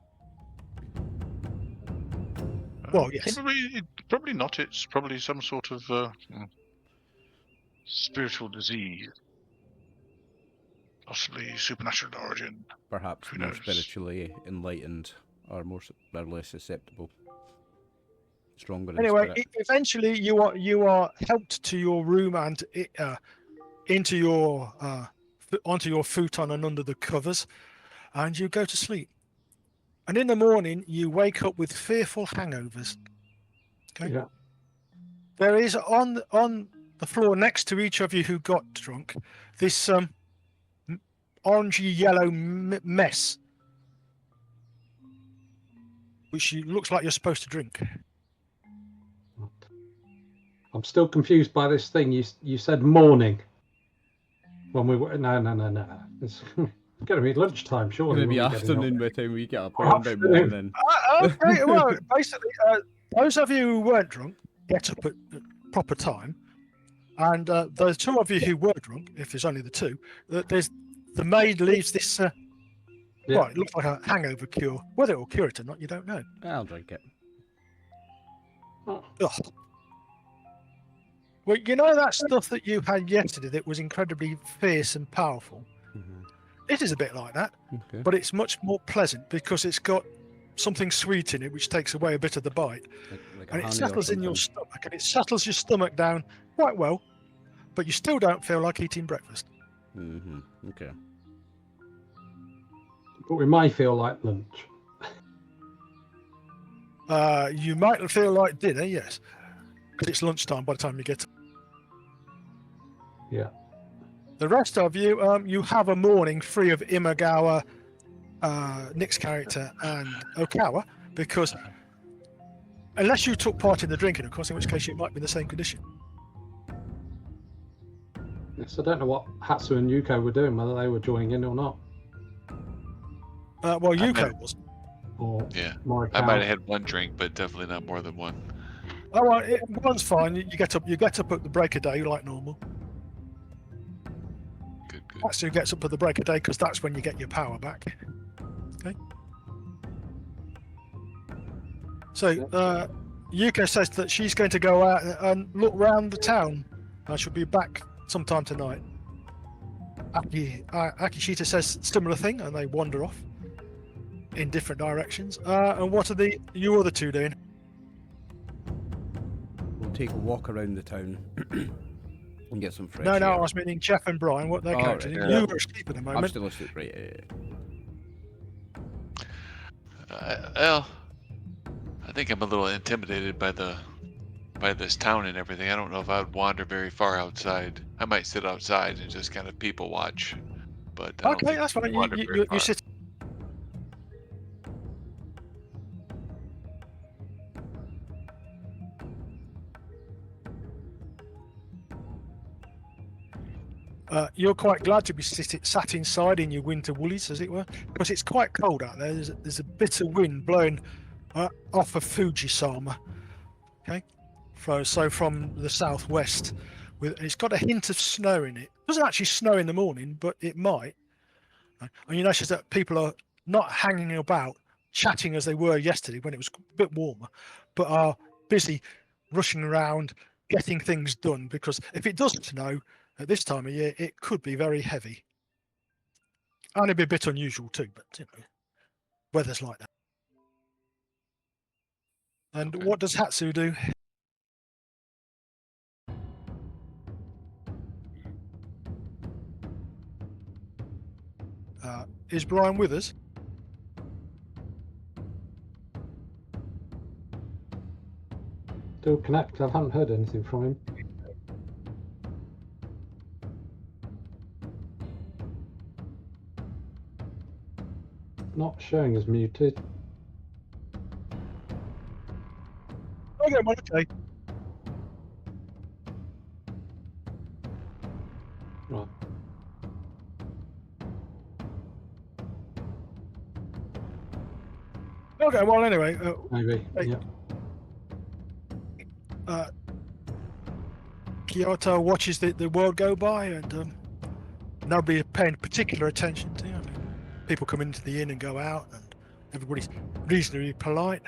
Well, yes. Probably not. It's probably some sort of spiritual disease, possibly supernatural origin. Perhaps Who more knows? spiritually enlightened or or less susceptible. Stronger. in Anyway, spirit. eventually you are helped to your room and into your onto your futon and under the covers, and you go to sleep. And in the morning you wake up with fearful hangovers. Okay. Yeah. There is on the floor next to each of you who got drunk this orangey yellow mess, which looks like you're supposed to drink. I'm still confused by this thing. You said morning when we were. No. It's going to be lunchtime, surely. Maybe when we get in. afternoon by the time we get up around about morning. Okay, well, basically, those of you who weren't drunk get up at proper time, and the two of you who were drunk, if there's only the two, the maid leaves this. Right, it looks like a hangover cure. Whether it will cure it or not, you don't know. I'll drink it. Ugh. Well, you know that stuff that you had yesterday that was incredibly fierce and powerful? Mm-hmm. It is a bit like that, Okay. but it's much more pleasant because it's got something sweet in it which takes away a bit of the bite. Like And it honey or settles in your something. stomach, and it settles your stomach down quite well, but you still don't feel like eating breakfast. Mm-hmm. Okay. But we might feel like lunch. You might feel like dinner, yes, because it's lunchtime by the time you get. Yeah. The rest of you, you have a morning free of Imagawa, Nick's character, and Okawa, because unless you took part in the drinking, of course, in which case you might be in the same condition. Yes, I don't know what Hatsu and Yuko were doing, whether they were joining in or not. Well, Yuko was. Or Yeah, Morikawa. I might have had one drink, but definitely not more than one. Oh, well, one's fine. You get up. You get up at the break of day like normal. Good, good. Hatsu gets up at the break of day because that's when you get your power back. Okay. So Yuko says that she's going to go out and look round the town. I should be back sometime tonight. Akishita says similar thing, and they wander off in different directions. And what are you other two doing? We'll take a walk around the town and get some fresh No, air. I was meaning Jeff and Brian. What they're Oh, characters? right. You are asleep at the I'm moment. still asleep, right? Well, I think I'm a little intimidated by this town and everything. I don't know if I would wander very far outside. I might sit outside and just kind of people watch. But I don't Okay, think that's I'd fine. wander very You far. sit. You're quite glad to be sat inside in your winter woolies, as it were, because it's quite cold out there. There's a bit of wind blowing off of Fujisama. Okay, so from the southwest, it's got a hint of snow in it. It doesn't actually snow in the morning, but it might. And you notice that people are not hanging about, chatting as they were yesterday when it was a bit warmer, but are busy rushing around, getting things done, because if it does snow at this time of year, it could be very heavy. And it'd be a bit unusual too, but you know, weather's like that. And Okay. what does Hatsu do? Is Brian with us? Still connect. I haven't heard anything from him. Not showing as muted. Okay, well, okay. Right. Okay, well, anyway, Maybe. Hey. Yeah. Kyoto watches the world go by, and nobody paying particular attention to. I mean, people come into the inn and go out, and everybody's reasonably polite.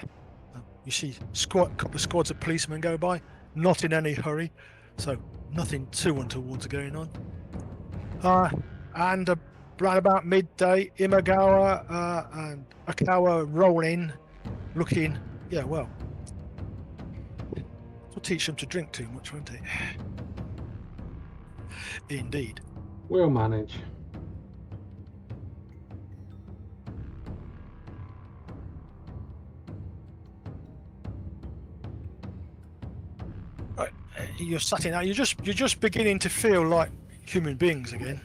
You see a couple of squads of policemen go by, not in any hurry, so nothing too untoward's going on. And around about midday, Imagawa and Okawa roll in, looking, yeah, well, it'll teach them to drink too much, won't it? Indeed. We'll manage. Right, you're sat in now. You're just beginning to feel like human beings again.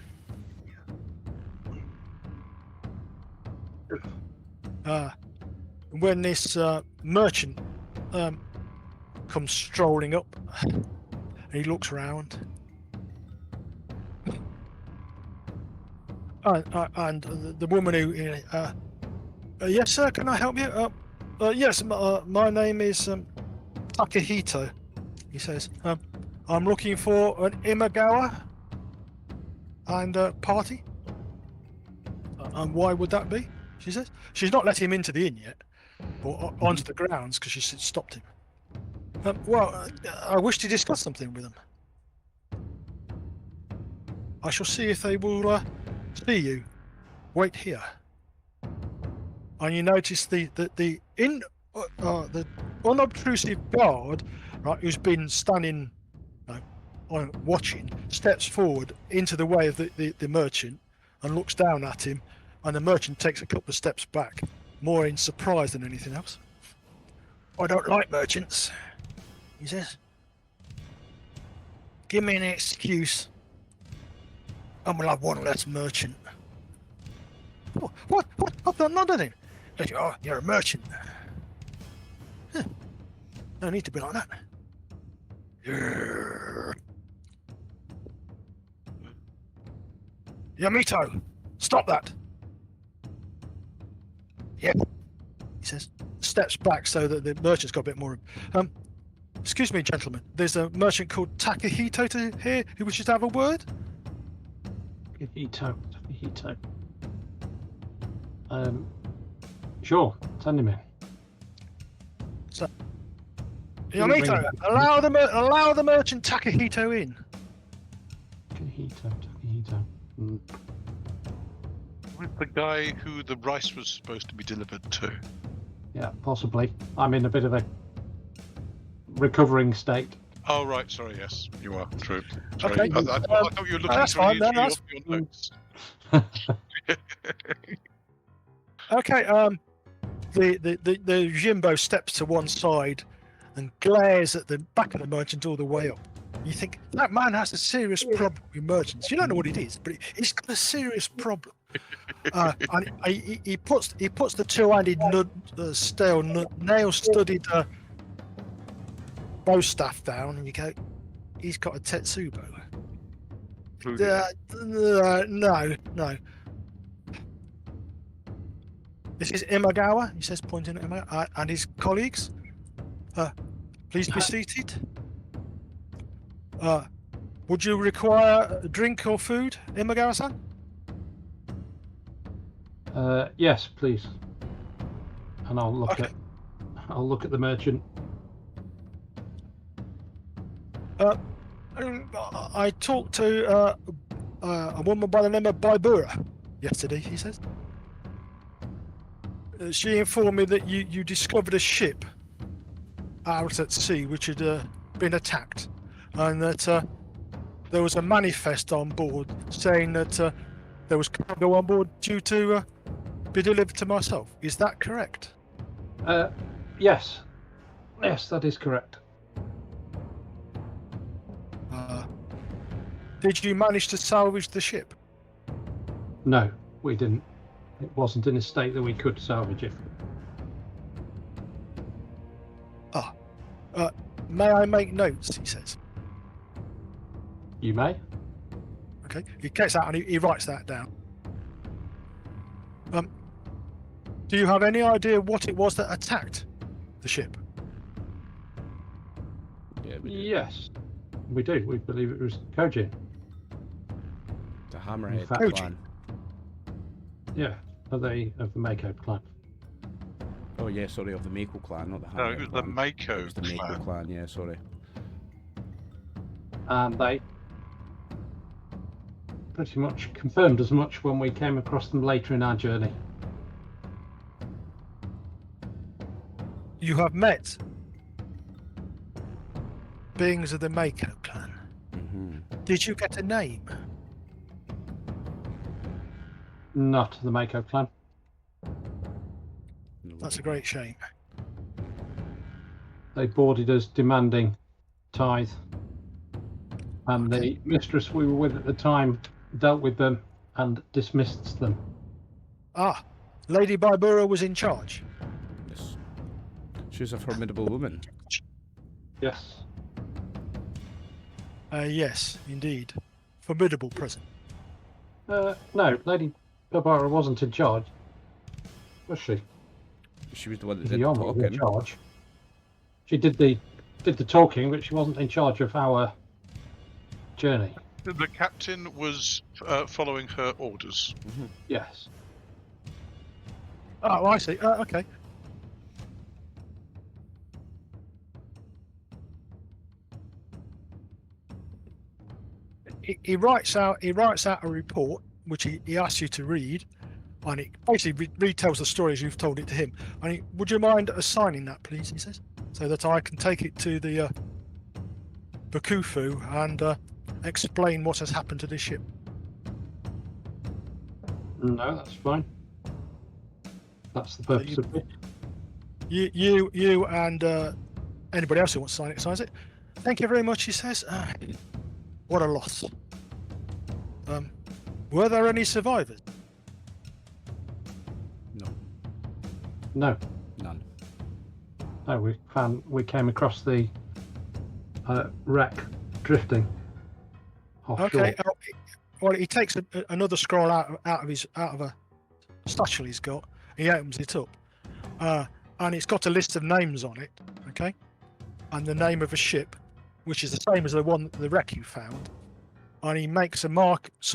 When this merchant comes strolling up, and he looks around, and the woman who, yes, sir, can I help you? Yes, my name is Takahito. He says, I'm looking for an Imagawa and a party. And why would that be? She says. She's not let him into the inn yet, or onto the grounds, because she stopped him. Well, I wish to discuss something with them. I shall see if they will see you. Wait here. And you notice the unobtrusive guard, right, who's been standing, watching, steps forward into the way of the merchant and looks down at him, and the merchant takes a couple of steps back, more in surprise than anything else. I don't like merchants, he says. Give me an excuse. And we'll have one less merchant. What? I've done nothing. Oh, you're a merchant. Huh. No need to be like that. Yamito, stop that. Yep, he says. Steps back so that the merchant's got a bit more. Excuse me, gentlemen. There's a merchant called Takahito here who wishes to have a word. Takahito. Sure, send him in. So, Yamito, allow the merchant Takahito in. Takahito. With the guy who the rice was supposed to be delivered to. Yeah, possibly. I'm in a bit of a recovering state. Oh, right. Sorry. Yes, you are. True. Sorry. Okay. I thought you were looking that's through fine, your that's- notes. Okay. The Jimbo steps to one side and glares at the back of the merchant all the way up. You think that man has a serious problem with merchants. You don't know what it is, but he's got a serious problem. And he puts the two-handed stale nail-studded bow staff down, and you go, he's got a Tetsubo. No. This is Imagawa, he says, pointing at Imagawa, and his colleagues. Please be seated. Would you require a drink or food, Imagawa-san? Yes, please. And I'll look Okay. at the merchant. I talked to a woman by the name of Baibura yesterday, he says. She informed me that you discovered a ship out at sea which had been attacked, and that there was a manifest on board saying that there was cargo on board due to be delivered to myself. Is that correct? Yes, that is correct. Did you manage to salvage the ship? No, we didn't. It wasn't in a state that we could salvage it. May I make notes, he says. You may. Okay, he gets out and he writes that down. Do you have any idea what it was that attacked the ship? Yeah, we do. Yes, we do. We believe it was Kojin. The Hammerhead Koji. clan. Yeah, of the Mako clan. Oh yeah, sorry, of the Mako clan, not the No, Hammerhead it was the clan. Mako It was the Mako clan. clan, yeah, sorry. And they pretty much confirmed as much when we came across them later in our journey. You have met beings of the Mako clan. Mm-hmm. Did you get a name? Not the Mako clan. That's a great shame. They boarded us demanding tithe. And Okay. the mistress we were with at the time dealt with them and dismissed them. Lady Baibura was in charge. Yes. She was a formidable woman. Yes. Yes, indeed. Formidable present. No, Lady Barbara wasn't in charge. Was she? She was the one that did the Gyomo was in talking. charge. She did the talking, but she wasn't in charge of our journey. The captain was following her orders. Mm-hmm. Yes. Oh, I see. Okay. He writes out a report which he asks you to read, and it basically retells the story as you've told it to him. And would you mind assigning that, please? He says, so that I can take it to the Bakufu and explain what has happened to this ship. No, that's fine. That's the purpose of it. You and anybody else who wants to sign it signs it. Thank you very much, he says. What a loss. Were there any survivors? No, No, none. no. We came across the wreck drifting offshore. Okay. Well, he takes another scroll out of a satchel he's got. He opens it up, and it's got a list of names on it. Okay, and the name of a ship, which is the same as the one the wreck you found. And he makes some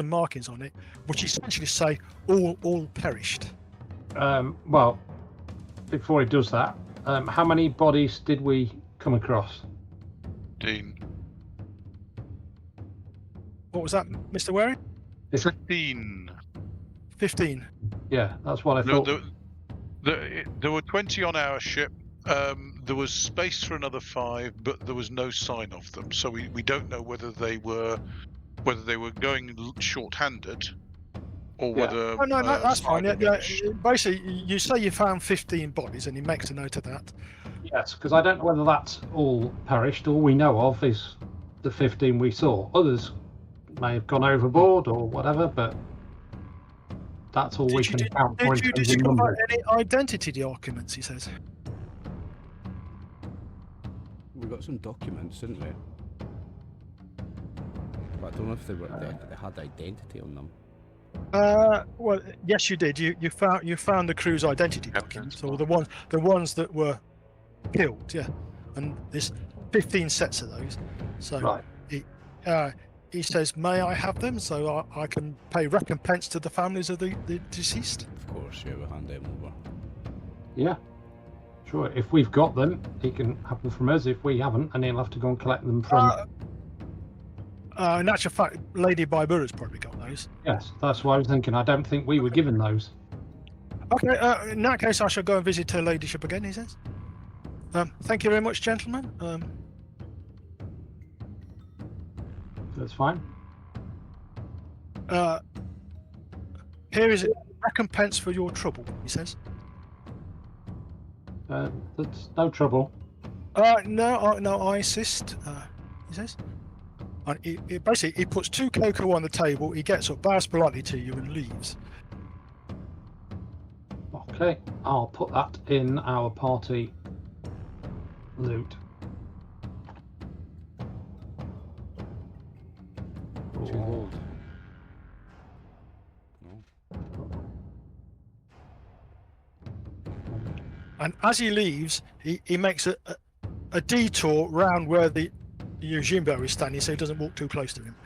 markings on it, which essentially say all perished. Well, before he does that, how many bodies did we come across? Dean. What was that, Mr. Waring? 15. 15. Yeah, that's what I thought. There were 20 on our ship. There was space for another 5, but there was no sign of them. So we don't know whether they were going short-handed or Yeah. whether. Oh, no, that's fine. Yeah, finished. basically, you say you found 15 bodies, and he makes a note of that. Yes, because I don't know whether that's all perished. All we know of is the 15 we saw. Others may have gone overboard or whatever, but that's all we can account for in Did you terms of discover numbers. any identity documents, he says? We got some documents, didn't we? But I don't know if they had identity on them. Well, yes, you did. You found the crew's identity Captain's documents, or the ones that were killed. Yeah, and there's 15 sets of those. So Right. he says, "May I have them so I can pay recompense to the families of the deceased?" Of course, yeah, we'll hand them over. Yeah. Sure. If we've got them, he can have them from us. If we haven't, and he'll have to go and collect them from. In actual fact, Lady Baibura's probably got those. Yes, that's what I was thinking. I don't think we were given those. Okay, in that case, I shall go and visit her ladyship again, he says. Thank you very much, gentlemen. That's fine. Here is a recompense for your trouble, he says. That's no trouble. No, I insist, he says. And he puts 2 cocoa on the table, he gets up, bows politely to you, and leaves. Okay, I'll put that in our party loot. Too old. And as he leaves, he makes a detour round where the Yojimbo is standing, so he doesn't walk too close to him.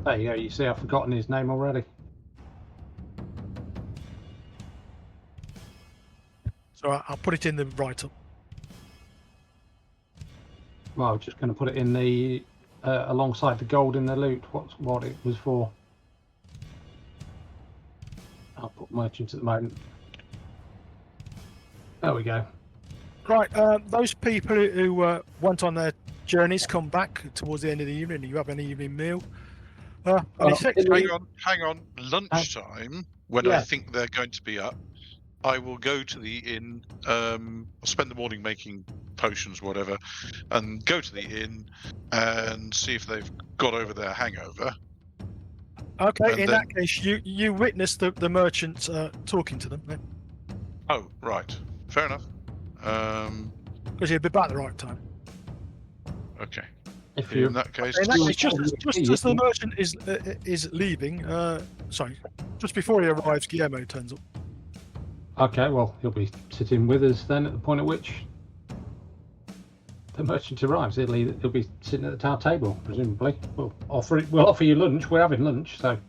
There you go. You see, I've forgotten his name already. So I'll put it in the write-up. Well, I was just going to put it in the alongside the gold in the loot. What it was for. I'll put merchants at the moment. There we go. Right, those people who went on their journeys come back towards the end of the evening, and you have an evening meal. And effectively, Hang on. Lunchtime, when I think they're going to be up, I will go to the inn. I'll spend the morning making potions, whatever, and go to the inn and see if they've got over their hangover. okay, and in then- that case, you witness the merchants talking to them, Oh, right. Fair enough. because you'll be back at the right time. Okay. If In you that case, In that case, just as the merchant is leaving, sorry, just before he arrives, Gyomo turns up. okay, well, he'll be sitting with us then at the point at which the merchant arrives. He'll be sitting at our table, presumably. We'll offer you lunch. We're having lunch, so.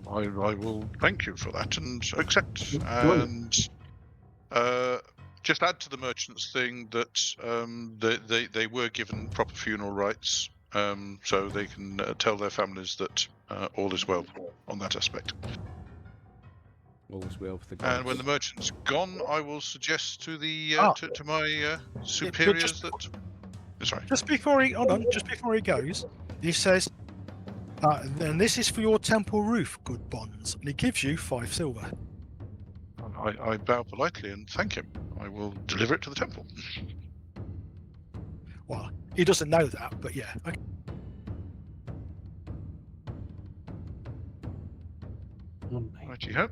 I will thank you for that and accept. Sure. And just add to the merchants thing that they were given proper funeral rites, so they can tell their families that all is well on that aspect. All is well with the gods. And when the merchant's gone, I will suggest to the to my superiors that. Sorry. Just before he goes, he says, and this is for your temple roof, good bonds. And he gives you 5 silver. I bow politely and thank him. I will deliver it to the temple. Well, he doesn't know that, but yeah. Okay. Righty-ho.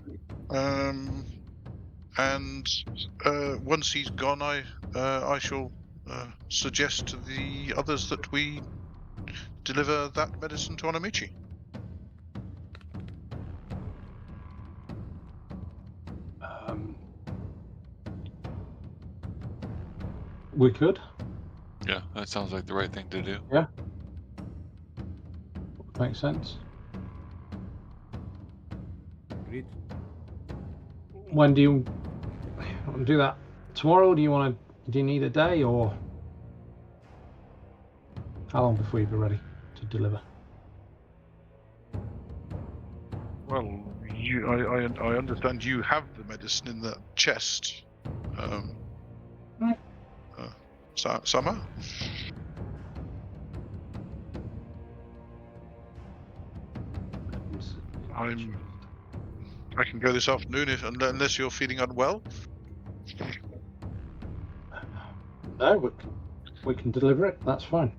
And once he's gone, I shall suggest to the others that we deliver that medicine to Onomichi. We could. Yeah, that sounds like the right thing to do. Yeah. Makes sense. Agreed. When do you want to do that? Tomorrow? Do you need a day, or how long before you'll be ready to deliver? Well, I understand you have the medicine in that chest. Summer? I can go this afternoon unless you're feeling unwell. No, we can deliver it. That's fine.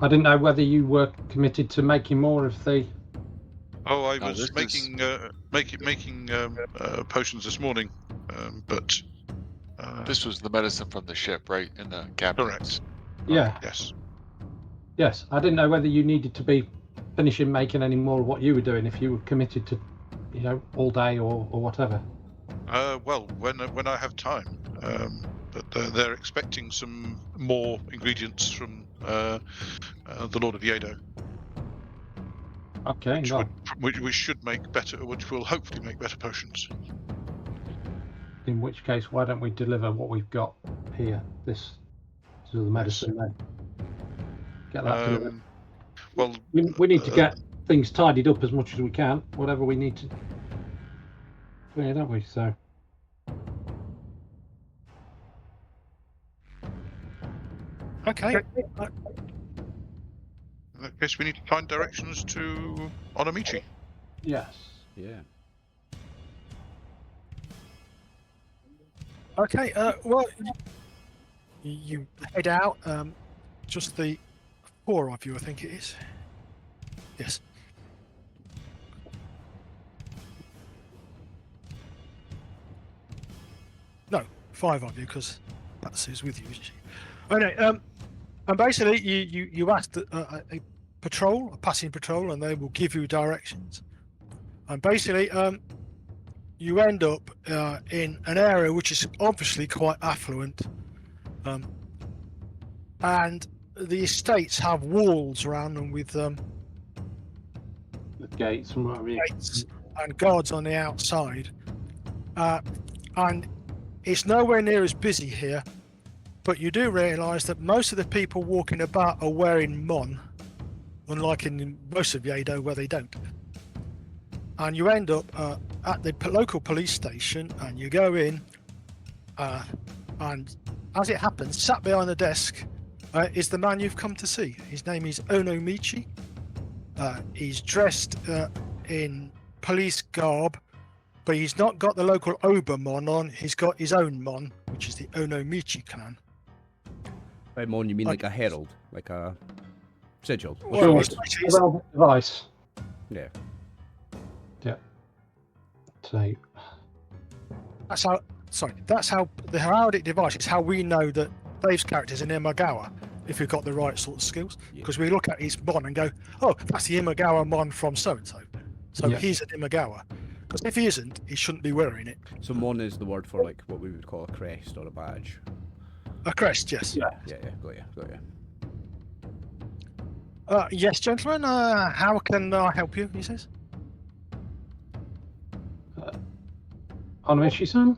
I didn't know whether you were committed to making more of the. Oh, I No, was this making potions this morning, but This was the medicine from the ship, right? In the cabin. correct. Yeah. Yes. Yes, I didn't know whether you needed to be finishing making any more of what you were doing, if you were committed to, all day or whatever. Well, when I have time. But they're expecting some more ingredients from the Lord of Yodo, Okay, which should make better, which will hopefully make better potions. in which case, why don't we deliver what we've got here? This is the medicine then. Get that delivered. Well, We need to get things tidied up as much as we can, whatever we need to. Yeah, don't we? So. Okay. In that case, we need to find directions to Onomichi. Yes. Yeah. Okay. Well, you head out. Just the 4 of you, I think it is. Yes. No, 5 of you, because Hatsu's with you, isn't she? Okay. And basically, you ask a patrol, a passing patrol, and they will give you directions. And basically, you end up in an area which is obviously quite affluent, and the estates have walls around them with The gates and what have you. gates and guards on the outside, and it's nowhere near as busy here. But you do realise that most of the people walking about are wearing mon, unlike in most of Yodo where they don't. And you end up at the local police station, and you go in, and as it happens, sat behind the desk is the man you've come to see. His name is Onomichi. He's dressed in police garb, but he's not got the local Obermon on. He's got his own mon, which is the Onomichi clan. By mon, you mean like a herald, like a sigil? Well, Sure. Device. Yeah. Yeah. So. That's how. Sorry, that's how the heraldic device is how we know that Dave's character's an Imagawa, if we've got the right sort of skills. Because we look at his mon and go, oh, that's the Imagawa mon from so and so. So Yeah. he's an Imagawa. Because if he isn't, he shouldn't be wearing it. So mon is the word for like what we would call a crest or a badge. A crest, yes. Yeah. Yeah, got you. Yes, gentlemen. How can I help you? He says. Onomichi-san?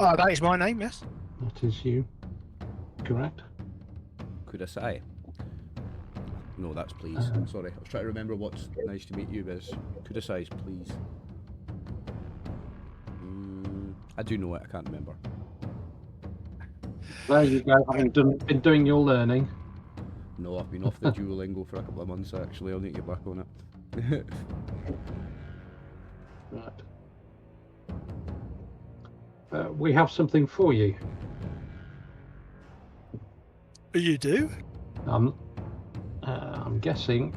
That is my name. Yes. That is you. Correct. Kudasai. No, that's please. Sorry, I was trying to remember what's nice to meet you is. Kudasai's please. I do know it, I can't remember. There you go, having been doing your learning. No, I've been off the Duolingo for a couple of months actually, I'll need to get back on it. Right. We have something for you. You do? I'm guessing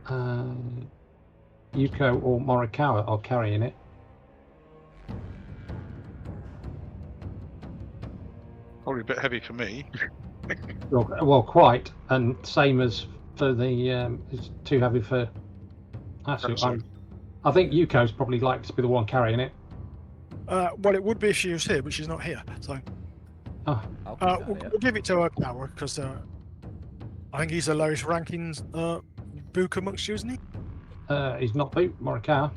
Yuko or Morikawa are carrying it. Probably a bit heavy for me. Well, quite, and same as for the it's too heavy for Hatsu. I think Yuko's probably likely to be the one carrying it. Well, it would be if she was here, but she's not here. So Oh, I'll take that, we'll yeah. give it to Okawa because I think he's the lowest ranking book amongst you, isn't he? he's not boot Morikawa.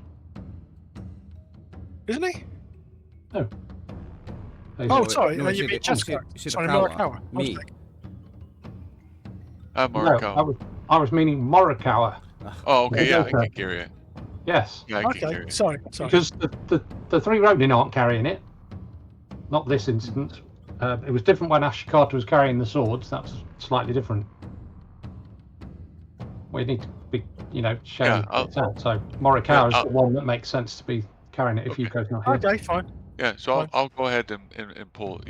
Isn't he? No. He's Oh, not- sorry. no, You mean Jessica? you said Sorry, Okawa. Morikawa. Me. I'm No, Morikawa. I was meaning Morikawa. Oh, okay, yeah, I Okay. can carry it. Yes, Yeah, I can Okay, carry it. sorry. because the three Ronin aren't carrying it. Not this instance. It was different when Ashikata was carrying the swords. That's slightly different. We need to be, showing Yeah, I'll- it out. So Morikawa is I'll- the one that makes sense to be carrying it if Okay. Yuko's not here. Okay, fine. Yeah, so Fine. I'll go ahead and pull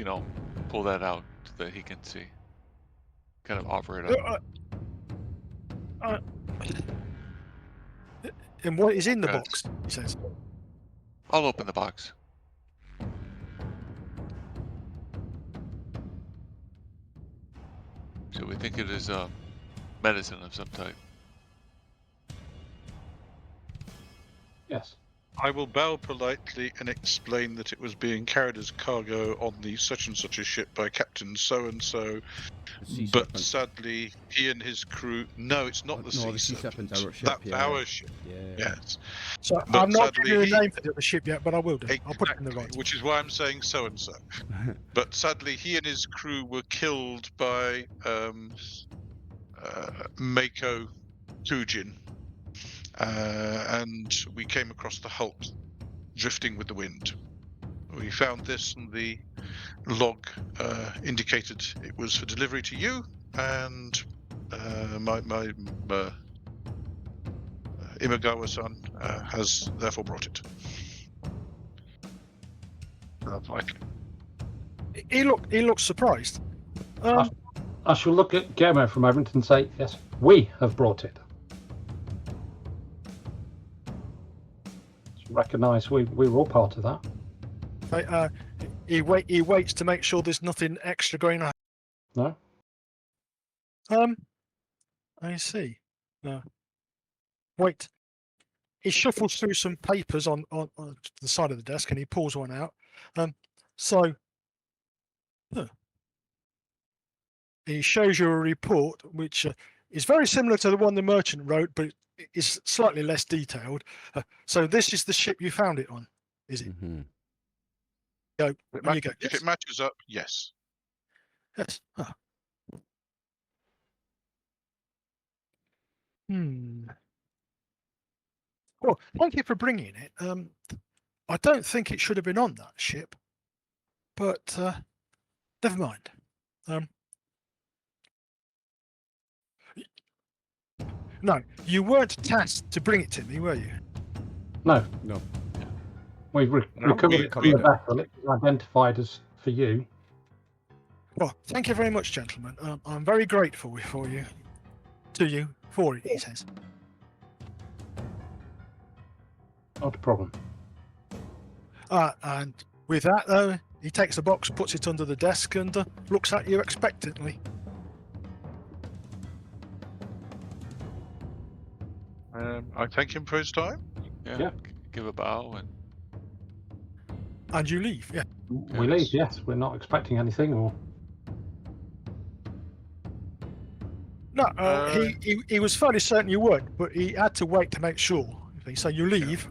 that out so that he can see. Kind of offer it up. And what is in the Yes. box? He says. I'll open the box. So we think it is medicine of some type. Yes. I will bow politely and explain that it was being carried as cargo on the such and such a ship by Captain so and so. Sea But Serpent. sadly, he and his crew. No, it's not No, the the Sea Sea Serpent's Serpent. our ship, That's yeah. our ship. Yeah. Yes. So But I'm not sadly, giving you a he- name for the ship yet, but I will do. I'll put it in the Exactly, right. which is why I'm saying so and so. But sadly, he and his crew were killed by Mako Kujin, and we came across the hulk drifting with the wind. We found this, and the log indicated it was for delivery to you, and my Imagawa-san has therefore brought it. That's like He looks surprised. I shall look at Gyomo for a moment and say, yes, we have brought it. Recognise we were all part of that. He waits to make sure there's nothing extra going on. No? I see. No. Wait. He shuffles through some papers on the side of the desk and he pulls one out. He shows you a report which is very similar to the one the merchant wrote, but is slightly less detailed. So this is the ship you found it on, is it? Mm-hmm. Go. if And you go. if Yes. it matches up, yes. Yes. Ah. Well, thank you for bringing it. I don't think it should have been on that ship, but never mind. No, you weren't tasked to bring it to me, were you? No. No. We've No, recovered we- it from the vessel. It was identified as for you. Well, thank you very much, gentlemen. I'm very grateful for you. To you for it, he says. Not a problem. And with that, he takes the box, puts it under the desk, and looks at you expectantly. I thank him for his time. Yeah. Give a bow and And you leave, yeah. We leave, yes. We're not expecting anything, or No, he was fairly certain you weren't, but he had to wait to make sure. So you leave.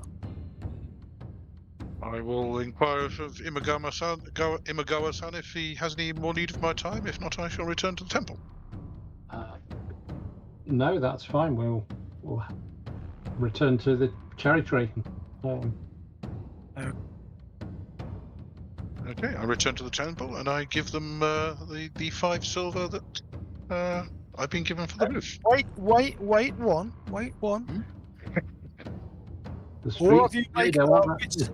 I will inquire of Imagawa-san if he has any more need of my time. If not, I shall return to the temple. no, that's fine. We'll return to the cherry tree. Okay, I return to the temple and I give them the 5 silver that I've been given for the roof. Wait one. The All of streets, you make they want that.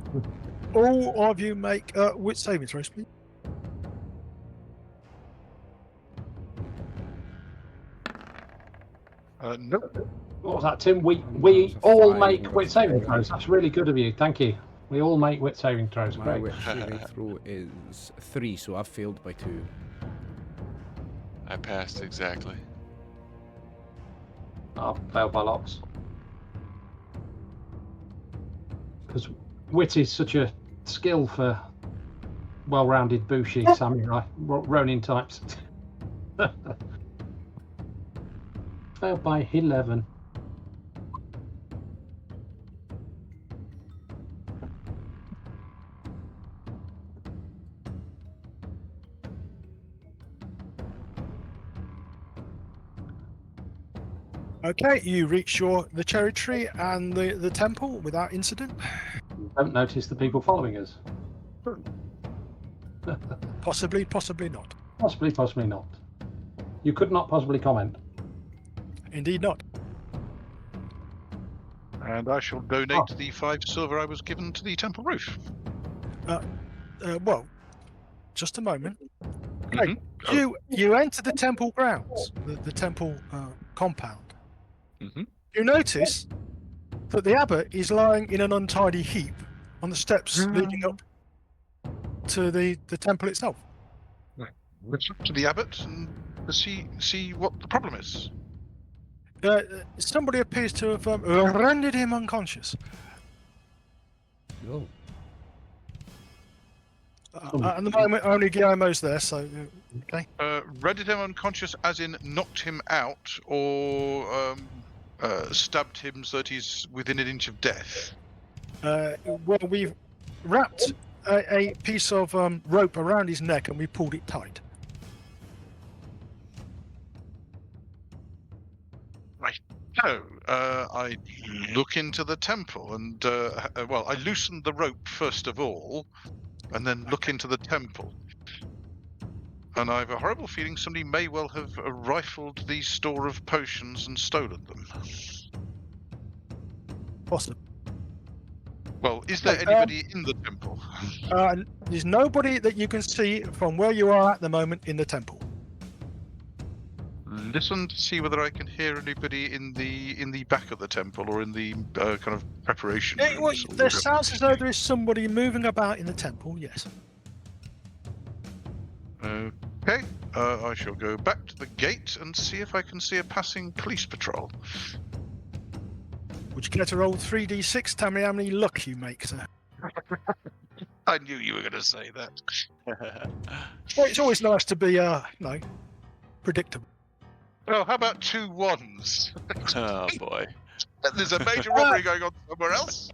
all of you make wit saving throws, please. No. What was that, Tim? We That's a all 5 make or a wit saving 4. throws. That's really good of you. Thank you. We all make wit saving throws. My Great. wit saving throw is 3, so I've failed by 2. I passed exactly. I'll fail by lots. Because wit is such a skill for well-rounded Bushi samurai, Ronin types. Failed by 11. Okay, you reach the cherry tree and the temple without incident. Don't notice the people following us. Possibly, possibly not. Possibly not. You could not possibly comment. Indeed not. And I shall donate the 5 silver I was given to the temple roof. Well, just a moment. Okay, you enter the temple grounds, the temple compound. Mhm. You notice that the abbot is lying in an untidy heap on the steps leading up to the temple itself. Let's look to the abbot and see what the problem is. Somebody appears to have rendered him unconscious. Oh. At the moment, only Gyomo's there, so okay. Rendered him unconscious as in knocked him out, or stabbed him so that he's within an inch of death? Well, we've wrapped a piece of rope around his neck and we pulled it tight. Right. So, I look into the temple and, well, I loosened the rope first of all, and then look into the temple. And I have a horrible feeling somebody may well have rifled the store of potions and stolen them. Possible. Well, is there anybody in the temple? There's nobody that you can see from where you are at the moment in the temple. Listen to see whether I can hear anybody in the back of the temple or in the kind of preparation rooms. There sounds as though there is somebody moving about in the temple, yes. Okay, I shall go back to the gate and see if I can see a passing police patrol. Would you care to roll 3d6? Tell me how many luck you make, sir. I knew you were going to say that. Well, it's always nice to be, predictable. Well, how about 2 1s? Oh boy. There's a major robbery going on somewhere else.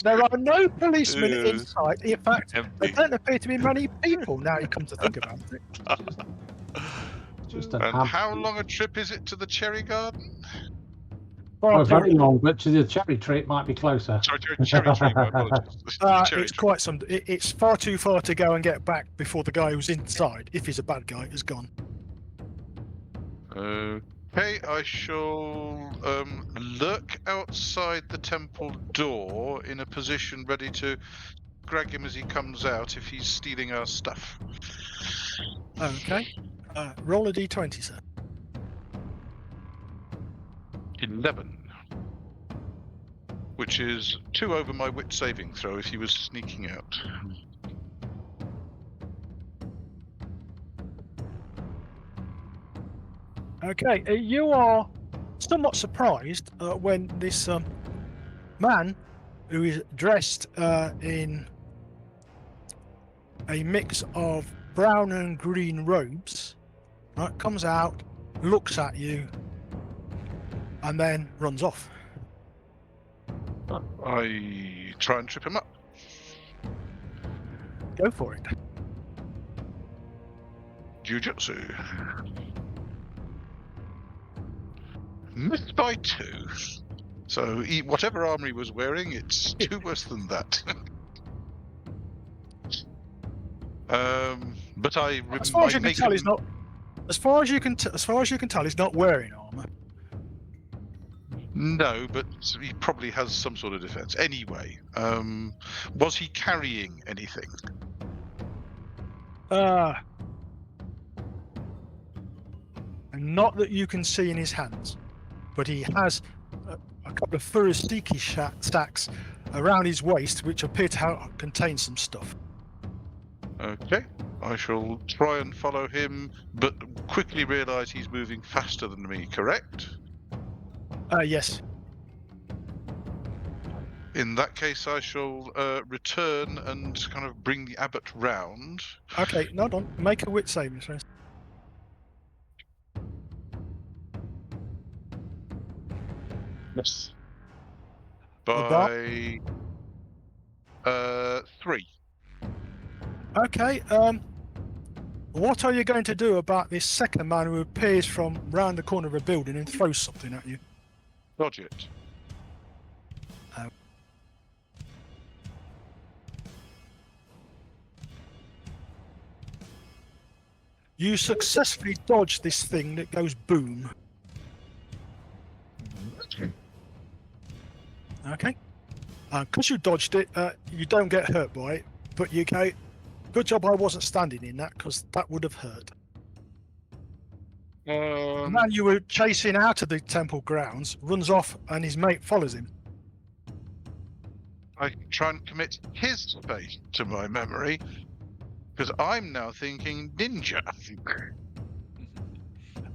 There are no policemen in sight. In fact, there Empty. don't appear to be many people now you come to think about it. Just a And ham- how long a trip is it to the cherry garden? Oh, very long, but to the cherry tree it might be closer. Sorry, cherry tree, my apologies. Cherry It's tree. quite some. It's far too far to go and get back before the guy who's inside, if he's a bad guy, is gone. Okay, I shall lurk outside the temple door in a position ready to grab him as he comes out if he's stealing our stuff. Okay. Roll a d20, sir. 11. Which is 2 over my wit saving throw if he was sneaking out. Okay, you are somewhat surprised when this man, who is dressed in a mix of brown and green robes, right, comes out, looks at you, and then runs off. I try and trip him up. Go for it. Jujutsu. Missed by 2. So whatever armor he was wearing, it's 2 worse than that. But As far as you can tell, he's not. As far as you can tell, he's not wearing armor. No, but he probably has some sort of defense. Anyway, was he carrying anything? Hang not that you can see in his hands, but he has a couple of furistiki stacks around his waist, which appear to contain some stuff. Okay. I shall try and follow him, but quickly realise he's moving faster than me, correct? Yes. In that case, I shall return and kind of bring the abbot round. Okay, no, don't make a wit saving throw. Yes. About? By 3. Okay, what are you going to do about this second man who appears from round the corner of a building and throws something at you? Dodge it. You successfully dodge this thing that goes boom. Okay. Because you dodged it, you don't get hurt by it, but you go, good job I wasn't standing in that, because that would have hurt. The man you were chasing out of the temple grounds runs off and his mate follows him. I try and commit his face to my memory, because I'm now thinking ninja.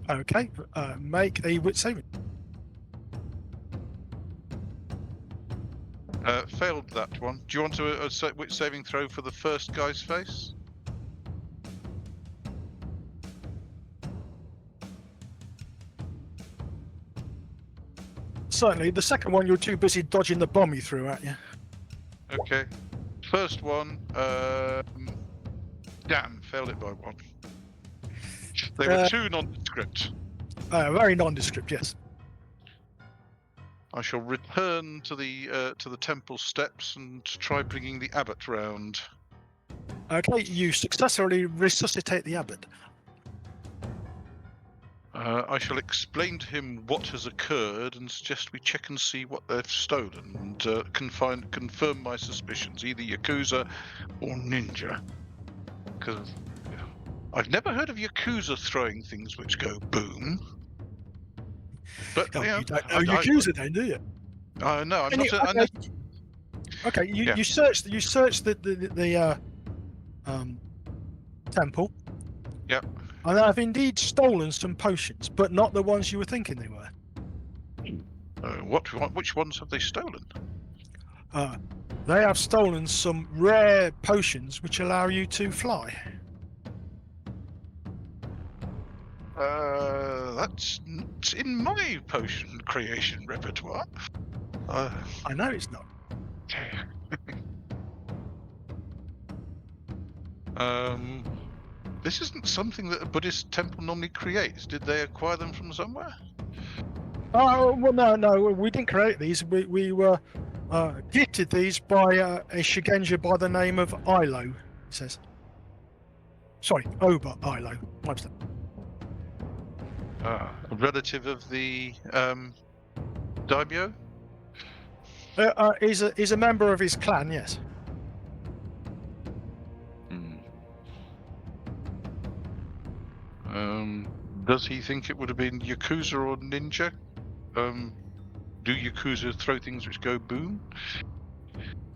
Okay, make a wit saving. Failed that one. Do you want a wit saving throw for the first guy's face? Certainly, the second one you're too busy dodging the bomb he threw at you. Okay. First one, damn, failed it by 1. They were too nondescript. Very nondescript, yes. I shall return to the temple steps and try bringing the abbot round. Okay, you successfully resuscitate the abbot. I shall explain to him what has occurred and suggest we check and see what they've stolen and confirm my suspicions, either Yakuza or ninja. Because I've never heard of Yakuza throwing things which go boom. But Oh, yeah, you don't know Yakuza then, do you? no, I'm not. Okay, Yeah. you searched the temple. Yep. And I've indeed stolen some potions, but not the ones you were thinking they were. Which ones have they stolen? They have stolen some rare potions which allow you to fly. That's not in my potion creation repertoire. I know it's not. This isn't something that a Buddhist temple normally creates. Did they acquire them from somewhere? Oh, well, no, we didn't create these. We were gifted these by a Shigenja by the name of Ilo, it says. Sorry, Oba Ilo. My mistake. A relative of the daimyo? He's a member of his clan, yes. Does he think it would have been Yakuza or ninja? Do Yakuza throw things which go boom?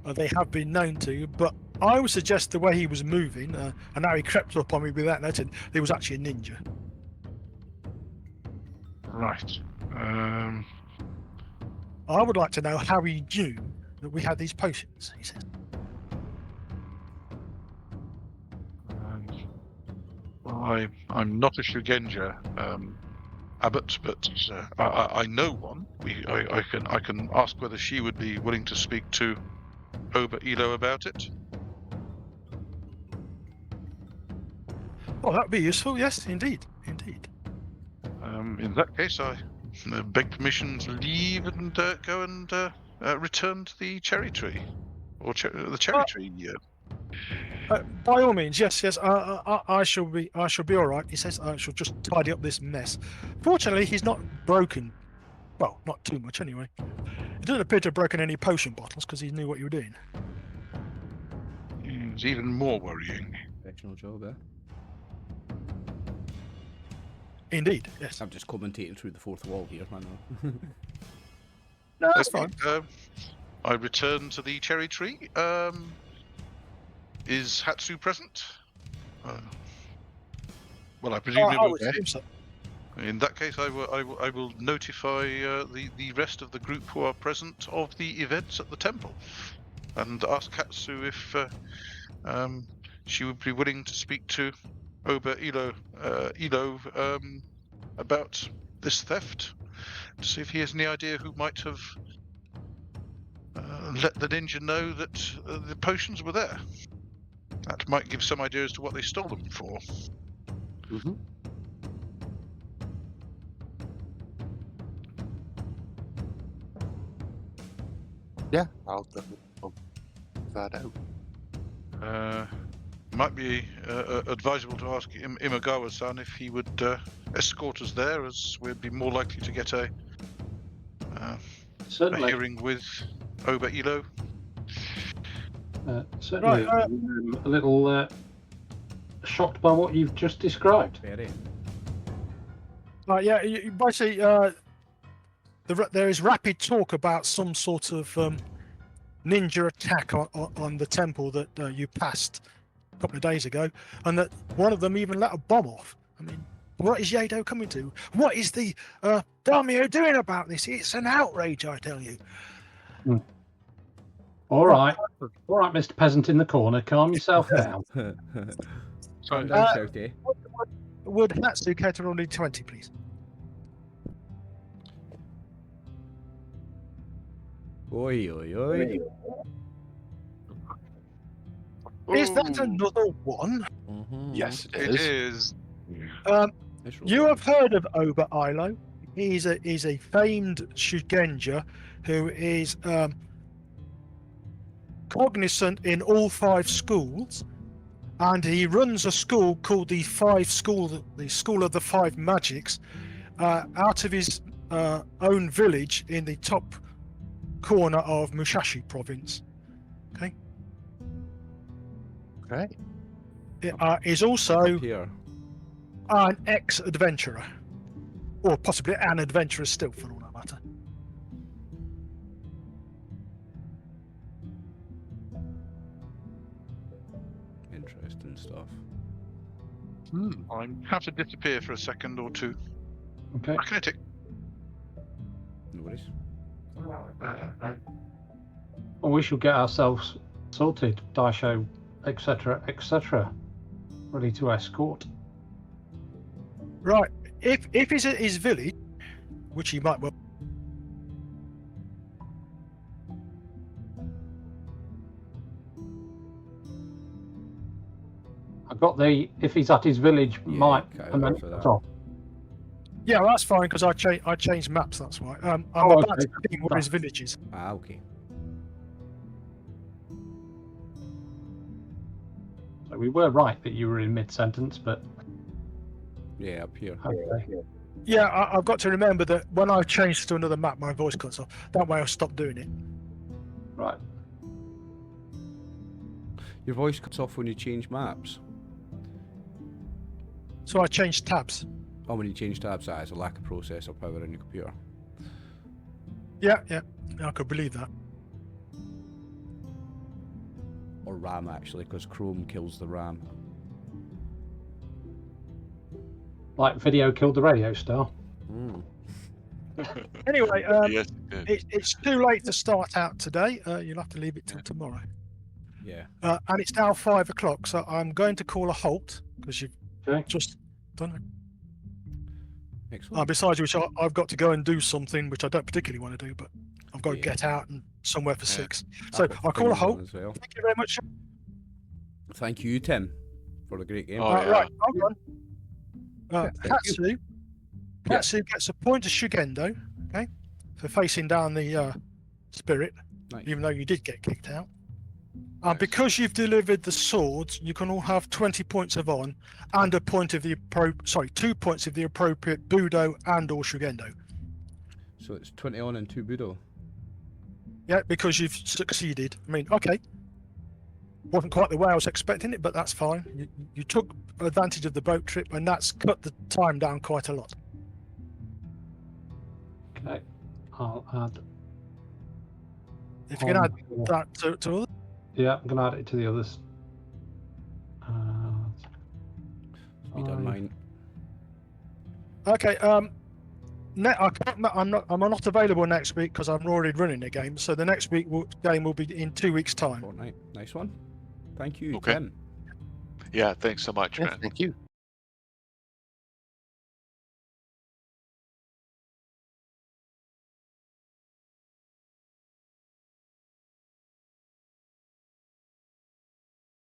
They have been known to, but I would suggest the way he was moving, and how he crept up on me without noting, he was actually a ninja. Right. I would like to know how he knew that we had these potions, he said. Well, I'm not a Shugenja abbot, but I know one. I can ask whether she would be willing to speak to Oba Ilo about it. Oh, that would be useful, yes, indeed. In that case, I beg permission to leave and go and return to the cherry tree, or the cherry tree. By all means, yes. I shall be all right. He says I shall just tidy up this mess. Fortunately, he's not broken. Well, not too much anyway. He doesn't appear to have broken any potion bottles because he knew what you were doing. It's even more worrying. Professional job, eh? Indeed, yes. I'm just commentating through the fourth wall here. I know. No, that's Okay, fine. I return to the cherry tree. Is Hatsu present? Well, I presume he I will would be. assume so. In that case, I will notify the rest of the group who are present of the events at the temple, and ask Hatsu if she would be willing to speak to Oba Ilo about this theft, to see if he has any idea who might have let the ninja know that the potions were there. That might give some idea as to what they stole them for. Mm-hmm. Yeah, I'll definitely help that out. Might be advisable to ask Imagawa-san if he would escort us there, as we'd be more likely to get a Certainly. hearing with Oba Ilo. Certainly. Right, A little shocked by what you've just described. Very. Yeah, basically, there is rapid talk about some sort of ninja attack on the temple that you passed a couple of days ago, and that one of them even let a bomb off. I mean, what is Yodo coming to? What is the daimyo doing about this? It's an outrage, I tell you. All right, Mr. Peasant in the corner, calm yourself down. Calm down, Shouty. Would Hatsu care to roll D20, please? Oi, oi, oi. Is that another one? Mhm. Yes, it It is. is. Let's roll You it. have heard of Oba Ilo. He's a famed Shugenja who is cognizant in all 5 schools, and he runs a school called the School of the 5 Magics, out of his own village in the top corner of Musashi province. Okay. Okay. Is also Up here. an ex-adventurer, or possibly an adventurer still, for all that matter. Interesting stuff. I have to disappear for a second or two. Okay. Kinetic. No worries. Well, we shall get ourselves sorted, Daisho, etc., etc., ready to escort. Right. If he's at his village, which he might well. I've got the if he's at his village, Yeah, might okay, and then for that. off. Yeah, well, that's fine because I changed maps. That's why. I'm Oh, about okay. to see what his village is. Ah, okay. So we were right that you were in mid-sentence, but Yeah, up here. okay. Yeah, I've got to remember that when I change to another map, my voice cuts off. That way, I'll stop doing it. Right. Your voice cuts off when you change maps. So I changed tabs. Oh, when you change tabs, that is a lack of processor power in your computer. Yeah, I could believe that. Or RAM, actually, because Chrome kills the RAM. Like video killed the radio star. Mm. Anyway, Yes, good. it's too late to start out today. You'll have to leave it till tomorrow. Yeah. And it's now 5 o'clock, so I'm going to call a halt because you've Okay. just done it. Excellent. Besides which, I've got to go and do something which I don't particularly want to do, but I've got to Yeah. get out and somewhere for Yeah. 6. So I've got I'll call a things halt. on as well. Thank you very much. Thank you, Tim, for the great game. Oh, yeah. Right, hold on. thank you. Hatsu gets a point of Shugendo, okay, for facing down the spirit, Nice. even though you did get kicked out. Nice. And because you've delivered the swords, you can all have 20 points of on and a point of the 2 points of the appropriate Budo and or Shugendo. So it's 20 on and 2 Budo. Yeah, because you've succeeded. I mean, okay. wasn't quite the way I was expecting it, but that's fine. You took advantage of the boat trip, and that's cut the time down quite a lot. Okay, I'll add. If you can add that to others. Yeah, I'm going to add it to the others. We done mine. Okay. I'm not available next week because I'm already running a game. So the next week game will be in 2 weeks' time. Fortnite. Nice one. Thank you, Okay. Ken. Yeah, thanks so much, Yes, man. thank you.